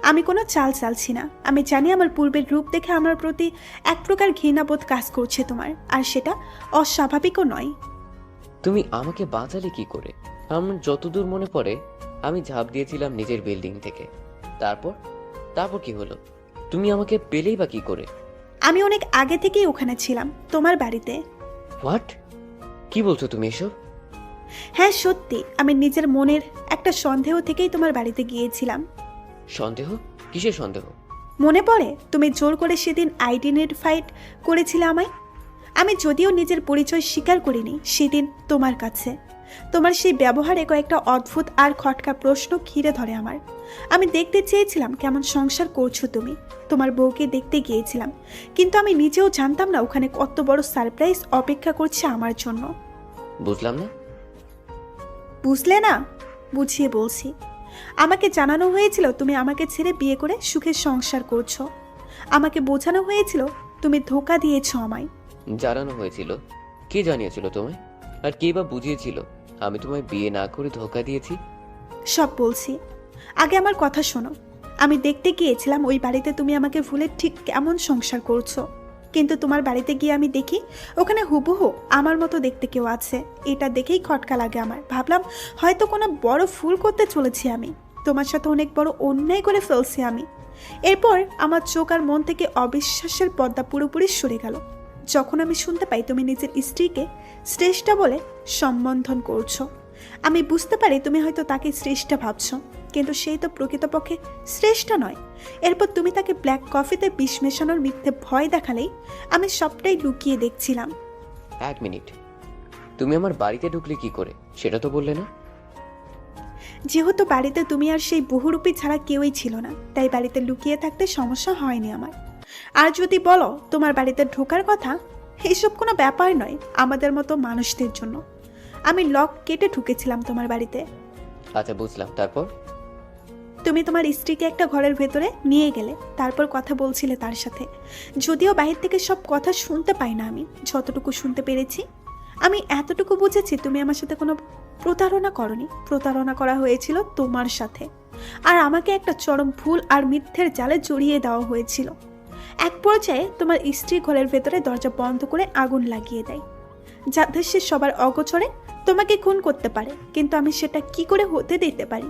আমি কোনো চাল চালছি না। আমি জানি আমার পূর্বের রূপ দেখে আমার প্রতি এক প্রকার ঘৃণাবোধ কাজ করছে তোমার, আর সেটা অস্বাভাবিকও নয়। তুমি আমাকে বাঁচালে কি করে? আমার যতদূর মনে পড়ে আমি ঝাঁপ দিয়েছিলাম নিজের বিল্ডিং থেকে। তারপর তারপর কি হলো? তুমি আমাকে পেলেই বা কি করে? আমি অনেক আগে থেকেই ওখানে ছিলাম, তোমার বাড়িতে। হোয়াট? কি বলছো তুমি এসব? হ্যাঁ সত্যি, আমি নিজের মনের একটা সন্দেহ থেকেই তোমার বাড়িতে গিয়েছিলাম। সন্দেহ? কিসের সন্দেহ? মনে পড়ে তুমি জোর করে সেদিন আইডেন্টিফাইড করেছিলে আমায়। আমি যদিও নিজের পরিচয় স্বীকার করিনি সেদিন তোমার কাছে। তোমার সেই ব্যবহারে কয়েকটা অদ্ভুত আর খটকা প্রশ্ন ঘিরে ধরে আমার। আমি দেখতে চেয়েছিলাম কেমন সংসার করছো তুমি। তোমার বউকে দেখতে গিয়েছিলাম, কিন্তু আমি নিজেও জানতাম না ওখানে কত বড় সারপ্রাইজ অপেক্ষা করছে আমার জন্য। বুঝলাম না। বুঝলে না? বুঝিয়ে বলছি। আমাকে জানানো হয়েছিল তুমি আমাকে ছেড়ে বিয়ে করে সুখের সংসার করছো। আমাকে বোঝানো হয়েছিল তুমি ধোঁকা দিয়েছো আমায়। জানানো হয়েছিল? কে জানিয়েছিল তোমায়? আর কে বা বুঝিয়েছিল আমি তোমায় বিয়ে না করে ধোঁকা দিয়েছি? সব বলছি, আগে আমার কথা শোনো। আমি দেখতে গিয়েছিলাম ওই বাড়িতে তুমি আমাকে ভুলে ঠিক কেমন সংসার করছো, কিন্তু তোমার বাড়িতে গিয়ে আমি দেখি ওখানে হুবহু আমার মতো দেখতে কেউ আছে। এটা দেখেই খটকা লাগে আমার। ভাবলাম হয়তো কোনো বড় ভুল করতে চলেছি আমি, তোমার সাথে অনেক বড় অন্যায় করে ফেলছি আমি। এরপর আমার চোখ আর মন থেকে অবিশ্বাসের পর্দা পুরোপুরি সরে গেল যখন আমি শুনতে পাই তুমি নিজের স্ত্রীকে শ্রেষ্ঠা বলে সম্বোধন করছো। আমি বুঝতে পারি তুমি হয়তো তাকে শ্রেষ্ঠা ভাবছো, কিন্তু সেই তো প্রকৃতপক্ষে শ্রেষ্ঠা নয়। এরপর তুমি তাকে ব্ল্যাক কফিতে বিষ মেশানোর মিথ্যে ভয় দেখালেই আমি সবটাই লুকিয়ে দেখছিলাম। এক মিনিট, তুমি আমার বাড়িতে ঢুকলে কি করে সেটা তো বললে না। যেহেতু বাড়িতে তুমি আর সেই বহুরূপী ছাড়া কেউই ছিল না, তাই বাড়িতে লুকিয়ে থাকতে সমস্যা হয়নি আমার। আর যদি বলো তোমার বাড়িতে ঢোকার কথা, এসব কোনো ব্যাপার নয় আমাদের মতো মানুষদের জন্য। আমি লক কেটে ঢুকেছিলাম তোমার বাড়িতে। আচ্ছা বুঝলাম, তারপর? তুমি তোমার স্ত্রীকে একটা ঘরের ভেতরে নিয়ে গেলে, তারপর কথা বলছিলে তার সাথে। যদিও বাহির থেকে সব কথা শুনতে পাই না, আমি যতটুকু শুনতে পেরেছি, আমি এতটুকু বুঝেছি তুমি আমার সাথে কোনো প্রতারণা করনি। প্রতারণা করা হয়েছিল তোমার সাথে, আর আমাকে একটা চরম ভুল আর মিথ্যের জালে জড়িয়ে দেওয়া হয়েছিল। এক পর্যায়ে তোমার স্ত্রী ঘরের ভেতরে দরজা বন্ধ করে আগুন লাগিয়ে দেয়, যাতে সে সবার অগোচরে তোমাকে খুন করতে পারে। কিন্তু আমি সেটা কি করে হতে দিতে পারি?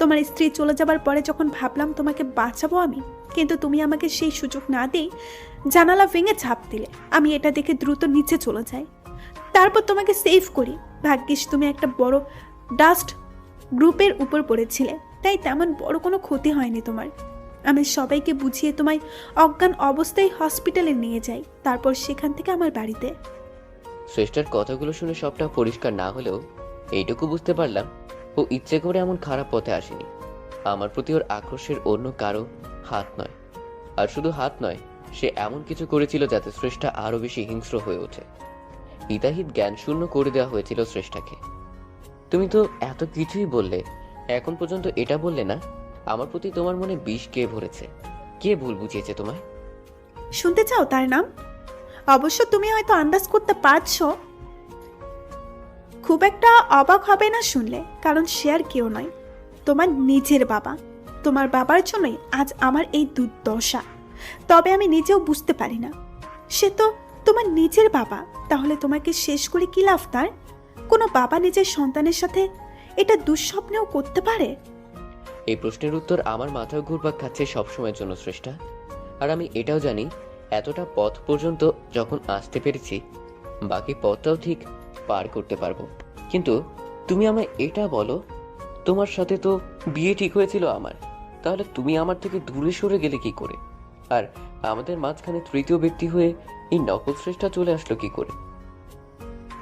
তোমার স্ত্রী চলে যাবার পরে যখন ভাবলাম তোমাকে বাঁচাবো আমি, কিন্তু তুমি আমাকে সেই সুযোগ না দিয়ে জানালা ভেঙে ঝাঁপ দিলে। আমি এটা দেখে দ্রুত নিচে চলে যাই, তারপর তোমাকে সেভ করি। ভাগ্যিস তুমি একটা বড় ডাস্ট গ্রুপের উপর পড়েছিলে, তাই তেমন বড় কোনো ক্ষতি হয়নি তোমার। আমি সবাইকে বুঝিয়ে তোমায় অজ্ঞান অবস্থায় হসপিটালে নিয়ে যাই, তারপর সেখান থেকে আমার বাড়িতে। শ্রেষ্ঠার কথাগুলো শুনে সবটা পরিষ্কার না হলেও এইটুকু বুঝতে পারলাম ও ইচ্ছে করে এমন খারাপ পথে আসেনি। আমার প্রতি ওর আক্রোশের অন্য কারো হাত নয়। আর শুধু হাত নয়, সে এমন কিছু করেছিল যাতে শ্রেষ্ঠা আরো বেশি হিংস্র হয়ে ওঠে। হিতাহিত জ্ঞান শূন্য করে দেওয়া হয়েছিল শ্রেষ্ঠাকে। তুমি তো এত কিছুই বললে, এখন পর্যন্ত এটা বললে না আমার প্রতি তোমার মনে বিষ কে ভরেছে, কে ভুল বুঝিয়েছে তোমায়? শুনতে চাও তার নাম? অবশ্য তুমি হয়তো আন্দাজ করতে পারছো। খুব একটা অবাক হবে না শুনলে, কারণ সে আর কেউ নয়, তোমার নিজের বাবা। তোমার বাবার জন্যই আজ আমার এই দুর্দশা। তবে আমি নিজেও বুঝতে পারি না, সে তো তোমার নিজের বাবা, তাহলে তোমাকে শেষ করে কি লাভ তার? কোনো বাবা নিজের সন্তানের সাথে এটা দুঃস্বপ্নেও করতে পারে? এই প্রশ্নের উত্তর আমার মাথায় ঘুরপাক খাচ্ছে সবসময়ের জন্য শ্রেষ্ঠা। আর আমি এটাও জানি, এতটা পথ পর্যন্ত যখন আসতে পেরেছি, বাকি পথটাও ঠিক পার করতে পারবো। কিন্তু তুমি আমায় এটা বলো, তোমার সাথে তো বিয়ে ঠিক হয়েছিল আমার, তাহলে তুমি আমার থেকে দূরে সরে গেলে কি করে? আর আমাদের মাঝখানে তৃতীয় ব্যক্তি হয়ে এই নকল শ্রেষ্ঠা চলে আসলো কি করে?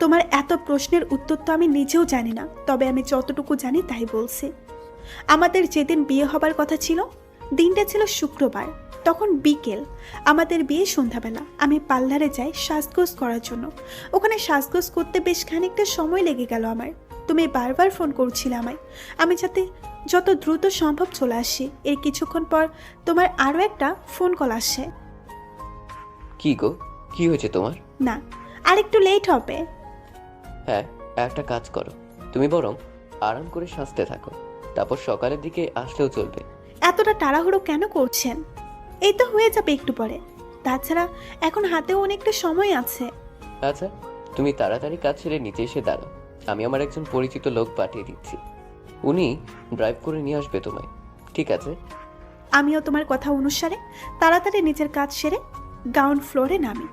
তোমার এত প্রশ্নের উত্তর তো আমি নিজেও জানি না, তবে আমি যতটুকু জানি তাই বলছি। আমাদের যেদিন বিয়ে হবার কথা ছিল, দিনটা ছিল শুক্রবার, তখন বিকেল। আমাদের বিয়ে সন্ধ্যাবেলা। আমি পার্লারে যাই সাজগোজ করার জন্য। ওখানে সাজগোজ করতে বেশ খানিকটা সময় লেগে গেল আমার। তুমি বারবার ফোন করছিলে আমায়, আমি যাতে যত দ্রুত সম্ভব চলে আসি। এর কিছুক্ষণ পর তোমার আরও একটা ফোন কল আসে। কি গো, কি হয়েছে তোমার? না, আর একটু লেট হবে। হ্যাঁ, একটা কাজ করো, তুমি বরং আরাম করে সাজতে থাকো, তারপর সকালের দিকে আসলেও চলবে। এতটা তাড়াহুড়ো কেন করছেন? এই তো হয়ে যাবে একটু পরে। তাছাড়া এখন হাতেও অনেকটা সময় আছে। আচ্ছা, তুমি তাড়াতাড়ি কাজ ছেড়ে নিচে এসে দাঁড়াও, আমি আমার একজন পরিচিত লোক পাঠিয়ে দিচ্ছি, উনি ড্রাইভ করে নিয়ে আসবে তোমায়। ঠিক আছে? আমিও তোমার কথা অনুসারে তাড়াতাড়ি নিজের কাজ সেরে গ্রাউন্ড ফ্লোরে নামি।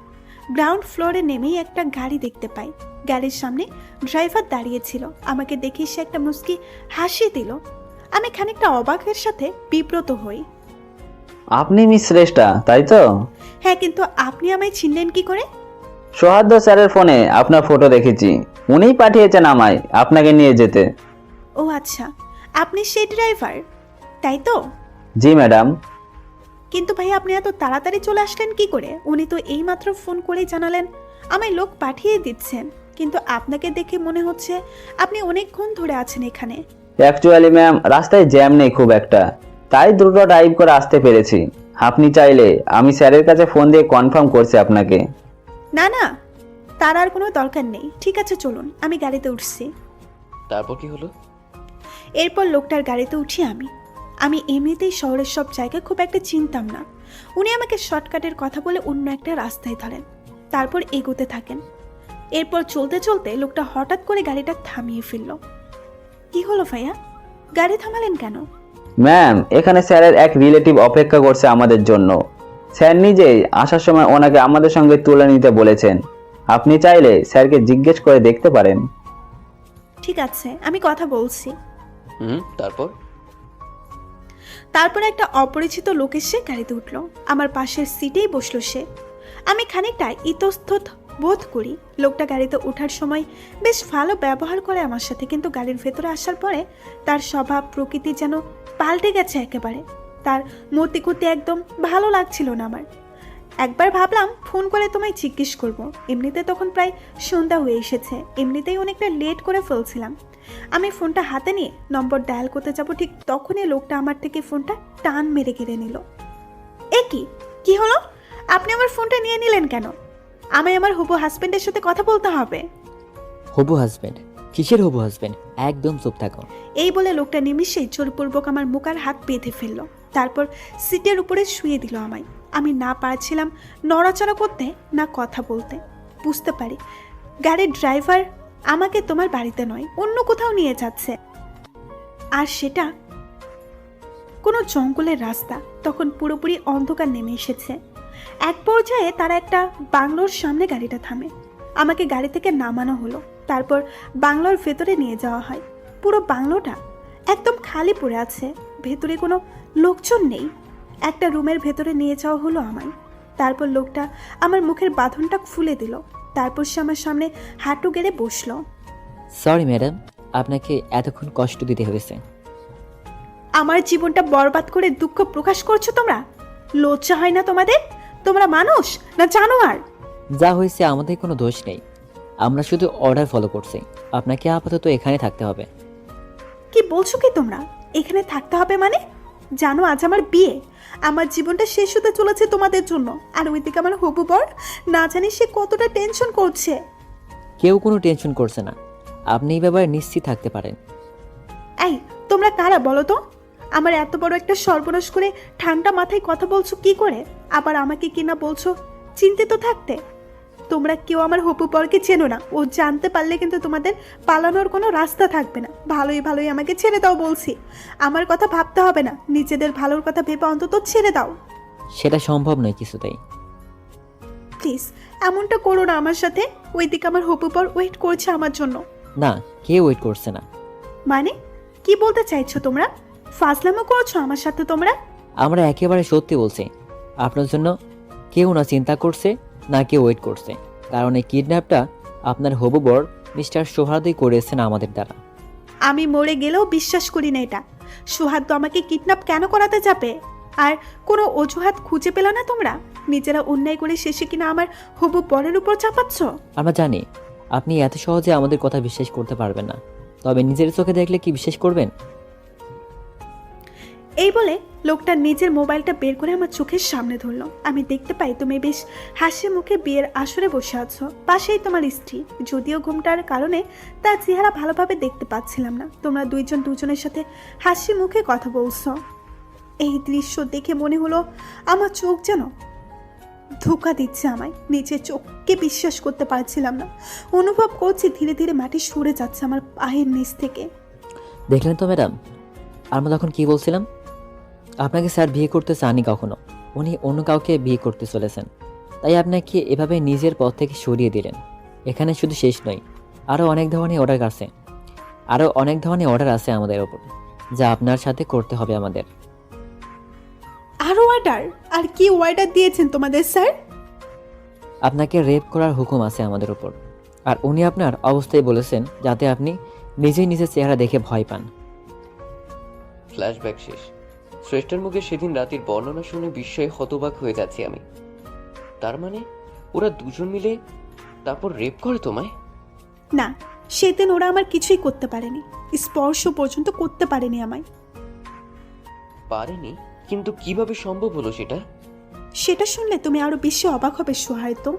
গ্রাউন্ড ফ্লোরে নেমেই একটা গাড়ি দেখতে পাই। গাড়ির সামনে ড্রাইভার দাঁড়িয়েছিল। আমাকে দেখে সে একটা মুচকি হাসি দিল। আমি খানিকটা অবাকের সাথে বিব্রত হই। আপনি মিস শ্রেষ্ঠা, তাই তো? হ্যাঁ, কিন্তু আপনি আমায় চিনলেন কি করে? সৌহার্দ্য স্যারের ফোনে আপনার ফটো দেখেছি, উনিই পাঠিয়েছেন আমায় আপনাকে নিয়ে যেতে। ও আচ্ছা, আপনি সেই ড্রাইভার, তাই তো? জি ম্যাডাম। কিন্তু ভাই, আপনি এত তাড়াতাড়ি চলে আসলেন কি করে? উনি তো এইমাত্র ফোন করেই জানালেন আমায় লোক পাঠিয়ে দিচ্ছেন, কিন্তু আপনাকে দেখে মনে হচ্ছে আপনি অনেকক্ষণ ধরে আছেন এখানে। অ্যাকচুয়ালি ম্যাম, রাস্তায় জ্যাম নেই খুব একটা, তাই দ্রুত ড্রাইভ করে আসতে পেরেছি। আপনি চাইলে আমি স্যারের কাছে ফোন দিয়ে কনফার্ম করছি আপনাকে। না না, তার আর কোনো দরকার নেই। ঠিক আছে, চলুন, আমি গাড়িতে উঠছি। তারপর কি হলো? এরপর লোকটার গাড়িতে উঠি আমি। আমি এমনিতেই শহরের সব জায়গা খুব একটা চিনতাম না। উনি আমাকে শর্টকাটের কথা বলে অন্য একটা রাস্তায় ধরেন, তারপর এগোতে থাকেন। এরপর চলতে চলতে লোকটা হঠাৎ করে গাড়িটা থামিয়ে ফেলল। কি হলো ভাইয়া, গাড়ি থামালেন কেন? ম্যাম, এখানে স্যারের এক রিলেটিভ অপেক্ষা করছে আমাদের জন্য। স্যার নিজেই আসার সময় ওনাকে আমাদের সঙ্গে তুলে নিতে বলেছেন। আপনি চাইলে স্যারকে জিজ্ঞেস করে দেখতে পারেন। ঠিক আছে, আমি কথা বলছি। তারপর? তারপর একটা অপরিচিত লোক এসে গাড়িতে উঠলো। আমার পাশের সিটেই বসলো সে। আমি খানিকটা ইতস্তত বোধ করি। লোকটা গাড়িতে ওঠার সময় বেশ ভালো ব্যবহার করে আমার সাথে, কিন্তু গাড়ির ভেতরে আসার পরে তার স্বভাব প্রকৃতি যেন পাল্টে গেছে একেবারে। তার মতিগতি একদম ভালো লাগছিল না আমার। একবার ভাবলাম ফোন করে তোমায় জিজ্ঞেস করব। এমনিতে তখন প্রায় সন্ধ্যা হয়ে এসেছে, এমনিতেই অনেকটা লেট করে ফেলছিলাম। আমি ফোনটা হাতে নিয়ে নম্বর ডায়াল করতে যাব, ঠিক তখনই লোকটা আমার থেকে ফোনটা টান মেরে কেড়ে নিল। এ কি হলো? আপনি আমার ফোনটা নিয়ে নিলেন কেন? আমায় আমার হবু হাজবেন্ডের সাথে কথা বলতে হবে। হবু হাজবেন্ড? কিসের হবু হাজবেন্ড? একদম চুপ থাকো। এই বলে লোকটা নিমিষেই জোরপূর্বক আমার মুখ আর হাত বেঁধে ফেলল। তারপর সিটের উপরে শুয়ে দিল আমায়। আমি না পারছিলাম নড়াচড়া করতে, না কথা বলতে। বুঝতে পারি গাড়ির ড্রাইভার আমাকে তোমার বাড়িতে নয়, অন্য কোথাও নিয়ে যাচ্ছে, আর সেটা কোনো জঙ্গলের রাস্তা। তখন পুরোপুরি অন্ধকার নেমে এসেছে। এক পর্যায়ে তারা একটা বাংলোর সামনে গাড়িটা থামে। আমাকে গাড়ি থেকে নামানো হলো, তারপর বাংলোর ভেতরে নিয়ে যাওয়া হয়। পুরো বাংলোটা একদম খালি পড়ে আছে, ভেতরে কোনো লোকজন নেই। একটা রুমের ভেতরে নিয়ে যাওয়া হলো আমায়। তারপর লোকটা আমার মুখের বাঁধনটা খুলে দিল। তারপর সে আমার সামনে হাঁটু গেড়ে বসলো। সরি ম্যাডাম, আপনাকে এতক্ষণ কষ্ট দিতে হয়েছে। আমার জীবনটা বরবাদ করে দুঃখ প্রকাশ করছো তোমরা? লজ্জা হয় না তোমাদের? তোমরা মানুষ না জানোয়ার? যা হয়েছে আমাদের কোনো দোষ নেই, আমরা শুধু অর্ডার ফলো করছি। আপনাকে আপাতত এখানে থাকতে হবে। কি বলছো কি তোমরা? এখানে থাকতে হবে মানে? জানো আজ আমার বিয়ে, আমার জীবনটা শেষ হতে চলেছে তোমাদের জন্য। আর ওইদিকে আমার হবু বর, না জানি সে কতটা টেনশন করছে। কেউ কোনো টেনশন করছে না, আপনি এই ব্যাপারে নিশ্চিত থাকতে পারেন। এই তোমরা কারা বলো তো? আমার এত বড় একটা সর্বনাশ করে ঠান্ডা মাথায় কথা বলছো কি করে? আবার আমাকে কিনা বলছো চিন্তিত থাকতে। তোমরা কেউ আমার হপু পরকে চেনো না, ও জানতে পারলে কিন্তু তোমাদের পালানোর কোনো রাস্তা থাকবে না। ভালোই ভালোই আমাকে ছেড়ে দাও বলছি। আমার কথা ভাবতে হবে না, নিজেদের ভালোর কথা ভেবে অন্তত ছেড়ে দাও সেটা সম্ভব নয় কিছুতেই। প্লিজ। এমনটা করো না আমার সাথে। ওইদিকে আমার হপু পর ওয়েট করছে আমার জন্য। না, কে ওয়েট করছে না? মানে কি বলতে চাইছো তোমরা? ফাজলামো করছো আমার সাথে তোমরা? আমরা একেবারে সত্যি বলছি, আপনার জন্য কেউ না চিন্তা করছে না কেউ ওয়েট করছে, কারণ এই কিডন্যাপটা আপনার হবু বর মিস্টার সোহাদই করেছেন আমাদের দ্বারা। আমি মরে গেলেও বিশ্বাস করি না এটা। সুহাদ আমাকে কিডন্যাপ কেন করাতে যাবে? আর কোনো অজুহাত খুঁজে পেল না তোমরা? নিজেরা অন্যায় করে শেষে কিনা আমার হবু বরের উপর চাপাচ্ছ। আমরা জানি আপনি এত সহজে আমাদের কথা বিশ্বাস করতে পারবেন না, তবে নিজের চোখে দেখলে কি বিশ্বাস করবেন? এই বলে লোকটা নিজের মোবাইলটা বের করে আমার চোখের সামনে ধরলো। আমি দেখতে পাই তুমি বেশ হাসি মুখে বিয়ের আসরে বসে আছো, পাশেই তোমার স্ত্রী। যদিও ঘুমটার কারণে তার চেহারা ভালোভাবে দেখতে পাচ্ছিলাম না। তোমরা দুইজন দুজনের সাথে হাসি মুখে কথা বলছো। এই দৃশ্য দেখে মনে হলো আমার চোখ যেন ধোঁকা দিচ্ছে আমায়। নিজের চোখকে বিশ্বাস করতে পারছিলাম না। অনুভব করছি ধীরে ধীরে মাটি সরে যাচ্ছে আমার পায়ের নিচ থেকে। দেখলেন তো ম্যাডাম, আমরা তখন কি বলছিলাম? আপনাকে স্যার বিয়ে করতে চাননি কখনো, উনি অন্য কাউকে বিয়ে করতে চলেছেন, তাই আপনাকে এভাবে নিজের পথ থেকে সরিয়ে দিলেন। এখানে শুধু শেষ নয়, আরও অনেক ধরনের অর্ডার আছে আমাদের ওপর, যা আপনার সাথে করতে হবে আমাদের। আরো অর্ডার? আর কি অর্ডার দিয়েছেন তোমাদের স্যার? আপনাকে রেপ করার হুকুম আছে আমাদের উপর, আর উনি আপনার অবস্থায় বলেছেন যাতে আপনি নিজেই নিজের চেহারা দেখে ভয় পান। ফ্ল্যাশব্যাক শেষ। শ্রেষ্ঠের মুখে সেদিন রাতের বর্ণনা শুনে বিস্ময়ে হতবাক হয়ে যাচ্ছি আমি। তার মানে ওরা দুজন মিলে তারপর রেপ করে তোমায়? না, সেদিন ওরা আমার কিছুই করতে পারেনি, স্পর্শ পর্যন্ত করতে পারেনি আমায়। পারেনি? কিন্তু কিভাবে সম্ভব হলো সেটা? সেটা শুনলে তুমি আরো বেশি অবাক হবে সোহায়তো।